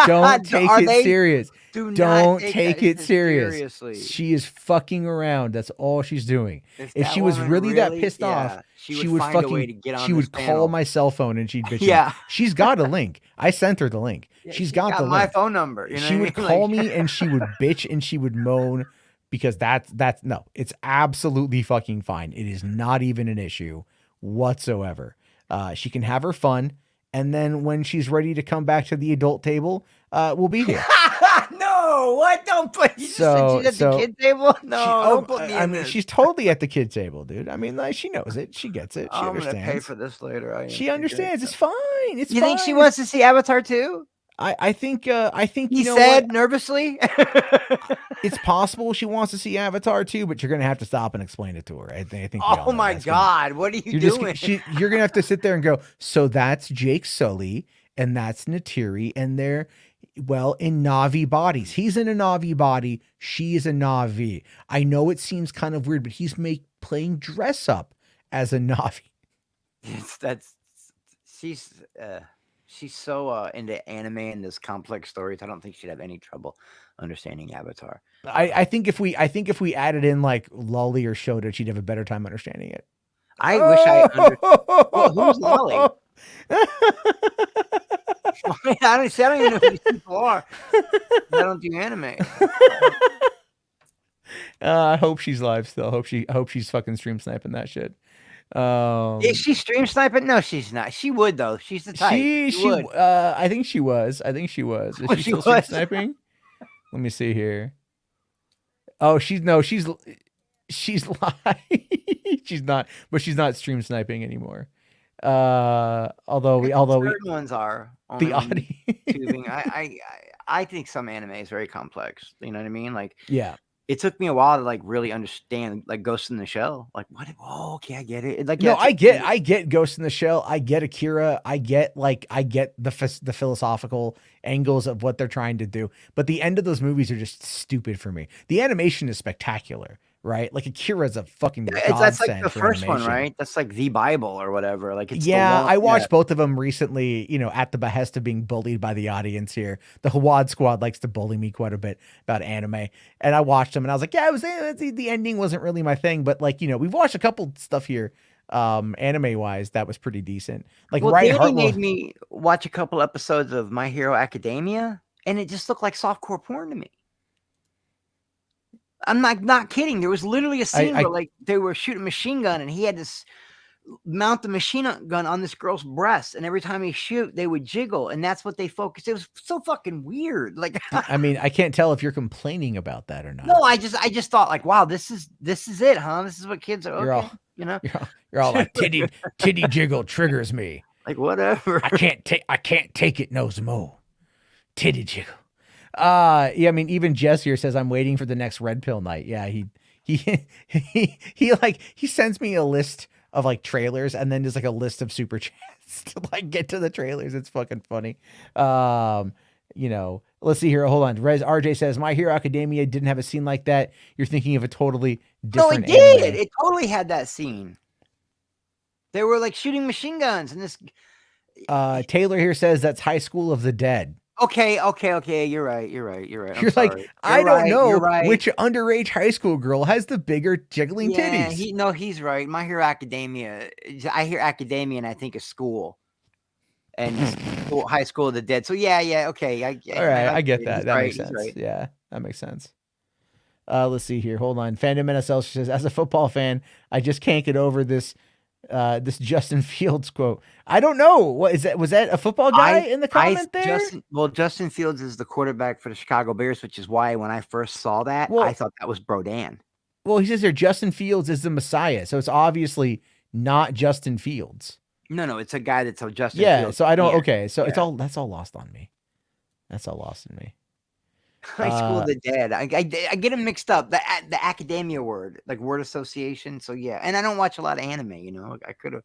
Don't take it serious. Don't take it seriously. She is fucking around. That's all she's doing. If she was really that pissed off, she would find a way to get on she would call my cell phone and she'd bitch. Yeah, she's got a link. I sent her the link. Yeah, she's got the my link. phone number. She would call me and she would bitch and she would moan, because that's no, it's absolutely fucking fine. It is not even an issue whatsoever. She can have her fun. And then when she's ready to come back to the adult table, we'll be here. No, what? Don't put you she's at the kid table? No, don't put me in this. She's totally at the kid table, dude. I mean, like, she knows it. She gets it. She understands. I'm gonna pay for this later. She understands. It's fine. It's you fine. think she wants to see Avatar too? I think he said nervously. It's possible she wants to see Avatar too, but you're gonna have to stop and explain it to her. I think. Oh my God, what are you doing? You're gonna have to sit there and go, so that's Jake Sully and that's Natiri, and they're in Na'vi bodies. He's in a Na'vi body. She is a Na'vi. I know it seems kind of weird, but he's playing dress up as a Na'vi. She's so into anime and this complex stories. I don't think she'd have any trouble understanding Avatar. I think if we added in like Lolly or Shota, she'd have a better time understanding it. I wish I understood. Well, who's Lolly? I don't even know who these people are. I don't do anime. I hope she's live still. I hope she's fucking stream sniping that shit. Is she stream sniping? No, she's not. She would though. She's the type. She would. I think she was. Is she still stream sniping? Let me see here. Oh, she's live. She's not, but she's not stream sniping anymore. Although certain ones are the audio. tubing. I think some anime is very complex. You know what I mean? Like, yeah. It took me a while to like really understand like Ghost in the Shell. Like, what? Oh, okay, I get it. Like, no, I get Ghost in the Shell. I get Akira. I get the philosophical angles of what they're trying to do. But the end of those movies are just stupid for me. The animation is spectacular, right? Like Akira's a fucking That's like godsend the for first one, animation. right? That's like the Bible or whatever. Like it's Yeah, the one, I watched both of them recently, at the behest of being bullied by the audience here. The HWAD squad likes to bully me quite a bit about anime. And I watched them and I was like, yeah, the ending wasn't really my thing, but like, we've watched a couple stuff here anime wise that was pretty decent. Like well, Right Danny Heart made me watch a couple episodes of My Hero Academia, and it just looked like softcore porn to me. I'm not kidding. There was literally a scene where like they were shooting a machine gun, and he had to mount the machine gun on this girl's breast, and every time he shoot, they would jiggle, and that's what they focused. It was so fucking weird. Like, I mean, I can't tell if you're complaining about that or not. No, I just thought like, wow, this is it, huh? This is what kids are. Okay, You're all like titty jiggle triggers me. Like whatever. I can't take it no more. Titty jiggle. Yeah, I mean, even Jess here says I'm waiting for the next red pill night. Yeah, he sends me a list of like trailers and then there's like a list of super chats to like get to the trailers. It's fucking funny. Let's see here. Hold on. RJ says My Hero Academia didn't have a scene like that. You're thinking of a totally different. No, it did. Anime. It totally had that scene. They were like shooting machine guns and this. Taylor here says that's High School of the Dead. Okay. You're right. You're like, I don't know which underage high school girl has the bigger jiggling titties. He's right. My Hero Academia. I hear academia and I think of school. And High School of the Dead. So yeah. Okay. All right, I get that. That makes sense. Right. Yeah, that makes sense. Let's see here. Hold on. Fandom NSL says, as a football fan, I just can't get over this Justin Fields quote. I don't know. What is that? Was that a football guy in the comment there? Justin Fields is the quarterback for the Chicago Bears, which is why when I first saw that, I thought that was Brodan. Well, he says here Justin Fields is the Messiah, so it's obviously not Justin Fields. No, it's a guy that's Justin Fields. Yeah, so I don't. Okay, so that's all lost on me. That's all lost in me. High School of the Dead. I get them mixed up. The academia word, like word association. So yeah, and I don't watch a lot of anime. I could have,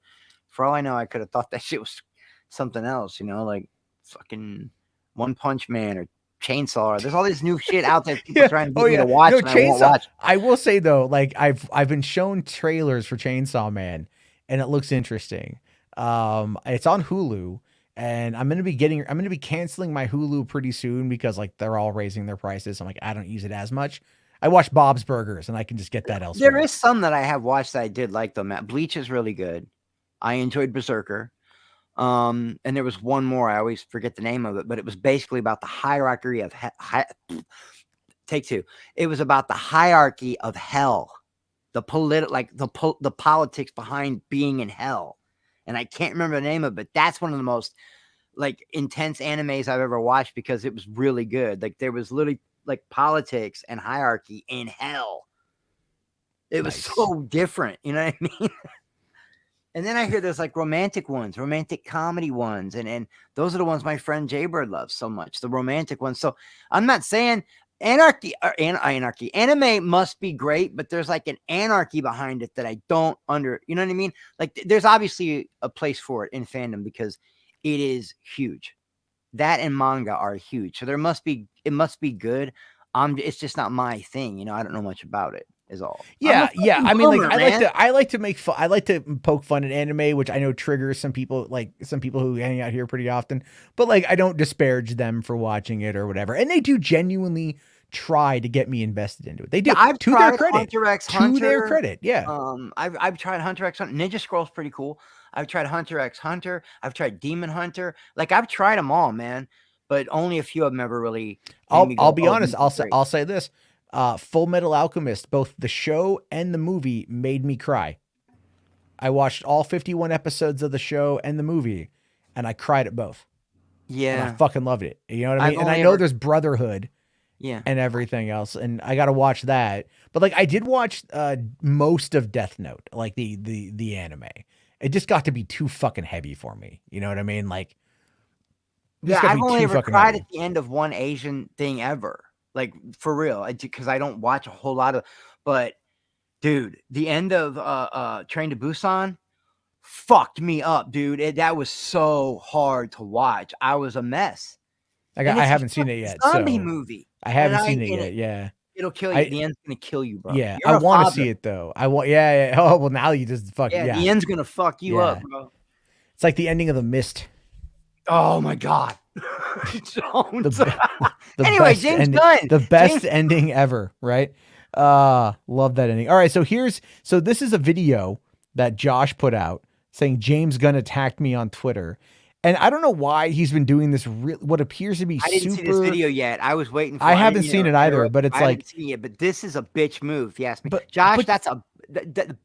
for all I know, I could have thought that shit was something else. Like fucking One Punch Man or Chainsaw. There's all this new shit out there. People trying to get me to watch. No, Chainsaw. I won't watch. I will say though, like I've been shown trailers for Chainsaw Man, and it looks interesting. It's on Hulu. And I'm going to be canceling my Hulu pretty soon because like they're all raising their prices. I'm like, I don't use it as much. I watch Bob's Burgers and I can just get that elsewhere. There is some that I have watched that I did like though, Matt. Bleach is really good. I enjoyed Berserker. And there was one more, I always forget the name of it, but it was basically about the hierarchy of take two. It was about the hierarchy of hell. The politics behind being in hell. And I can't remember the name of it, but that's one of the most like intense animes I've ever watched because it was really good. Like there was literally like politics and hierarchy in hell. It was so different. You know what I mean? And then I hear there's like romantic comedy ones. And those are the ones my friend Jaybird loves so much, the romantic ones. So I'm not saying anarchy. Anime must be great, but there's like an anarchy behind it that I don't you know what I mean? Like there's obviously a place for it in fandom because it is huge. That and manga are huge. So it must be good. It's just not my thing. I don't know much about it is all. Yeah. I mean, like I like to make fun. I like to poke fun at anime, which I know triggers some people who hang out here pretty often, but like, I don't disparage them for watching it or whatever. And they do genuinely try to get me invested into it. They do. I've to tried their credit. Hunter x Hunter. To their credit. Yeah. I've tried Hunter x Hunter. Ninja Scroll's pretty cool. I've tried Hunter x Hunter. I've tried Demon Hunter. Like I've tried them all, man, but only a few of them ever really. I'll be honest. I'll say this. Full Metal Alchemist, both the show and the movie made me cry. I watched all 51 episodes of the show and the movie, and I cried at both. Yeah. And I fucking loved it. You know what I mean? And I know there's Brotherhood. Yeah. And everything else. And I got to watch that. But like I did watch most of Death Note, like the anime. It just got to be too fucking heavy for me. You know what I mean? Like, yeah, I've only ever cried at the end of one Asian thing ever. Like for real. Because I don't watch a whole lot of, but dude, the end of Train to Busan fucked me up, dude. That was so hard to watch. I was a mess. I haven't seen it yet. Zombie movie. I haven't seen it yet. Yeah. It'll kill you. The end's gonna kill you, bro. Yeah, You're I a want to father. see it though. I want. Yeah, yeah. Oh well, now you just fucking Yeah, the end's gonna fuck you up, bro. It's like the ending of The Mist. Oh my god. The Anyway, best James ending, Gunn. the best ending ever, right? Love that ending. All right, so this is a video that Josh put out saying James Gunn attacked me on Twitter. And I don't know why he's been doing this what appears to be I didn't see this video yet. I was waiting for I haven't seen it either, but it's I like haven't seen it, but this is a bitch move, if you ask me. But- Josh, but- that's a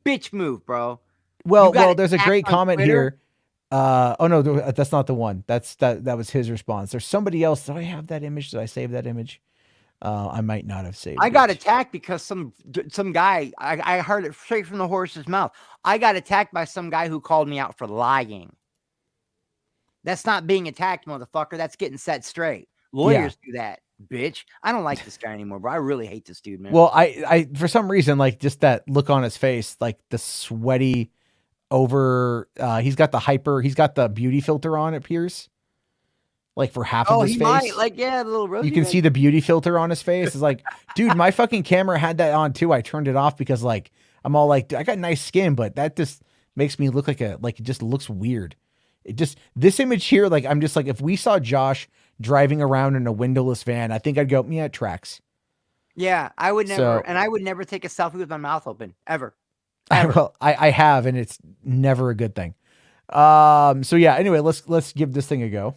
bitch move, bro. Well, You got there's a attacked great on comment Twitter? here. Oh no, that's not the one. That was his response. There's somebody else. Did I have that image? Did I save that image? I might not have saved I got it. attacked because some guy, I heard it straight from the horse's mouth. I got attacked by some guy who called me out for lying. That's not being attacked, motherfucker. That's getting set straight. Lawyers do that, bitch. I don't like this guy anymore, bro. I really hate this dude, man. Well, I for some reason, like just that look on his face, like the sweaty over, he's got the beauty filter on, it appears. Like for half of his he face. might, like, yeah, the little rosy. You can see the beauty filter on his face. It's like, dude, my fucking camera had that on too. I turned it off because like, I'm all like, I got nice skin, but that just makes me look like it just looks weird. This image here, like, I'm just like, if we saw Josh driving around in a windowless van, I think I'd go, yeah, it tracks. Yeah, I would never, So- and I would never take a selfie with my mouth open, ever. I have, and it's never a good thing. So yeah, anyway, let's give this thing a go.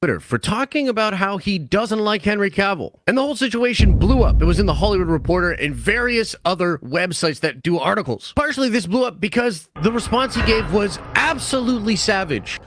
Twitter for talking about how he doesn't like Henry Cavill. And the whole situation blew up. It was in the Hollywood Reporter and various other websites that do articles. Partially this blew up because the response he gave was absolutely savage.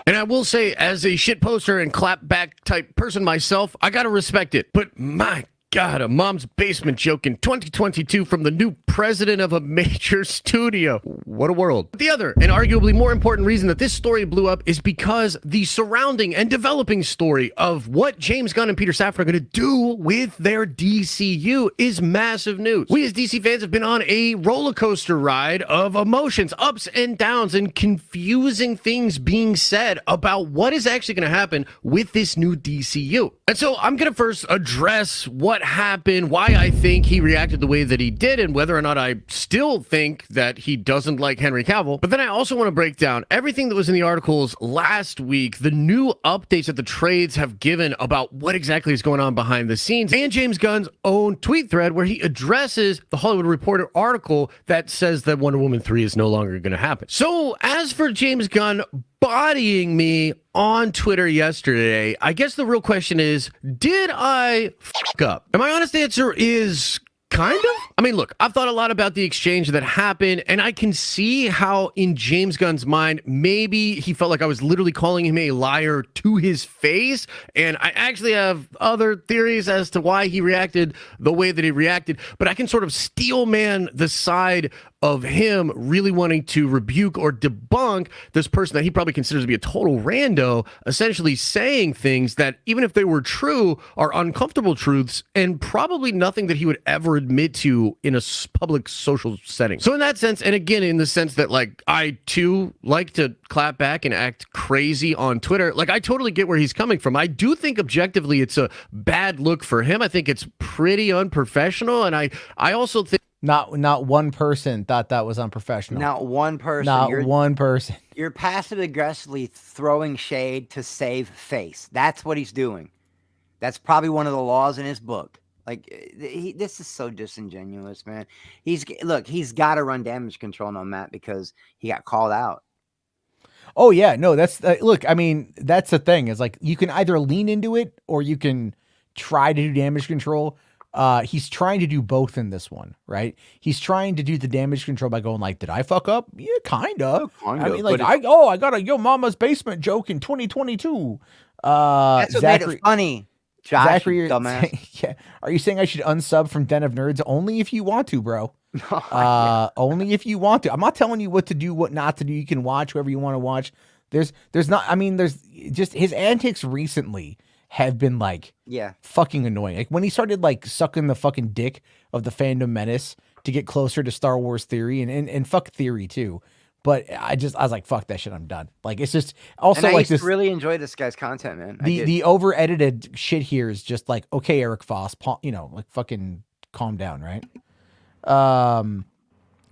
And I will say, as a shit poster and clapback type person myself, I gotta respect it. But my God, a mom's basement joke in 2022 from the new president of a major studio. What a world. The other, and arguably more important reason that this story blew up is because the surrounding and developing story of what James Gunn and Peter Safran are going to do with their DCU is massive news. We as DC fans have been on a roller coaster ride of emotions, ups and downs, and confusing things being said about what is actually going to happen with this new DCU. And so I'm going to first address what happened, why I think he reacted the way that he did, and whether or not I still think that he doesn't like Henry Cavill. But then I also want to break down everything that was in the articles last week, the new updates that the trades have given about what exactly is going on behind the scenes, and James Gunn's own tweet thread where he addresses the Hollywood Reporter article that says that Wonder Woman 3 is no longer going to happen. So as for James Gunn bodying me on Twitter yesterday, I guess the real question is, did I fuck up? And my honest answer is kind of. I mean, look, I've thought a lot about the exchange that happened, and I can see how in James Gunn's mind, maybe he felt like I was literally calling him a liar to his face. And I actually have other theories as to why he reacted the way that he reacted, but I can sort of steelman the side of him really wanting to rebuke or debunk this person that he probably considers to be a total rando, essentially saying things that, even if they were true, are uncomfortable truths and probably nothing that he would ever admit to in a public social setting. So in that sense, and again, in the sense that like I too like to clap back and act crazy on Twitter, like I totally get where he's coming from. I do think objectively it's a bad look for him. I think it's pretty unprofessional, and I also think Not one person thought that was unprofessional. Not one person. Not one person. You're passive aggressively throwing shade to save face. That's what he's doing. That's probably one of the laws in his book. Like, this is so disingenuous, man. He's got to run damage control on Matt because he got called out. Oh yeah, no, that's look. I mean, that's the thing. Is like you can either lean into it or you can try to do damage control. He's trying to do both in this one, right? He's trying to do the damage control by going like, did I fuck up? Yeah, kind of. I mean, like, I got a Yo Mama's Basement joke in 2022. That's what made it funny. Josh, Zachary, dumbass. Yeah. Are you saying I should unsub from Den of Nerds? Only if you want to, bro. Only if you want to. I'm not telling you what to do, what not to do. You can watch whoever you want to watch. There's just his antics recently have been like, fucking annoying. Like when he started like sucking the fucking dick of the fandom menace to get closer to Star Wars Theory and fuck Theory too. But I was like, fuck that shit. I'm done. Like, it's just also and I like used this. to really enjoy this guy's content, man. The over edited shit here is just like, okay, Eric Foss, like fucking calm down, right?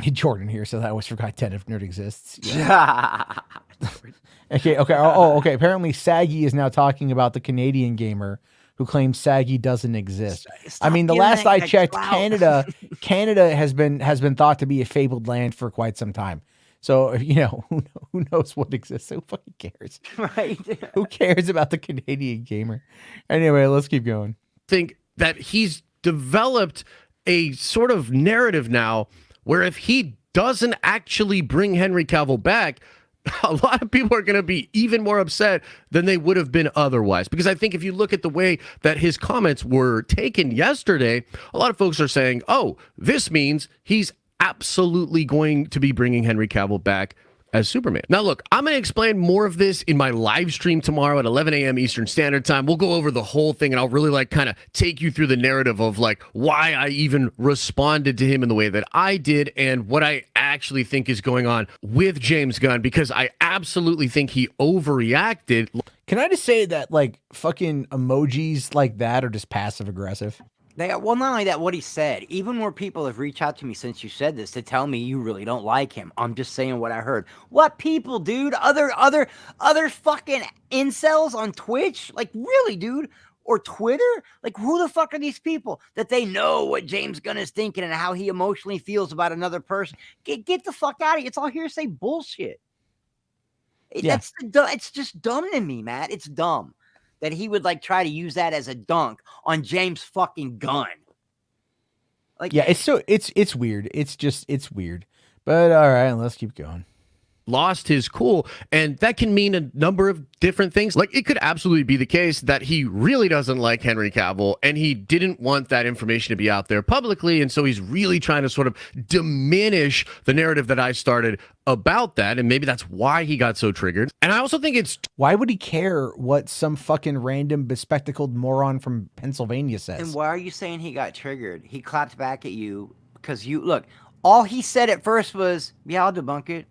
Jordan here says I always forgot 10 if nerd exists. Yeah. Okay. Okay. Apparently, Saggy is now talking about the Canadian gamer who claims Saggy doesn't exist. I mean, the last I checked, Canada has been thought to be a fabled land for quite some time. So who knows what exists? Who fucking cares? Right? Who cares about the Canadian gamer? Anyway, let's keep going. Think that he's developed a sort of narrative now where if he doesn't actually bring Henry Cavill back, a lot of people are going to be even more upset than they would have been otherwise. Because I think if you look at the way that his comments were taken yesterday, a lot of folks are saying, oh, this means he's absolutely going to be bringing Henry Cavill back as Superman. Now, look, I'm going to explain more of this in my live stream tomorrow at 11 a.m. Eastern Standard Time. We'll go over the whole thing, and I'll really kind of take you through the narrative of why I even responded to him in the way that I did and what I actually think is going on with James Gunn, because I absolutely think he overreacted. Can I just say that fucking emojis like that are just passive aggressive? Well, not only that, what he said. Even more people have reached out to me since you said this to tell me you really don't like him. I'm just saying what I heard. What people, dude? Other fucking incels on Twitch? Really, dude? Or Twitter? Who the fuck are these people that they know what James Gunn is thinking and how he emotionally feels about another person? Get the fuck out of here. It's all hearsay bullshit. It's just dumb to me, Matt. It's dumb that he would try to use that as a dunk on James fucking Gunn. It's weird. It's weird. But all right, let's keep going. Lost his cool, and that can mean a number of different things. It could absolutely be the case that he really doesn't like Henry Cavill and he didn't want that information to be out there publicly, and so he's really trying to sort of diminish the narrative that I started about that, and maybe that's why he got so triggered. And I also think it's why would he care what some fucking random bespectacled moron from Pennsylvania says? And why are you saying he got triggered? He clapped back at you because all he said at first was, yeah, I'll debunk it.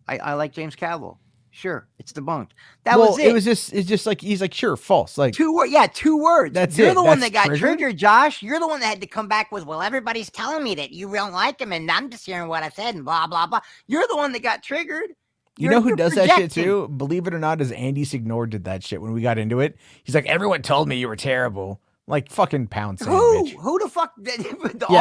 I like James Cavill. Sure, it's debunked. That was it. It's just he's sure, false. 2 words. Yeah, 2 words. That's You're it. the one that got triggered, Josh. You're the one that had to come back with, well, everybody's telling me that you don't like him, and I'm just hearing what I said, and blah, blah, blah. You're the one that got triggered. You know who does that shit too? Believe it or not, is Andy Signor did that shit when we got into it. He's like, everyone told me you were terrible. Fucking pound sandwich. Who the fuck?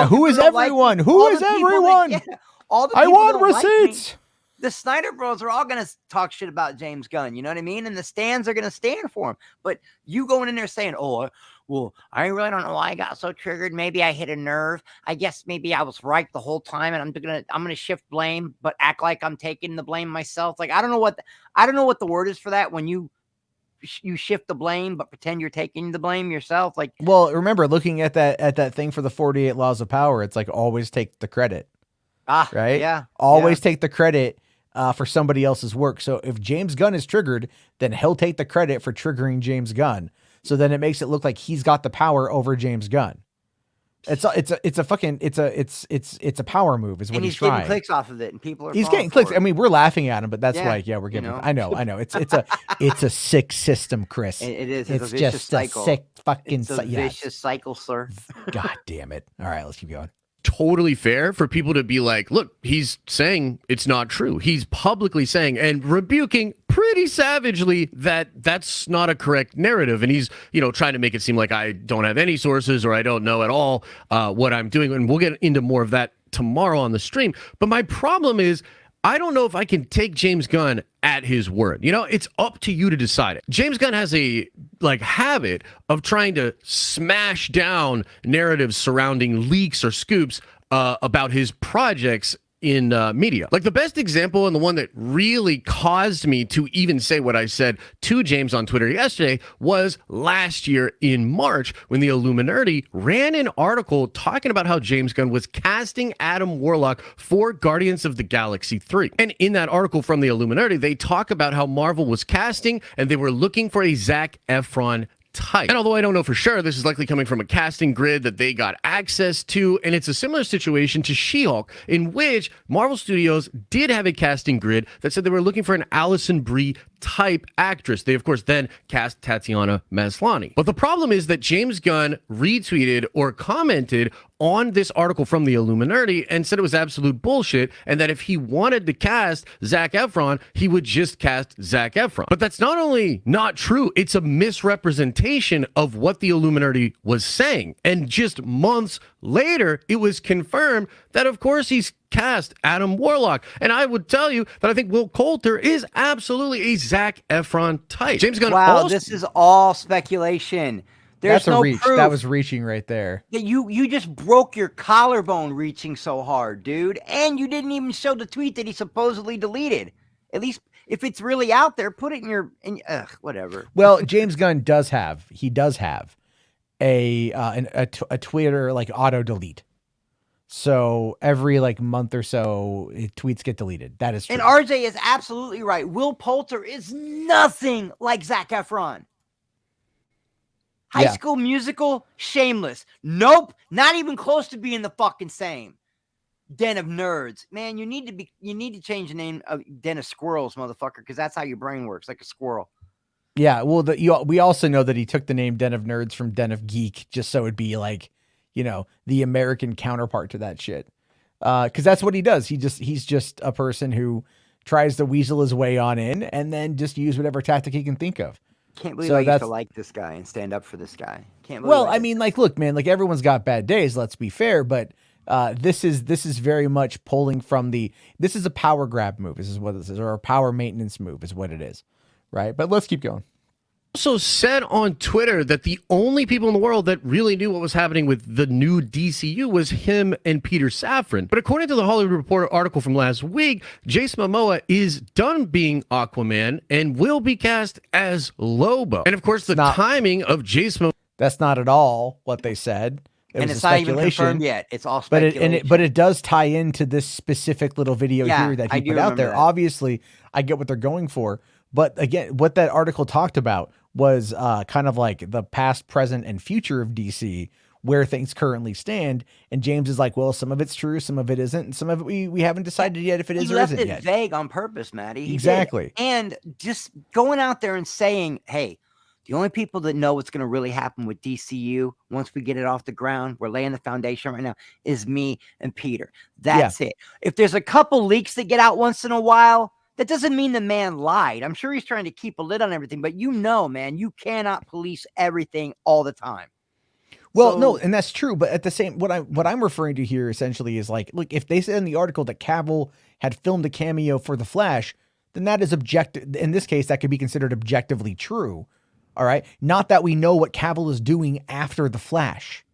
Who is everyone? Who is everyone? All the I want receipts. The Snyder Bros are all going to talk shit about James Gunn. You know what I mean? And the stands are going to stand for him. But you going in there saying, oh, well, I really don't know why I got so triggered. Maybe I hit a nerve. I guess maybe I was right the whole time, and I'm gonna shift blame, but act like I'm taking the blame myself. I don't know what the word is for that when you shift the blame but pretend you're taking the blame yourself. Well, remember looking at that thing for the 48 laws of power, it's always take the credit. Right? Yeah. Always take the credit for somebody else's work. So if James Gunn is triggered, then he'll take the credit for triggering James Gunn. So then it makes it look like he's got the power over James Gunn. It's a power move is what and he's getting trying. clicks off of it, and people are he's getting clicks. I mean, we're laughing at him, but that's we're getting. know. I know. It's a sick system, Chris. It is. It's a vicious just cycle. a sick fucking. It's a vicious cycle, sir. God damn it! All right, let's keep going. Totally fair for people to be like, look, he's saying it's not true. He's publicly saying and rebuking pretty savagely that that's not a correct narrative. And he's, trying to make it seem like I don't have any sources or I don't know at all what I'm doing. And we'll get into more of that tomorrow on the stream. But my problem is, I don't know if I can take James Gunn at his word. It's up to you to decide it. James Gunn has a habit of trying to smash down narratives surrounding leaks or scoops about his projects in media. The best example and the one that really caused me to even say what I said to James on Twitter yesterday was last year in March when the Illuminati ran an article talking about how James Gunn was casting Adam Warlock for Guardians of the Galaxy 3. And in that article from the Illuminati, they talk about how Marvel was casting and they were looking for a Zac Efron type. And although I don't know for sure, this is likely coming from a casting grid that they got access to, and it's a similar situation to She-Hulk, in which Marvel Studios did have a casting grid that said they were looking for an Alison Brie type actress. They, of course, then cast Tatiana Maslany. But the problem is that James Gunn retweeted or commented on this article from the Illuminati and said it was absolute bullshit, and that if he wanted to cast Zac Efron, he would just cast Zac Efron. But that's not only not true, it's a misrepresentation of what the Illuminati was saying. And just months later, it was confirmed that, of course, he's cast Adam Warlock. And I would tell you that I think Will Coulter is absolutely a Zac Efron type. James Gunn Wow, this is all speculation. There's That's a no reach. proof. That was reaching right there. Yeah, you just broke your collarbone reaching so hard, dude. And you didn't even show the tweet that he supposedly deleted. At least if it's really out there, put it in your whatever. Well, James Gunn does have a Twitter like auto delete. So every like month or so, tweets get deleted. That is true. And RJ is absolutely right. Will Poulter is nothing like Zac Efron. High School Musical, Shameless. Nope, not even close to being the fucking same. Den of Nerds. Man, you need to change the name of Den of Squirrels, motherfucker, because that's how your brain works, like a squirrel. Yeah, well, we also know that he took the name Den of Nerds from Den of Geek just so it'd be like, the American counterpart to that shit. Because that's what he does. He's just a person who tries to weasel his way on in and then just use whatever tactic he can think of. Can't believe I used to like this guy and stand up for this guy. Can't believe. Well, I mean, like, look, man, like everyone's got bad days. Let's be fair, but this is very much pulling from this is a power grab move. This is what this is, or a power maintenance move is what it is, right? But let's keep going. Also said on Twitter that the only people in the world that really knew what was happening with the new DCU was him and Peter Safran. But according to the Hollywood Reporter article from last week, Jason Momoa is done being Aquaman and will be cast as Lobo. And of course, the timing of Jason Momoa. That's not at all what they said. And it's not even confirmed yet. It's all speculation. But it does tie into this specific little video here that he put out there. Obviously, I get what they're going for. But again, what that article talked about was kind of like the past, present, and future of DC, where things currently stand. And James is like, well, some of it's true, some of it isn't, and some of it we haven't decided yet if it is or isn't yet. He left it vague on purpose, Matty. Exactly. And just going out there and saying, hey, the only people that know what's going to really happen with DCU once we get it off the ground, we're laying the foundation right now, is me and Peter. That's it. If there's a couple leaks that get out once in a while, that doesn't mean the man lied. I'm sure he's trying to keep a lid on everything, but man, you cannot police everything all the time. Well, no, and that's true. But at the same, what I'm referring to here essentially is like, look, if they said in the article that Cavill had filmed a cameo for The Flash, then that is objective. In this case, that could be considered objectively true. All right. Not that we know what Cavill is doing after The Flash,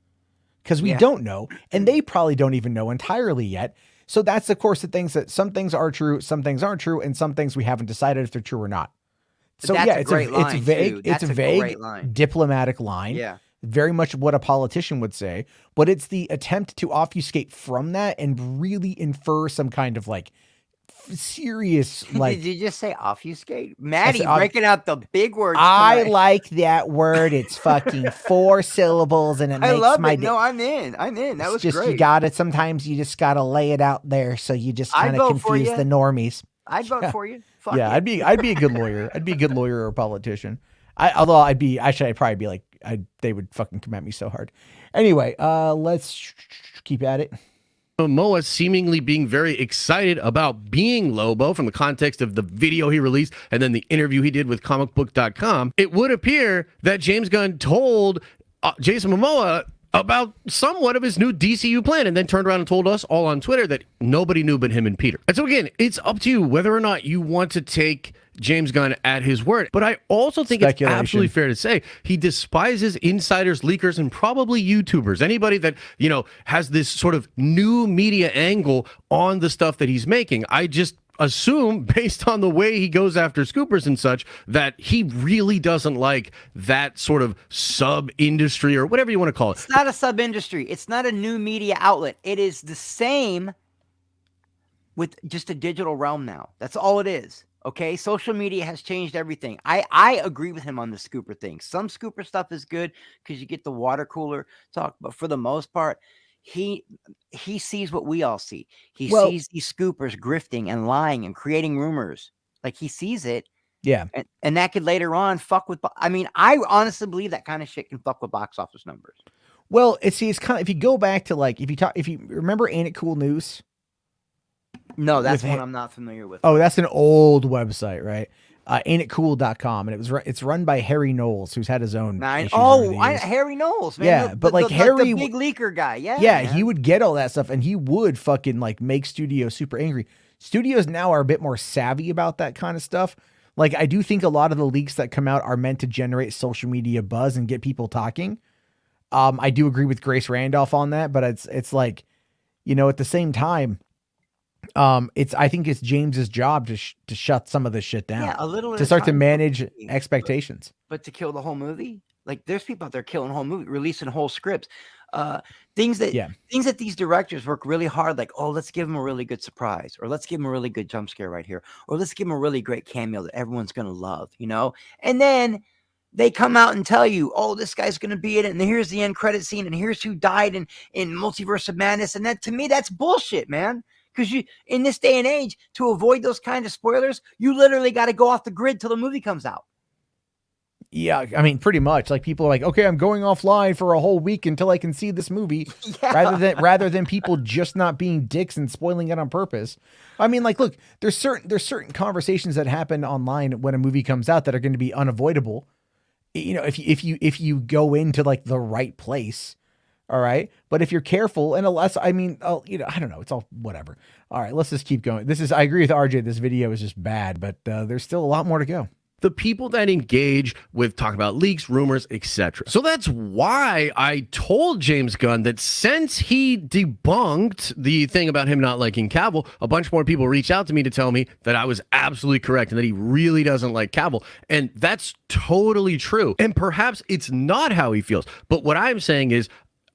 because we don't know. And they probably don't even know entirely yet. So that's, of course, the things that some things are true, some things aren't true, and some things we haven't decided if they're true or not. So it's vague. It's a vague diplomatic line. Yeah. Very much what a politician would say, but it's the attempt to obfuscate from that and really infer some kind of like serious, like. Did you just say obfuscate? Maddie breaking out the big words. I like that word. It's fucking 4 syllables and it makes love my it. No, I'm in. That was just, great. You got it. Sometimes you just got to lay it out there. So you just kind of confuse the normies. I'd vote for you. Fuck yeah, I'd be a good lawyer. I'd be a good lawyer or a politician. I'd probably be like, they would fucking come at me so hard. Anyway, let's keep at it. Momoa seemingly being very excited about being Lobo from the context of the video he released and then the interview he did with comicbook.com. It would appear that James Gunn told Jason Momoa about somewhat of his new DCU plan and then turned around and told us all on Twitter that nobody knew but him and Peter. And so again, it's up to you whether or not you want to take James Gunn at his word. But I also think it's absolutely fair to say he despises insiders, leakers, and probably YouTubers. Anybody that, has this sort of new media angle on the stuff that he's making. I just assume, based on the way he goes after scoopers and such, that he really doesn't like that sort of sub-industry or whatever you want to call it. It's not a sub-industry. It's not a new media outlet. It is the same with just a digital realm now. That's all it is. Okay, social media has changed everything. I agree with him on the scooper thing. Some scooper stuff is good because you get the water cooler talk, but for the most part, he sees what we all see. He sees these scoopers grifting and lying and creating rumors. Like he sees it. Yeah. And that could later on fuck with. I mean, I honestly believe that kind of shit can fuck with box office numbers. Well, it's kind of, if you go back to like, if you remember Ain't It Cool News? No, that's one I'm not familiar with. Oh, that's an old website, right? Ain'titcool.com, and it's run by Harry Knowles, who's had his own. Harry Knowles, man. Yeah, but like Harry, the big leaker guy. Yeah, man. He would get all that stuff, and he would fucking like make studios super angry. Studios now are a bit more savvy about that kind of stuff. Like, I do think a lot of the leaks that come out are meant to generate social media buzz and get people talking. I do agree with Grace Randolph on that, but it's like, at the same time, I think it's James's job to shut some of this shit down. Yeah, a little to start to manage expectations. But to kill the whole movie, like there's people out there killing the whole movie, releasing whole scripts, things that these directors work really hard. Like, oh, let's give them a really good surprise, or let's give them a really good jump scare right here, or let's give them a really great cameo that everyone's gonna love, And then they come out and tell you, oh, this guy's gonna be in it, and here's the end credit scene, and here's who died in Multiverse of Madness, and that to me that's bullshit, man. Because you, in this day and age, to avoid those kind of spoilers, you literally got to go off the grid till the movie comes out. Yeah, I mean, pretty much. Like, people are like, okay, I'm going offline for a whole week until I can see this movie, rather than people just not being dicks and spoiling it on purpose. I mean, like, look, there's certain conversations that happen online when a movie comes out that are going to be unavoidable. If you go into like the right place. All right. But if you're careful, and unless, I mean, I don't know. It's all whatever. All right. Let's just keep going. I agree with RJ. This video is just bad, but there's still a lot more to go. The people that engage with talking about leaks, rumors, etc. So that's why I told James Gunn that since he debunked the thing about him not liking Cavill, a bunch more people reached out to me to tell me that I was absolutely correct and that he really doesn't like Cavill. And that's totally true. And perhaps it's not how he feels. But what I'm saying is,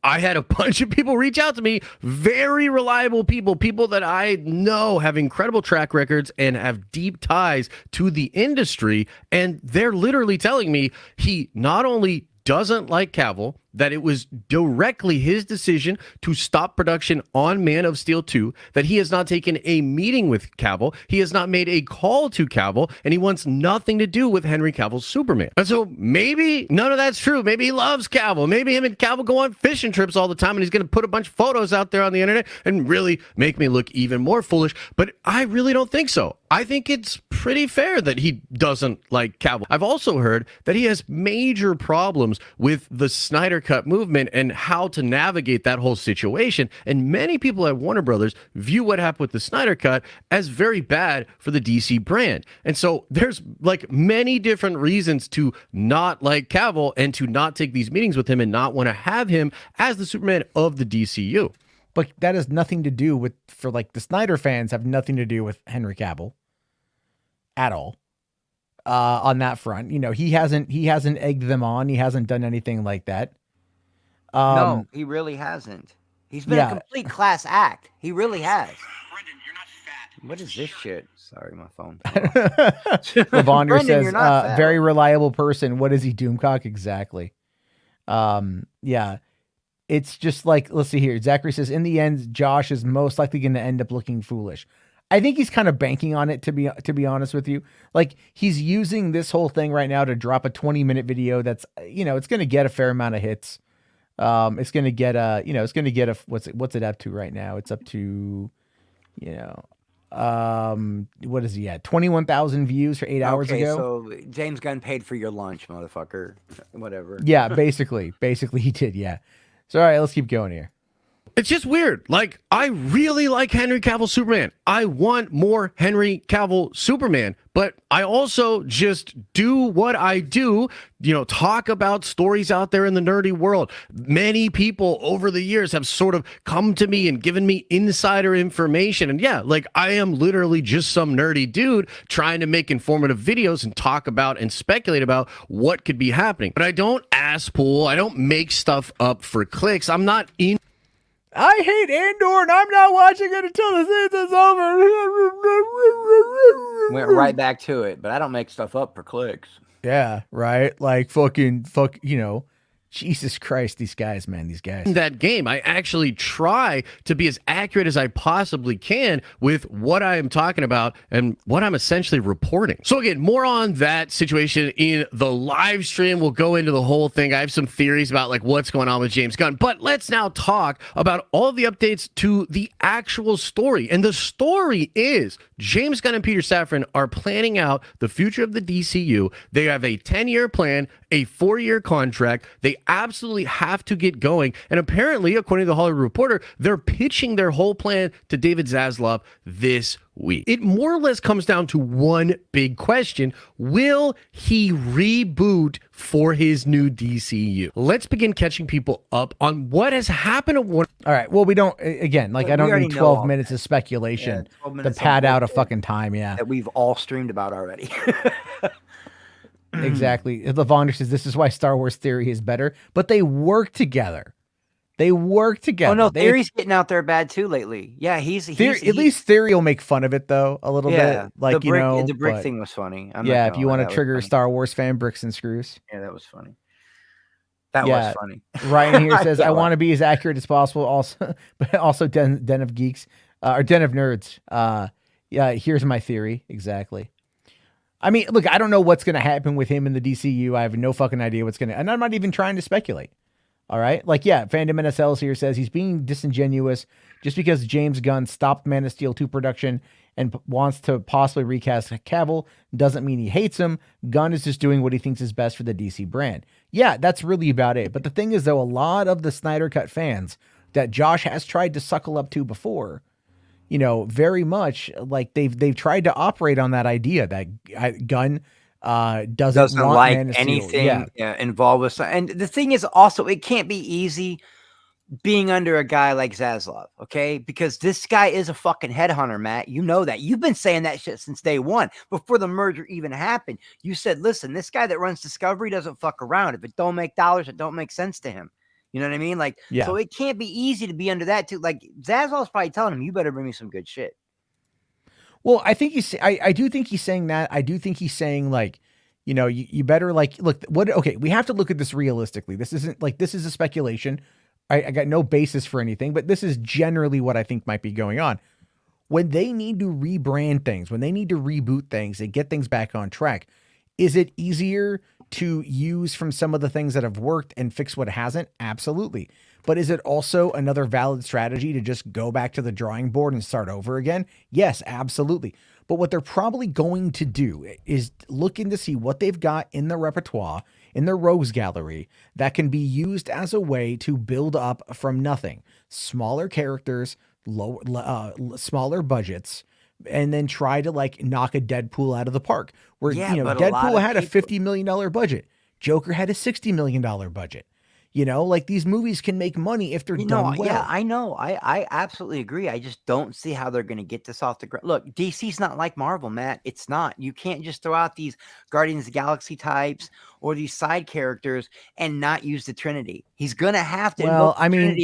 I had a bunch of people reach out to me, very reliable people that I know have incredible track records and have deep ties to the industry. And they're literally telling me he not only doesn't like Cavill, that it was directly his decision to stop production on Man of Steel 2, that he has not taken a meeting with Cavill, he has not made a call to Cavill, and he wants nothing to do with Henry Cavill's Superman. And so maybe none of that's true. Maybe he loves Cavill. Maybe him and Cavill go on fishing trips all the time, and he's going to put a bunch of photos out there on the internet and really make me look even more foolish. But I really don't think so. I think it's pretty fair that he doesn't like Cavill. I've also heard that he has major problems with the Snyder Cut movement and how to navigate that whole situation. And many people at Warner Brothers view what happened with the Snyder Cut as very bad for the DC brand. And so there's like many different reasons to not like Cavill and to not take these meetings with him and not want to have him as the Superman of the DCU. But that has nothing to do with, for like the Snyder fans have nothing to do with Henry Cavill at all. On that front, he hasn't egged them on. He hasn't done anything like that. No, he really hasn't. He's been a complete class act. He really has. Brendan, you're not fat. What is this shit? Sorry, my phone. Lavander says, very reliable person. What is he, Doomcock? Exactly. Yeah. It's just like, let's see here. Zachary says, in the end, Josh is most likely going to end up looking foolish. I think he's kind of banking on it, to be honest with you. Like, he's using this whole thing right now to drop a 20-minute video that's, it's going to get a fair amount of hits. It's going to get what's it up to right now? It's up to, what is he at? 21,000 views for 8 hours ago. So James Gunn paid for your lunch, motherfucker. Whatever. Yeah, basically he did. Yeah. So, all right, let's keep going here. It's just weird. Like, I really like Henry Cavill Superman. I want more Henry Cavill Superman, but I also just do what I do, talk about stories out there in the nerdy world. Many people over the years have sort of come to me and given me insider information. And yeah, like, I am literally just some nerdy dude trying to make informative videos and talk about and speculate about what could be happening. But I don't ass pull. I don't make stuff up for clicks. I'm not in. I hate Andor and I'm not watching it until the season's over. Went right back to it, but I don't make stuff up for clicks. Yeah, right. Like you know, Jesus Christ, these guys, man, these guys. That game, I actually try to be as accurate as I possibly can with what I am talking about and what I'm essentially reporting. So again, more on that situation in the live stream. We'll go into the whole thing. I have some theories about like what's going on with James Gunn, but let's now talk about all the updates to the actual story. And the story is James Gunn and Peter Safran are planning out the future of the DCU. They have a 10-year plan, a 4-year contract. They absolutely have to get going. And apparently, according to the Hollywood Reporter, they're pitching their whole plan to David Zaslav this week. It more or less comes down to one big question. Will he reboot for his new DCU? Let's begin catching people up on what has happened. All right. Well, we don't, again, like, I don't need 12 minutes of speculation to pad out a fucking time. Yeah. That we've all streamed about already. Exactly. Lavonder says this is why Star Wars Theory is better, but they work together. They work together. Oh no, Theory's getting out there bad too lately. Yeah, he's at least Theory will make fun of it though a little bit. Like the brick thing was funny. Yeah, if you want to trigger a Star Wars fan, bricks and screws. Yeah, that was funny. That was funny. Ryan here says I want to be as accurate as possible. Also, but also Den of Geeks or Den of Nerds. Yeah, here's my theory exactly. I mean, look, I don't know what's going to happen with him in the DCU. I have no fucking idea what's going to, and I'm not even trying to speculate. All right. Like, yeah, Fandom NSLs here says he's being disingenuous just because James Gunn stopped Man of Steel 2 production and wants to possibly recast Cavill doesn't mean he hates him. Gunn is just doing what he thinks is best for the DC brand. Yeah, that's really about it. But the thing is, though, a lot of the Snyder Cut fans that Josh has tried to suckle up to before, you know, very much like they've tried to operate on that idea that Gunn doesn't want like Man of Steel. anything involved with. And the thing is also, it can't be easy being under a guy like Zaslav, okay? Because this guy is a fucking headhunter, Matt. You know that. You've been saying that shit since day one, before the merger even happened. You said, listen, this guy that runs Discovery doesn't fuck around. If it don't make dollars, it don't make sense to him. You know what I mean? Like, so it can't be easy to be under that too. Like, Zaslav's probably telling him, you better bring me some good shit. Well, I think I do think he's saying that. I do think he's saying, like, you know, you better, like, look, okay, we have to look at this realistically. This isn't like, this is a speculation. I got no basis for anything, but this is generally what I think might be going on. When they need to rebrand things, when they need to reboot things and get things back on track, is it easier to use from some of the things that have worked and fix what hasn't? Absolutely. But is it also another valid strategy to just go back to the drawing board and start over again? Yes, absolutely. But what they're probably going to do is looking to see what they've got in the repertoire, in their rogues gallery, that can be used as a way to build up from nothing. Smaller characters, smaller budgets, and then try to, like, knock a Deadpool out of the park. Where, you know, Deadpool had a $50 million budget. Joker had a $60 million budget. You know, like, these movies can make money if they're done well. Yeah, I know. I absolutely agree. I just don't see how they're going to get this off the ground. Look, DC's not like Marvel, Matt. It's not. You can't just throw out these Guardians of the Galaxy types or these side characters and not use the Trinity. He's going to have to. Well, I mean,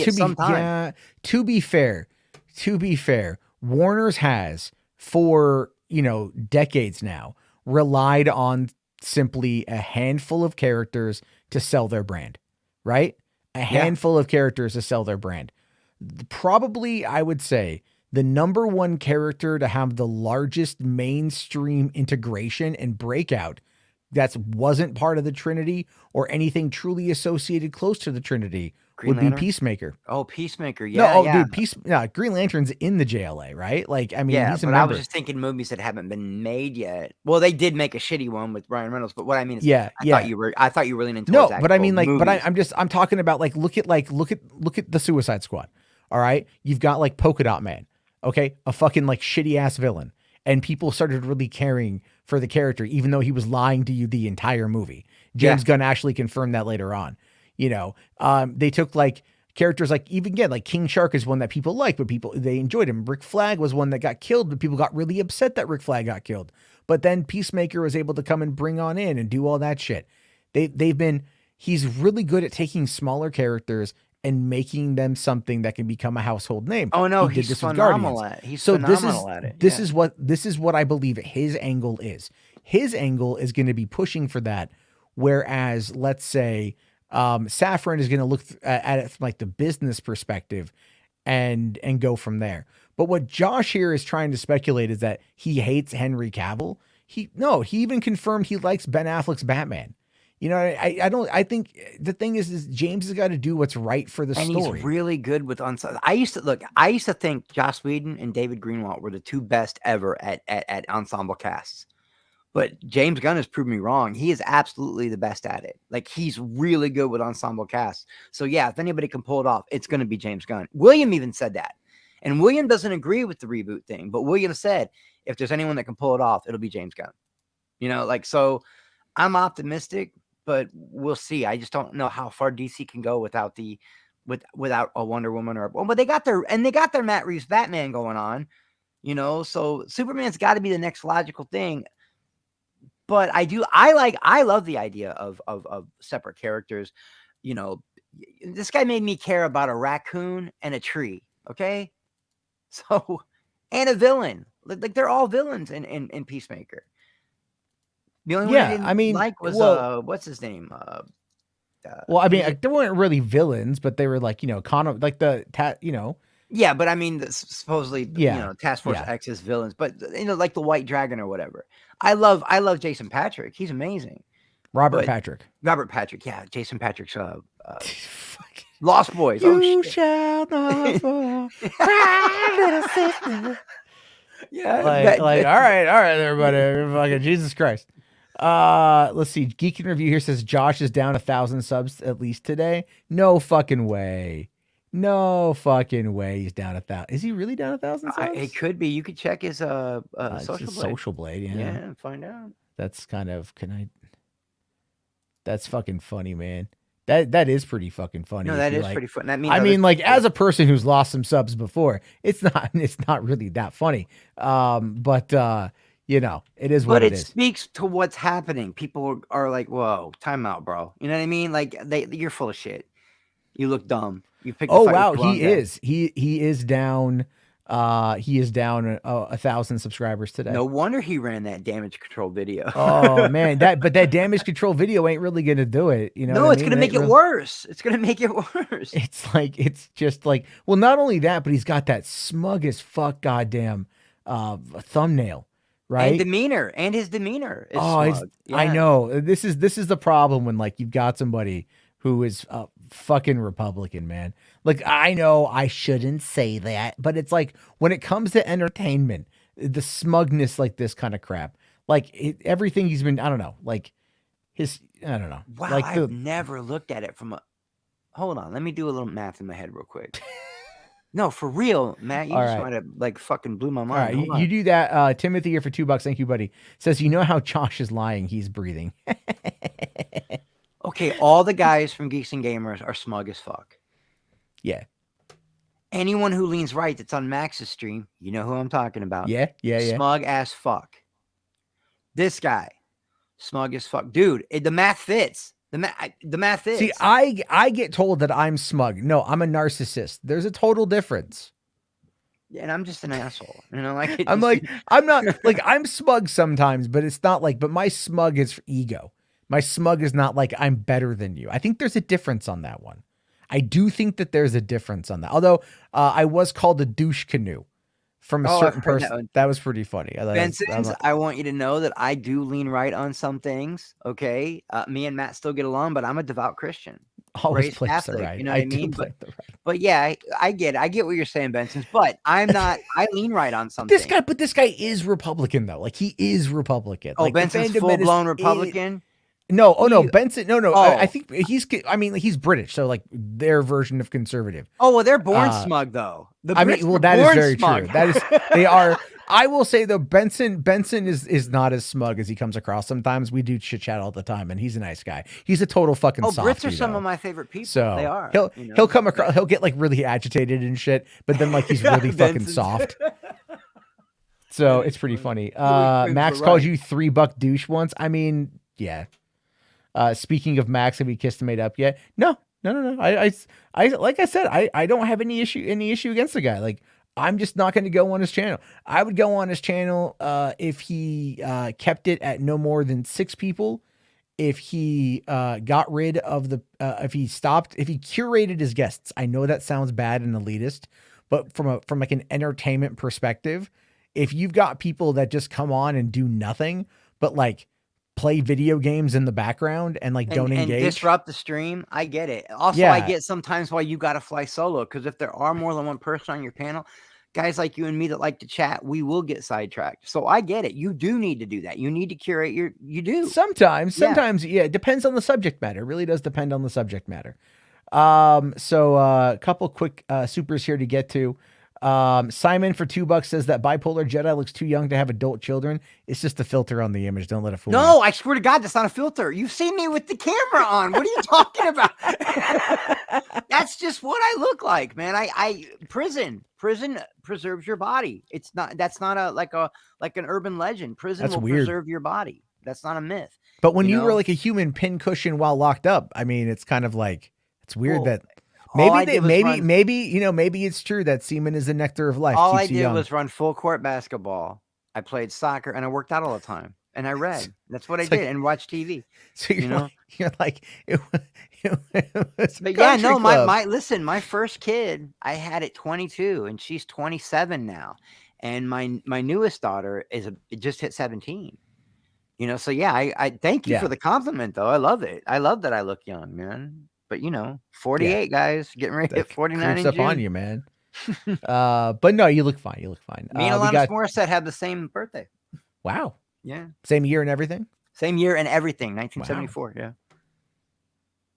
to be fair, Warner's has, for, you know, decades now, relied on simply a handful of characters to sell their brand. Right? A handful of characters to sell their brand. Probably, I would say, the number one character to have the largest mainstream integration and breakout that wasn't part of the Trinity or anything truly associated close to the Trinity would be Peacemaker. Oh, Peacemaker. Yeah. Dude, Green Lantern's in the JLA, right? Like, I mean, he's a member. I was just thinking movies that haven't been made yet. Well, they did make a shitty one with Ryan Reynolds, but what I mean is, I thought you were leaning towards that. But I mean, like, movies. I'm talking about, like, look at the Suicide Squad. All right, you've got, like, Polka Dot Man. Okay, a fucking, like, shitty ass villain, and people started really caring for the character, even though he was lying to you the entire movie. James Gunn actually confirmed that later on. You know, they took, like, characters like, even again, like King Shark is one that people like, but they enjoyed him. Rick Flag was one that got killed, but people got really upset that Rick Flag got killed. But then Peacemaker was able to come and bring on in and do all that shit. He's really good at taking smaller characters and making them something that can become a household name. Oh no, He did he's this with phenomenal Guardians. at it. He's So phenomenal at it. this is what I believe his angle is. His angle is going to be pushing for that, whereas let's say Safran is going to look at it from like the business perspective and go from there. But what Josh here is trying to speculate is that he hates Henry Cavill. He even confirmed he likes Ben Affleck's Batman. You know, I think the thing is James has got to do what's right for the story. And he's really good with I used to think Joss Whedon and David Greenwalt were the two best ever at ensemble casts. But James Gunn has proved me wrong. He is absolutely the best at it. Like, he's really good with ensemble casts. So yeah, if anybody can pull it off, it's going to be James Gunn. William even said that. And William doesn't agree with the reboot thing, but William said, if there's anyone that can pull it off, it'll be James Gunn. You know, like, so I'm optimistic, but we'll see. I just don't know how far DC can go without without a Wonder Woman but they got their Matt Reeves Batman going on, you know, so Superman's got to be the next logical thing. But I love the idea of separate characters. You know, this guy made me care about a raccoon and a tree. Okay. So, and a villain, like they're all villains in Peacemaker. The only one I didn't like was what's his name? Well, I mean, they weren't really villains, but they were like, you know, Yeah, but I mean, supposedly, you know, Task Force X's villains, but you know, like the White Dragon or whatever. I love Jason Patrick. He's amazing. Robert Patrick. Yeah, Jason Patrick's Lost Boys. You shall not fall. Cry, little sister. Yeah, like all right, everybody, fucking Jesus Christ. Let's see. Geek in Review here says Josh is down 1,000 subs at least today. No fucking way. No fucking way he's down 1,000. Is he really down 1,000 subs? It could be. You could check his Social Blade. Yeah. Yeah, find out. That's kind of That's fucking funny, man. That is pretty fucking funny. No, that is pretty funny. I mean, like, as a person who's lost some subs before, it's not really that funny. But you know, it is what it is. But it speaks to what's happening. People are like, "Whoa, time out, bro." You know what I mean? Like, you're full of shit. You look dumb. You picked. Oh wow, he is. He is down. He is down 1,000 subscribers today. No wonder he ran that damage control video. Oh man, that damage control video ain't really gonna do it. You know? No, it's gonna make it worse. It's gonna make it worse. It's just like, well, not only that, but he's got that smug as fuck goddamn thumbnail, right? And his demeanor. Is smug. Yeah. I know. This is the problem when like you've got somebody who is a fucking Republican, man. Like, I know I shouldn't say that, but it's like when it comes to entertainment, the smugness, like this kind of crap, like everything he's been, I don't know, like I don't know. Wow, like I've never looked at it from hold on, let me do a little math in my head real quick. No, for real, Matt, you just might have like fucking blew my mind. All right, you do that. Timothy here for $2. Thank you, buddy. Says, you know how Josh is lying. He's breathing. Okay, all the guys from Geeks and Gamers are smug as fuck. Yeah. Anyone who leans right that's on Max's stream, you know who I'm talking about. Yeah. Smug as fuck. This guy, smug as fuck. Dude, the math fits. The math fits. See, I get told that I'm smug. No, I'm a narcissist. There's a total difference. Yeah, and I'm just an asshole. You know, like I'm not like I'm smug sometimes, but it's not like, but my smug is for ego. My smug is not like I'm better than you. I think there's a difference on that one. I do think that there's a difference on that. Although I was called a douche canoe from a certain person. That was pretty funny. Benson, I want you to know that I do lean right on some things. Okay. Me and Matt still get along, but I'm a devout Christian. Always plays the right. You know what I mean? But yeah, I get what you're saying, Benson. But I'm not. I lean right on something. This guy is Republican though. Like, he is Republican. Oh, like, Benson's full blown Republican. No, Benson. No. I think he's British, so like their version of conservative. Oh, well, they're born smug though. That is very true. They are. I will say though, Benson is not as smug as he comes across. Sometimes we do chit chat all the time, and he's a nice guy. He's a total fucking softie. Brits are some of my favorite people. So they are. He'll come across. He'll get like really agitated and shit, but then like he's really fucking soft. So it's pretty funny. Max calls you $3 douche once. I mean, yeah. Speaking of Max, have you kissed and made up yet? No, No. I like I said, I don't have any issue against the guy. Like, I'm just not going to go on his channel. I would go on his channel if he kept it at no more than 6 people. If he got rid of if he curated his guests. I know that sounds bad and elitist, but from like an entertainment perspective, if you've got people that just come on and do nothing but like play video games in the background and like don't engage, and disrupt the stream, I get it. Also, Yeah. I get sometimes why you got to fly solo, because if there are more than one person on your panel, guys like you and me that like to chat, we will get sidetracked. So I get it. You do need to do that. You need to curate you do. Sometimes, yeah, it depends on the subject matter. It really does depend on the subject matter. So a couple quick supers here to get to. Simon for $2 says that bipolar Jedi looks too young to have adult children. It's just the filter on the image. Don't let it fool you. No, I swear to God, that's not a filter. You've seen me with the camera on. What are you talking about? That's just what I look like, man. Prison preserves your body. That's not an urban legend. Prison That's will weird. preserve your body. That's not a myth. But when you know? were like a human pincushion while locked up, I mean, it's kind of like, it's weird Well, that all I maybe did was run- maybe it's true that semen is the nectar of life. All keeps I you did young. was run full court basketball. I played soccer and I worked out all the time. And I read. That's what I It's like- did, and watched TV. So you're like it was a But yeah, country no, club. my first kid I had at 22, and she's 27 now, and my newest daughter just hit 17. So yeah, I thank you Yeah. for the compliment though. I love it. I love that I look young, man. But 48 guys getting ready to hit 49 creeps in up June. on you, man. But no, you look fine. You look fine. Me and We Alanis got Morissette had the same birthday. wow, Yeah, same year and everything. same year and everything. 1974. Yeah.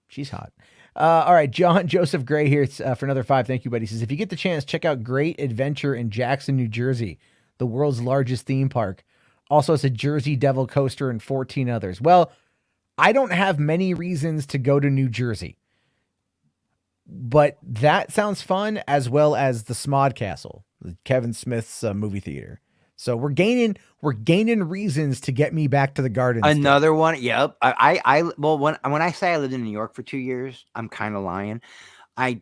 She's hot. All right, John Joseph Gray here for another 5. Thank you, buddy. He says, if you get the chance, check out Great Adventure in Jackson, New Jersey, the world's largest theme park. Also, it's a Jersey Devil coaster and 14 others. Well, I don't have many reasons to go to New Jersey, but that sounds fun, as well as the Smod Castle, Kevin Smith's movie theater. So we're gaining reasons to get me back to the garden. Another one. Yep. Well, when I say I lived in New York for 2 years, I'm kind of lying. I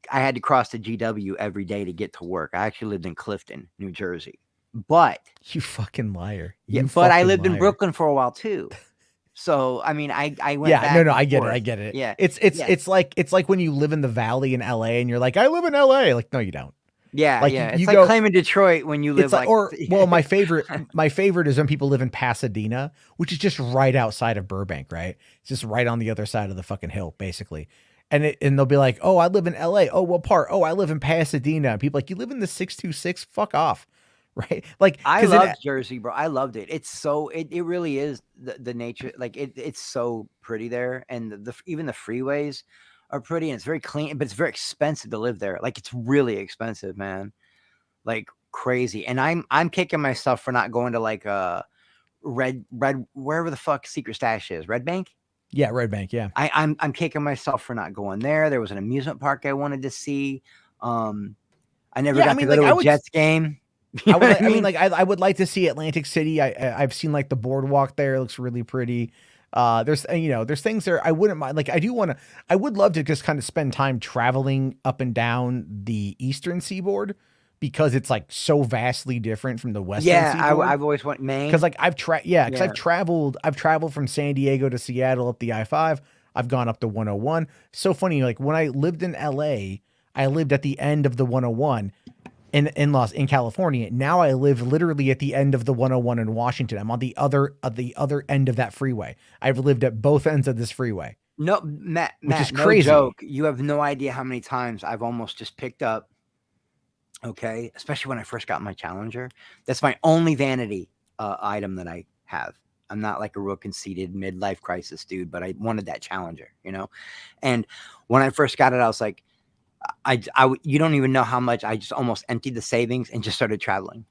had to cross the GW every day to get to work. I actually lived in Clifton, New Jersey. But you fucking liar. Yeah, but I lived in Brooklyn for a while too. So I mean, I went. Yeah, back no, I and get forth. it. I get it. Yeah, it's like when you live in the valley in LA and you're like, I live in LA. Like, no, you don't. Yeah, like, yeah. you It's like go, claiming Detroit when you live well, my favorite is when people live in Pasadena, which is just right outside of Burbank, right? It's just right on the other side of the fucking hill, basically. And they'll be like, oh, I live in LA. Oh, what part? Oh, I live in Pasadena. And people are like, you live in the 626? Fuck off. Right? Like, I love Jersey, bro. I loved it. It's so it really is the nature. Like it's so pretty there, and even the freeways are pretty, and it's very clean, but it's very expensive to live there. Like it's really expensive, man. Like crazy. And I'm kicking myself for not going to like red wherever the fuck Secret Stash is. Red Bank? Yeah, Red Bank, yeah. I'm kicking myself for not going there. There was an amusement park I wanted to see. I never got to go to a Jets game. I would like to see Atlantic City. I've seen like the boardwalk there. It looks really pretty. There's things there I wouldn't mind. Like I would love to just kind of spend time traveling up and down the eastern seaboard, because it's like so vastly different from the western seaboard. I've always wanted Maine. Because like I've traveled from San Diego to Seattle up the I-5. I've gone up to 101. So funny, like when I lived in LA, I lived at the end of the 101 in California. Now I live literally at the end of the 101 in Washington. I'm on the other end of that freeway. I've lived at both ends of this freeway. No, Matt, which is no crazy. Joke. You have no idea how many times I've almost just picked up. Okay, especially when I first got my Challenger. That's my only vanity item that I have. I'm not like a real conceited midlife crisis dude, but I wanted that Challenger, And when I first got it, I was like, you don't even know how much I just almost emptied the savings and just started traveling.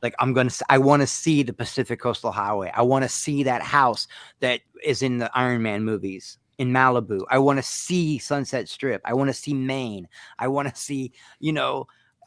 Like I want to see the Pacific Coastal Highway. I want to see that house that is in the Iron Man movies in Malibu. I want to see Sunset Strip. I want to see Maine. I want to see,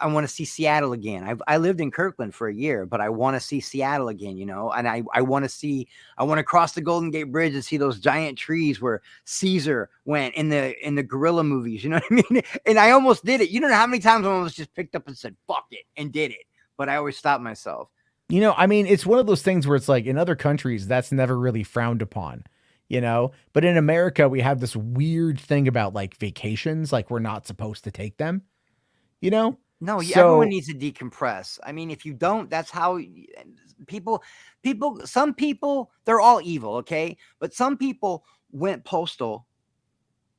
I want to see Seattle again. I lived in Kirkland for a year, but I want to see Seattle again, you know, and I want to cross the Golden Gate Bridge and see those giant trees where Caesar went in the gorilla movies, you know what I mean? And I almost did it. You don't know how many times I almost just picked up and said, fuck it, and did it. But I always stopped myself. You know, I mean, it's one of those things where it's like in other countries, that's never really frowned upon, you know, but in America, we have this weird thing about like vacations, like we're not supposed to take them, you know? No, So- everyone needs to decompress. I mean, if you don't, that's how some people, they're all evil, okay? But some people went postal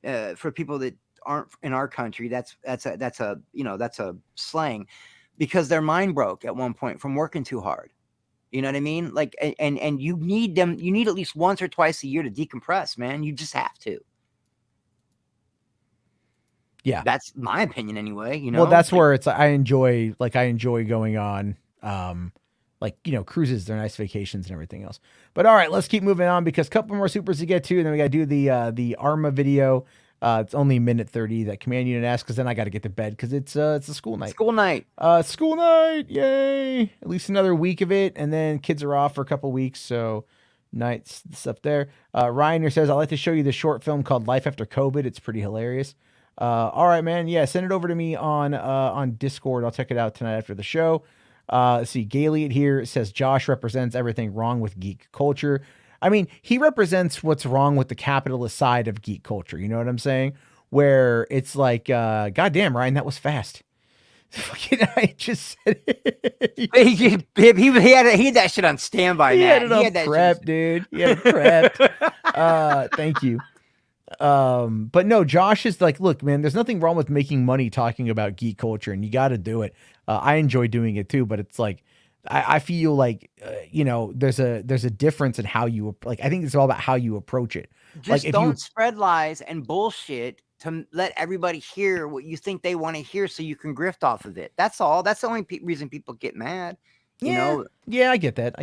for people that aren't in our country. That's a slang, because their mind broke at one point from working too hard. You know what I mean? Like, and you need them. You need at least once or twice a year to decompress, man. You just have to. Yeah. That's my opinion anyway, you know. Well, that's where it's I enjoy going on like, you know, cruises, they're nice vacations and everything else. But all right, let's keep moving on because a couple more supers to get to, and then we got to do the Arma video. It's only a minute 30 that command unit asks, because then I got to get to bed because it's a school night. School night. School night. Yay. At least another week of it. And then kids are off for a couple weeks. So nights stuff there. Ryan here says, I'd like to show you the short film called Life After COVID. It's pretty hilarious. All right, man. Yeah. Send it over to me on Discord. I'll check it out tonight after the show. Let's see. Gayliot here says Josh represents everything wrong with geek culture. I mean, he represents what's wrong with the capitalist side of geek culture. You know what I'm saying? Where it's like, goddamn, Ryan, that was fast. Fucking, I just said it. he had that shit on standby. He man. had it on prep, dude. He had it prepped. Thank you. But no, Josh is like, look, man, there's nothing wrong with making money talking about geek culture, and you got to do it. I enjoy doing it too, but it's like, I feel like, you know, there's a difference in how you, like, I think it's all about how you approach it. Just like, if don't spread lies and bullshit to let everybody hear what you think they want to hear so you can grift off of it. That's all. That's the only reason people get mad. You know? Yeah, I get that.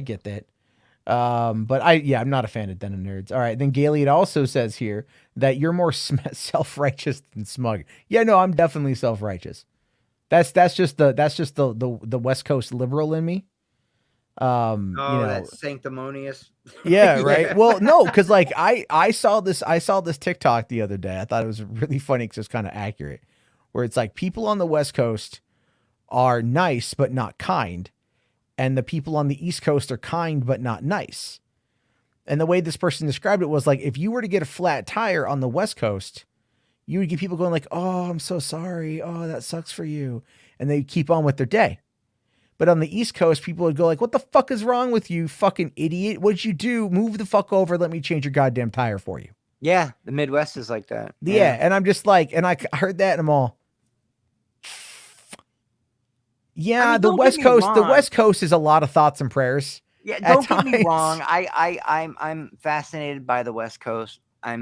But I'm not a fan of Den of Nerds. All right. Then Gayliot also says here that you're more self-righteous than smug. Yeah, no, I'm definitely self-righteous. That's just the West Coast liberal in me. You know, that's sanctimonious. Yeah, right. Well, no, because like I saw this TikTok the other day. I thought it was really funny because it's kind of accurate. Where it's like people on the West Coast are nice but not kind, and the people on the East Coast are kind but not nice. And the way this person described it was like, if you were to get a flat tire on the West Coast, you would get people going like, oh, I'm so sorry. Oh, that sucks for you. And they keep on with their day. But on the East Coast, people would go like, what the fuck is wrong with you, fucking idiot? What'd you do? Move the fuck over. Let me change your goddamn tire for you. Yeah, the Midwest is like that. Yeah, and I'm just like, and I heard that and I'm all, yeah, the West Coast is a lot of thoughts and prayers. Yeah, don't get me wrong. I'm fascinated by the West Coast. I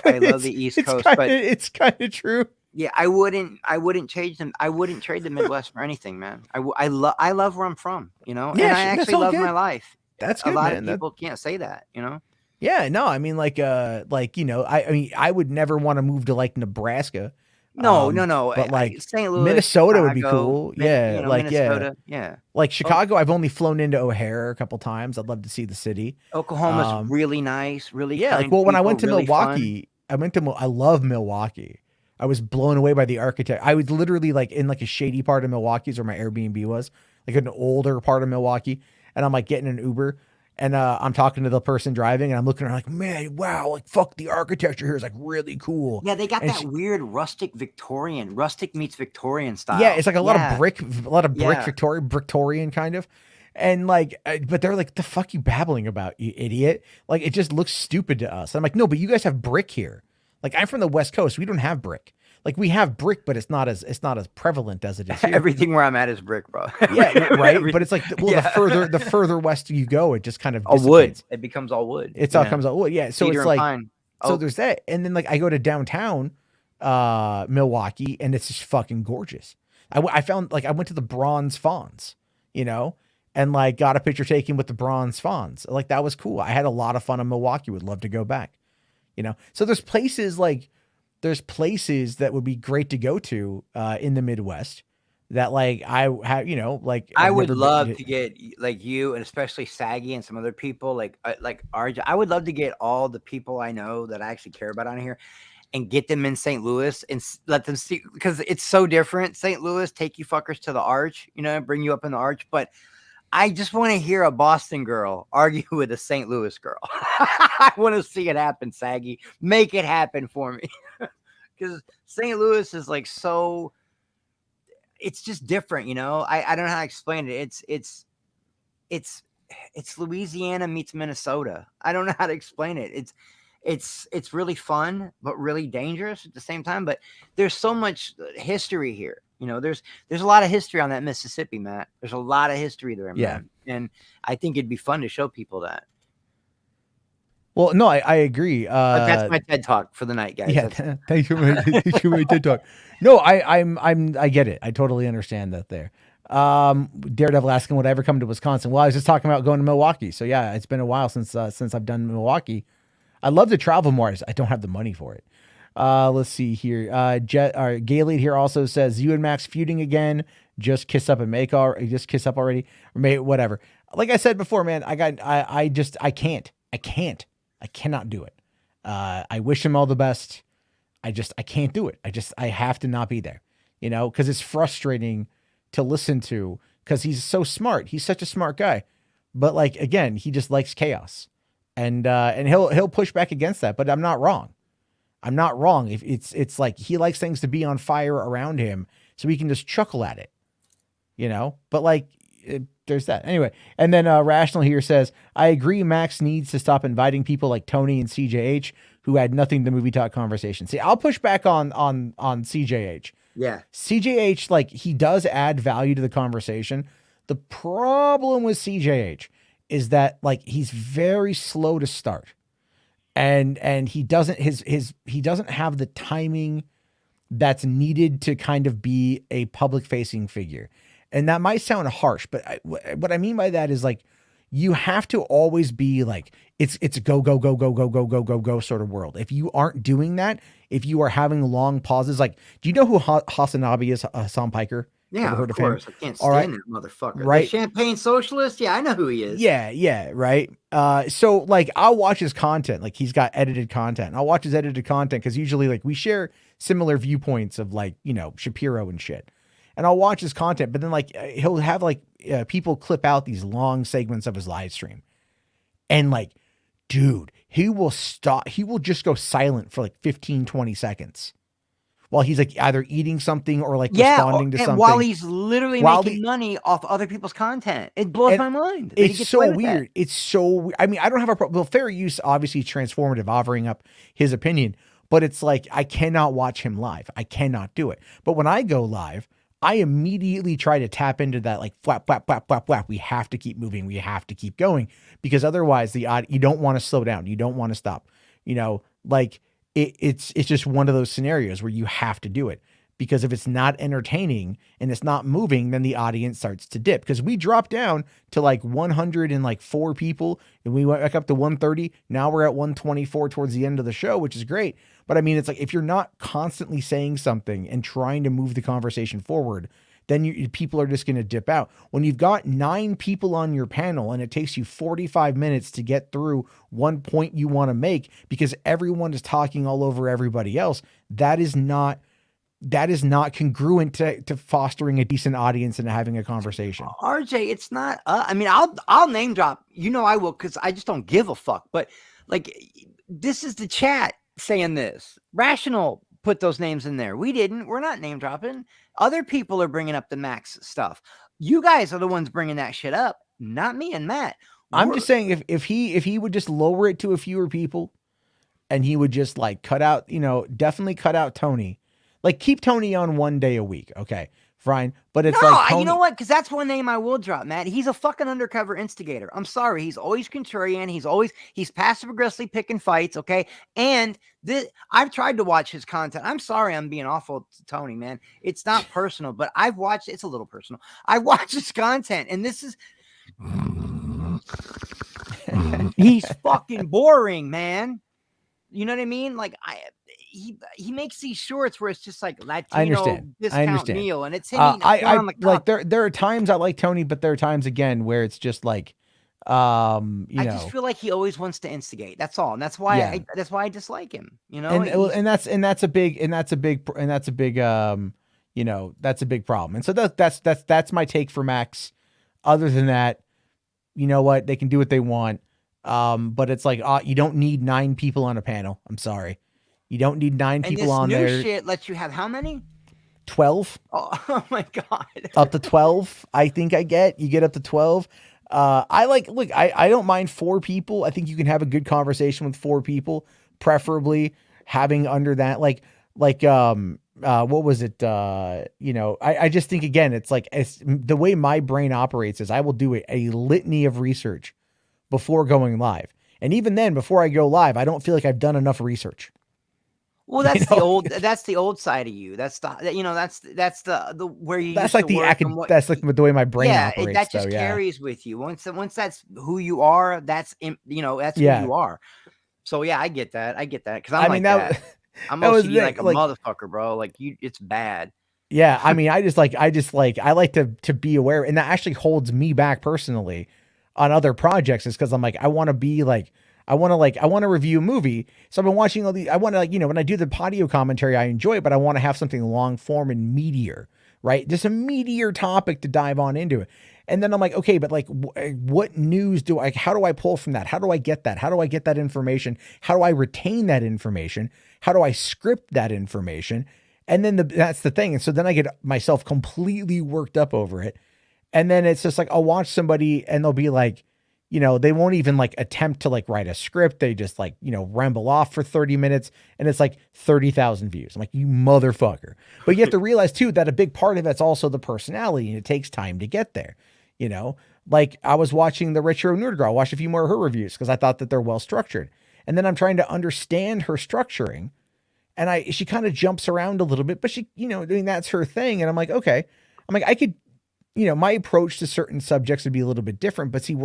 love the East Coast, but it's kind of true. Yeah, I wouldn't change them. I wouldn't trade the Midwest for anything, man. I love where I'm from, you know, Yeah, and I actually love good. my life. That's good, A lot man. of people can't say that, you know. Yeah, no, I mean, like, you know, I mean, I would never want to move to like Nebraska. No. But like St. Louis, Minnesota would be Chicago, cool. Yeah, you know, like Minnesota, yeah. Like Chicago, I've only flown into O'Hare a couple times. I'd love to see the city. Oklahoma's really nice, really yeah. kind Like, well, when I people, went to really Milwaukee, I love Milwaukee. I was blown away by the architect. I was literally like in like a shady part of Milwaukee is where my Airbnb was, like an older part of Milwaukee. And I'm like getting an Uber and I'm talking to the person driving and I'm looking at her like, man, wow, like fuck, the architecture here is like really cool. Yeah, they got And that weird rustic meets Victorian style. Yeah, it's like a lot of brick Yeah. Victorian kind of. And like, but they're like, the fuck you babbling about, you idiot? Like, it just looks stupid to us. I'm like, no, but you guys have brick here. Like, I'm from the West Coast. We don't have brick. Like, we have brick, but it's not as prevalent as it is here. Everything where I'm at is brick, bro. Yeah, right. But it's like, well, the further west you go, it just kind of all wood. dissipates. It becomes all wood. It's all comes all wood. Yeah. So Cedar it's and like, pine. so there's that. And then like I go to downtown Milwaukee and it's just fucking gorgeous. I found like I went to the bronze fawns, you know, and like got a picture taken with the bronze fawns. Like that was cool. I had a lot of fun in Milwaukee. Would love to go back, you know? So there's places that would be great to go to in the Midwest that like I have, you know, like I I've would never love been, to get like you and especially Saggy and some other people like RJ. I would love to get all the people I know that I actually care about on here and get them in St. Louis and let them see, because it's so different. St. Louis, take you fuckers to the arch, you know, bring you up in the arch. But I just want to hear a Boston girl argue with a St. Louis girl. I want to see it happen, Saggy. Make it happen for me. Because St. Louis is like so, it's just different, you know. I don't know how to explain it. It's Louisiana meets Minnesota. I don't know how to explain it. It's really fun, but really dangerous at the same time. But there's so much history here. You know, there's a lot of history on that Mississippi, Matt. There's a lot of history there, man. And I think it'd be fun to show people that. well, no, I agree. But that's my TED talk for the night, guys. Yeah, thanks for my TED talk. No, I get it. I totally understand that there. Daredevil asking, would I ever come to Wisconsin? Well, I was just talking about going to Milwaukee. So yeah, it's been a while since I've done Milwaukee. I'd love to travel more. I don't have the money for it. Let's see here. Gaylete here also says, you and Max feuding again. Just kiss up and make just kiss up already. Or whatever. Like I said before, man, I cannot do it. I wish him all the best. I can't do it. I have to not be there, you know, because it's frustrating to listen to, because he's so smart. He's such a smart guy. But like, again, he just likes chaos. And he'll push back against that, but I'm not wrong. I'm not wrong. If it's like he likes things to be on fire around him so he can just chuckle at it, you know, but like there's that anyway. And then Rational here says, I agree. Max needs to stop inviting people like Tony and CJH who had nothing to movie talk conversation. See, I'll push back on CJH. Yeah. CJH, like he does add value to the conversation. The problem with CJH is that like he's very slow to start. And he doesn't he doesn't have the timing that's needed to kind of be a public facing figure. And that might sound harsh, but what I mean by that is like you have to always be like it's a go sort of world. If you aren't doing that, if you are having long pauses, like do you know who Hasanabi is? Hassan Piker? Yeah, Ever heard of him? course. I can't stand that motherfucker. Right. The champagne socialist? Yeah, I know who he is. Yeah, right. So like I'll watch his content, like he's got edited content. And I'll watch his edited content because usually like we share similar viewpoints of like, you know, Shapiro and shit. And I'll watch his content, but then like he'll have like people clip out these long segments of his live stream. And like, dude, he will just go silent for like 15, 20 seconds. While he's like either eating something or like responding to something. While he's literally making money off other people's content. It blows my mind. It's so weird. It's so, I mean, I don't have a problem. Well, fair use, obviously transformative, offering up his opinion, but it's like, I cannot watch him live. I cannot do it. But when I go live, I immediately try to tap into that like flap, flap, flap, flap, flap. We have to keep moving. We have to keep going because otherwise you don't want to slow down. You don't want to stop, you know, like, it's just one of those scenarios where you have to do it, because if it's not entertaining and it's not moving, then the audience starts to dip, because we dropped down to like 104 people and we went back up to 130. Now we're at 124 towards the end of the show, which is great. But I mean, it's like, if you're not constantly saying something and trying to move the conversation forward, then people are just going to dip out. When you've got 9 people on your panel and it takes you 45 minutes to get through one point you want to make because everyone is talking all over everybody else, that is not congruent to fostering a decent audience and having a conversation. RJ, it's not, I mean, I'll name drop, you know, I will, because I just don't give a fuck. But like, this is the chat saying this. Rational put those names in there. We didn't. We're not name dropping. Other people are bringing up the Max stuff. You guys are the ones bringing that shit up, not me and Matt. I'm just saying, if he would just lower it to a fewer people, and he would just like cut out, you know, definitely cut out Tony, like keep Tony on one day a week, okay, fine. But it's like Tony, you know what? Because that's one name I will drop, Matt. He's a fucking undercover instigator. I'm sorry. He's always contrarian. He's passive aggressively picking fights, okay? And I've tried to watch his content. I'm sorry I'm being awful to Tony, man. It's not personal, but I've watched, it's a little personal. I watched his content, and this is he's fucking boring, man. You know what I mean? Like he makes these shorts where it's just like Latino I understand. discount meal, and it's him eating I on the cup. like there are times I like Tony, but there are times again where it's just like, I just feel like he always wants to instigate. That's all, and that's why I dislike him. You know, and that's a big that's a big problem. And so that's my take for Max. Other than that, you know what, they can do what they want. But it's like, you don't need 9 people on a panel. I'm sorry. You don't need 9 people on there. And this new shit lets you have how many? 12. Oh my God. Up to 12. I think you get up to 12. I don't mind 4 people. I think you can have a good conversation with 4 people, preferably having under that, what was it? I just think, again, it's like, it's the way my brain operates is I will do a litany of research before going live. And even then, before I go live, I don't feel like I've done enough research. Well, that's the old side of you. That's the where you that's like the way my brain operates. That just carries with you. Once that's who you are, that's who you are. So yeah, I get that. Because I'm that. I'm OCD like a motherfucker, bro. Like it's bad. Yeah, I mean, I like to be aware, and that actually holds me back personally on other projects, is because I'm like, I want to review a movie. So I've been watching all these. I want to, when I do the audio commentary, I enjoy it, but I want to have something long form and meatier, right? Just a meatier topic to dive on into it. And then I'm like, okay, but like, what news how do I pull from that? How do I get that? How do I get that information? How do I retain that information? How do I script that information? And then that's the thing. And so then I get myself completely worked up over it. And then it's just like, I'll watch somebody and they'll be like, they won't even like attempt to like write a script. They just like, ramble off for 30 minutes and it's like 30,000 views. I'm like, you motherfucker. But you have to realize too, that a big part of it's also the personality, and it takes time to get there. Like I was watching the Retro Nerd Girl. I watched a few more of her reviews because I thought that they're well structured. And then I'm trying to understand her structuring, and she kind of jumps around a little bit, but she, that's her thing. And I'm like, okay, I could, my approach to certain subjects would be a little bit different, but see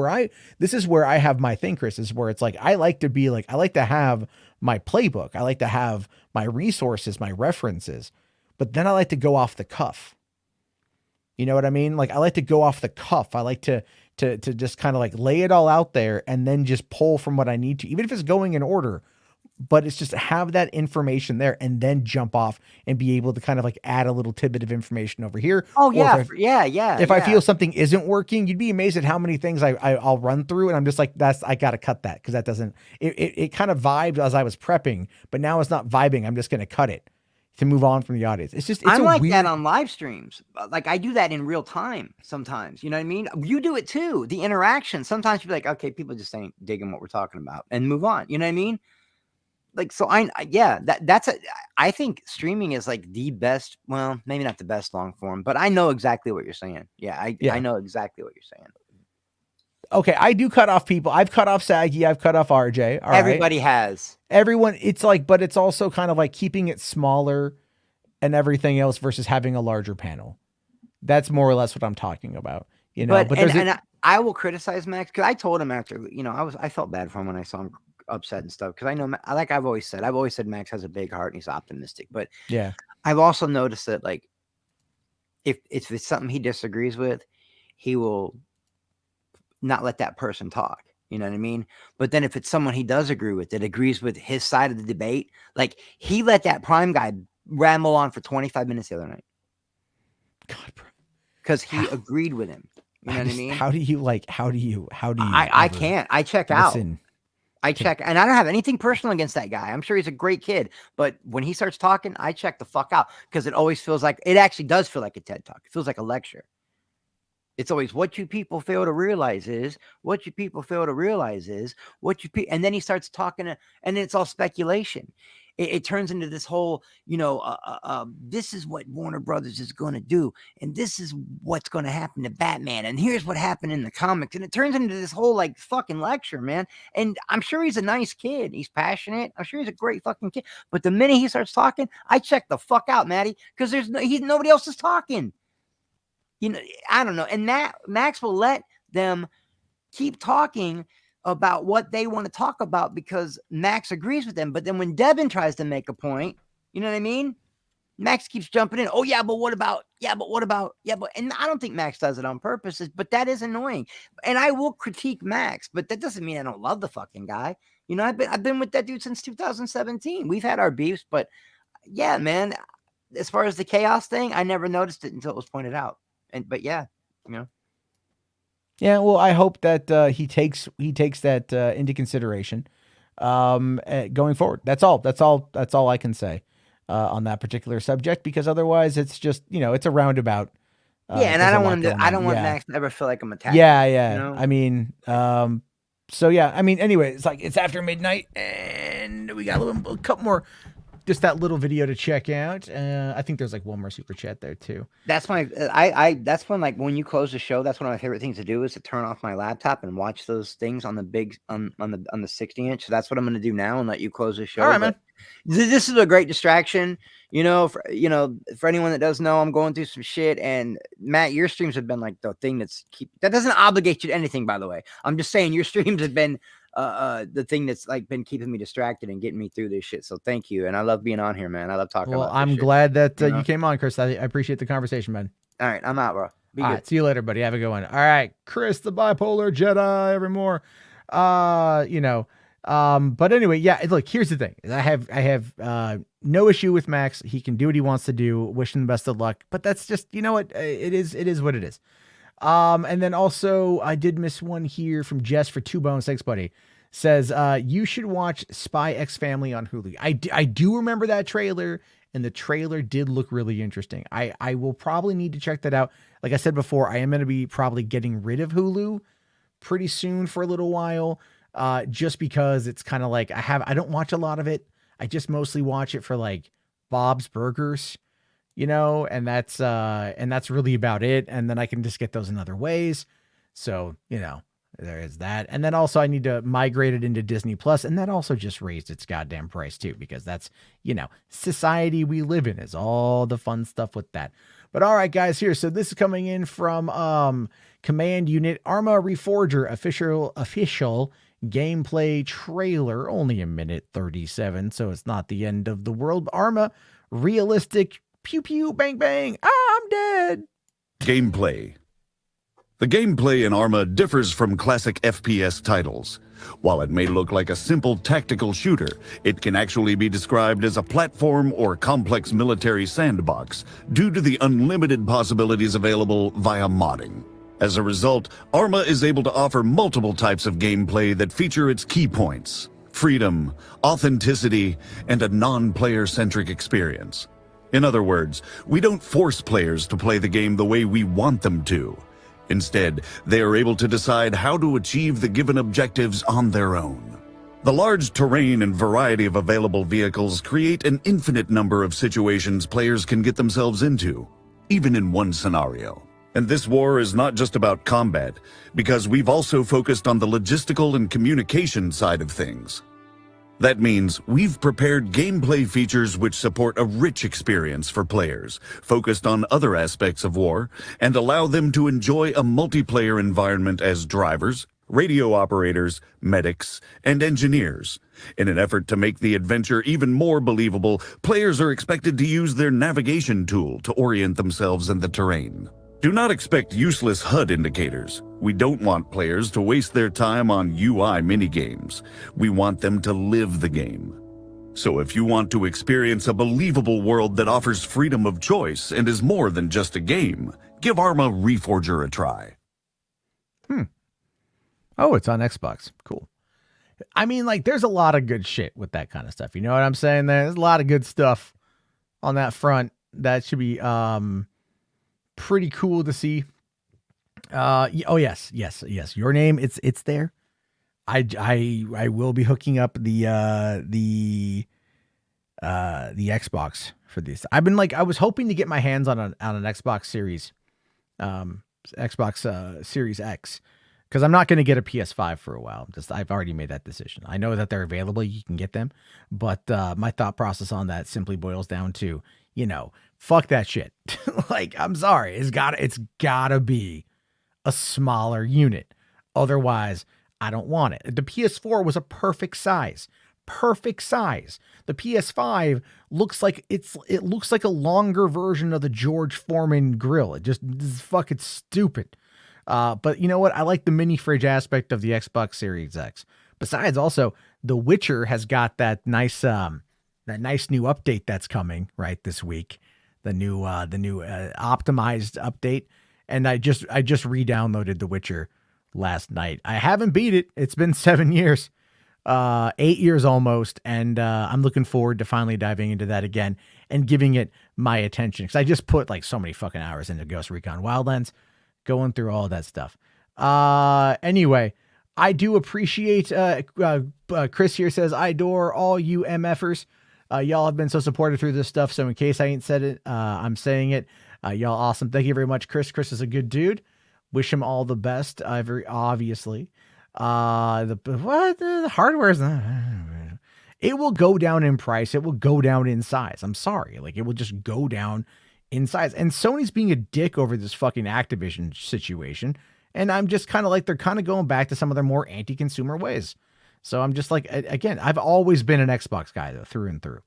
this is where I have my thing, Chris, is where it's like, I like to have my playbook. I like to have my resources, my references, but then I like to go off the cuff. You know what I mean? Like I like to go off the cuff. I like to just kind of like lay it all out there and then just pull from what I need to, even if it's going in order, but it's just to have that information there and then jump off and be able to kind of like add a little tidbit of information over here. Oh yeah. If I feel something isn't working, you'd be amazed at how many things I'll run through. And I'm just like, I got to cut that. Cause that doesn't, it kind of vibed as I was prepping, but now it's not vibing. I'm just going to cut it to move on from the audience. I'm like that on live streams. Like I do that in real time sometimes. You know what I mean? You do it too. The interaction. Sometimes you're like, okay, people just ain't digging what we're talking about, and move on. You know what I mean? Like, so I think streaming is like the best. Well, maybe not the best long form, but I know exactly what you're saying. I know exactly what you're saying. Okay, I do cut off people. I've cut off Saggy. I've cut off RJ. Everybody has. Everyone. It's like, but it's also kind of like keeping it smaller and everything else versus having a larger panel. That's more or less what I'm talking about. I will criticize Max because I told him after, I felt bad for him when I saw him upset and stuff, because I know, like I've always said Max has a big heart and he's optimistic. But yeah, I've also noticed that like if it's something he disagrees with, he will not let that person talk. You know what I mean? But then if it's someone he does agree with, that agrees with his side of the debate, like he let that Prime guy ramble on for 25 minutes the other night. God, bro. Because he agreed with him. You know what I mean? How do you I can't. I check out. I check, and I don't have anything personal against that guy. I'm sure he's a great kid, but when he starts talking, I check the fuck out, because it always feels like, it actually does feel like a TED Talk. It feels like a lecture. It's always, what you people fail to realize is, what you people fail to realize is, and then he starts talking, and then it's all speculation. It turns into this whole, this is what Warner Brothers is going to do, and this is what's going to happen to Batman, and here's what happened in the comics, and it turns into this whole like fucking lecture, man. And I'm sure he's a nice kid. He's passionate. I'm sure he's a great fucking kid. But the minute he starts talking, I check the fuck out, Maddie, because nobody else is talking. I don't know. And Max will let them keep talking about what they want to talk about because Max agrees with them. But then when Devin tries to make a point, you know what I mean? Max keeps jumping in. Oh, yeah, but what about? Yeah, but what about? Yeah, but and I don't think Max does it on purpose, but that is annoying. And I will critique Max, but that doesn't mean I don't love the fucking guy. You know, I've been with that dude since 2017. We've had our beefs, but yeah, man. As far as the chaos thing, I never noticed it until it was pointed out. But yeah, you know. Yeah, well, I hope that he takes that into consideration going forward. That's all I can say on that particular subject, because otherwise it's just, it's a roundabout. Yeah, and I don't want Max to ever feel like I'm attacking. Yeah, yeah. You know? I mean, so yeah, I mean, anyway, it's after midnight and we got a couple more. Just that little video to check out. I think there's like one more super chat there too. That's my that's when, like, when you close the show, that's one of my favorite things to do is to turn off my laptop and watch those things on the big on the 60-inch. So that's what I'm going to do now and let you close the show. All right, man. This is a great distraction, for anyone that doesn't know, I'm going through some shit, and Matt, your streams have been like the thing that doesn't obligate you to anything, by the way. I'm just saying your streams have been the thing that's like been keeping me distracted and getting me through this shit. So thank you, and I love being on here, man. I love talking about this I'm shit. glad that you came on, Chris. I appreciate the converation, man. All right, I'm out, bro. Be All good. right, see you later, buddy. Have a good one. All right, Chris, the bipolar Jedi, evermore. But anyway, yeah. Look, here's the thing: I have no issue with Max. He can do what he wants to do. Wish him the best of luck. But that's just, what it is. What it is. And then also I did miss one here from Jess for 2 bones. Thanks, buddy. Says you should watch Spy X Family on Hulu. I do remember that trailer, and the trailer did look really interesting. I will probably need to check that out. Like I said before, I am going to be probably getting rid of Hulu pretty soon for a little while. Just because it's kind of like I don't watch a lot of it. I just mostly watch it for like Bob's Burgers, and that's really about it. And then I can just get those in other ways. So, there is that. And then also I need to migrate it into Disney Plus. And that also just raised its goddamn price too, because that's, society we live in is all the fun stuff with that. But all right, guys, here. So this is coming in from Command Unit Arma Reforger official gameplay trailer, only a minute 37, so it's not the end of the world. Arma, realistic, pew pew, bang bang, I'm dead. Gameplay. The gameplay in Arma differs from classic FPS titles. While it may look like a simple tactical shooter, it can actually be described as a platform or complex military sandbox due to the unlimited possibilities available via modding. As a result, Arma is able to offer multiple types of gameplay that feature its key points: freedom, authenticity, and a non-player-centric experience. In other words, we don't force players to play the game the way we want them to. Instead, they are able to decide how to achieve the given objectives on their own. The large terrain and variety of available vehicles create an infinite number of situations players can get themselves into, even in one scenario. And this war is not just about combat, because we've also focused on the logistical and communication side of things. That means we've prepared gameplay features which support a rich experience for players, focused on other aspects of war, and allow them to enjoy a multiplayer environment as drivers, radio operators, medics, and engineers. In an effort to make the adventure even more believable, players are expected to use their navigation tool to orient themselves in the terrain. Do not expect useless HUD indicators. We don't want players to waste their time on UI minigames. We want them to live the game. So if you want to experience a believable world that offers freedom of choice and is more than just a game, give Arma Reforger a try. Oh, it's on Xbox. Cool. I mean, like, there's a lot of good shit with that kind of stuff. You know what I'm saying? There's a lot of good stuff on that front. That should be pretty cool to see. Oh yes. Your name, it's there. I will be hooking up the Xbox for this. I was hoping to get my hands on an Xbox Series, Xbox Series X, because I'm not going to get a PS5 for a while. I've already made that decision. I know that they're available. You can get them, but my thought process on that simply boils down to, fuck that shit. Like, I'm sorry. It's gotta be a smaller unit. Otherwise, I don't want it. The PS4 was a perfect size. Perfect size. The PS5 looks like it looks like a longer version of the George Foreman grill. It just is fucking stupid. But you know what? I like the mini fridge aspect of the Xbox Series X. Besides, also, The Witcher has got that nice new update that's coming right this week. The new optimized update. And I just re-downloaded The Witcher last night. I haven't beat it. It's been 7 years, 8 years almost. And I'm looking forward to finally diving into that again and giving it my attention. Because I just put like so many fucking hours into Ghost Recon Wildlands, going through all that stuff. Anyway, I do appreciate Chris here says, I adore all you MFers. Y'all have been so supportive through this stuff. So in case I ain't said it, I'm saying it. Y'all awesome. Thank you very much, Chris. Chris is a good dude. Wish him all the best. Very obviously. The hardware is not. It will go down in price. It will go down in size. I'm sorry. Like, it will just go down in size. And Sony's being a dick over this fucking Activision situation. And I'm just kind of like, they're kind of going back to some of their more anti-consumer ways. So I'm just like, again, I've always been an Xbox guy though, through and through.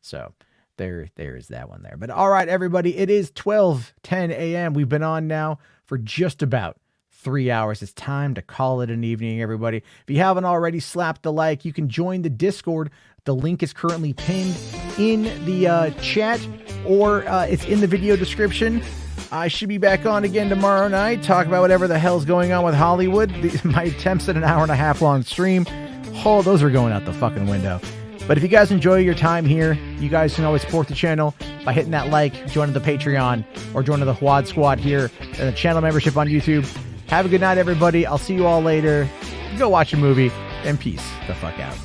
So there's that one there. But all right, everybody, it is 12:10 a.m. We've been on now for just about 3 hours. It's time to call it an evening, everybody. If you haven't already slapped the like, you can join the Discord. The link is currently pinned in the chat, or it's in the video description. I should be back on again tomorrow night, talk about whatever the hell's going on with Hollywood. My attempts at an hour-and-a-half long stream, oh, those are going out the fucking window. But if you guys enjoy your time here, you guys can always support the channel by hitting that like, joining the Patreon, or joining the HWAD squad here, and the channel membership on YouTube. Have a good night, everybody. I'll see you all later. Go watch a movie, and peace the fuck out.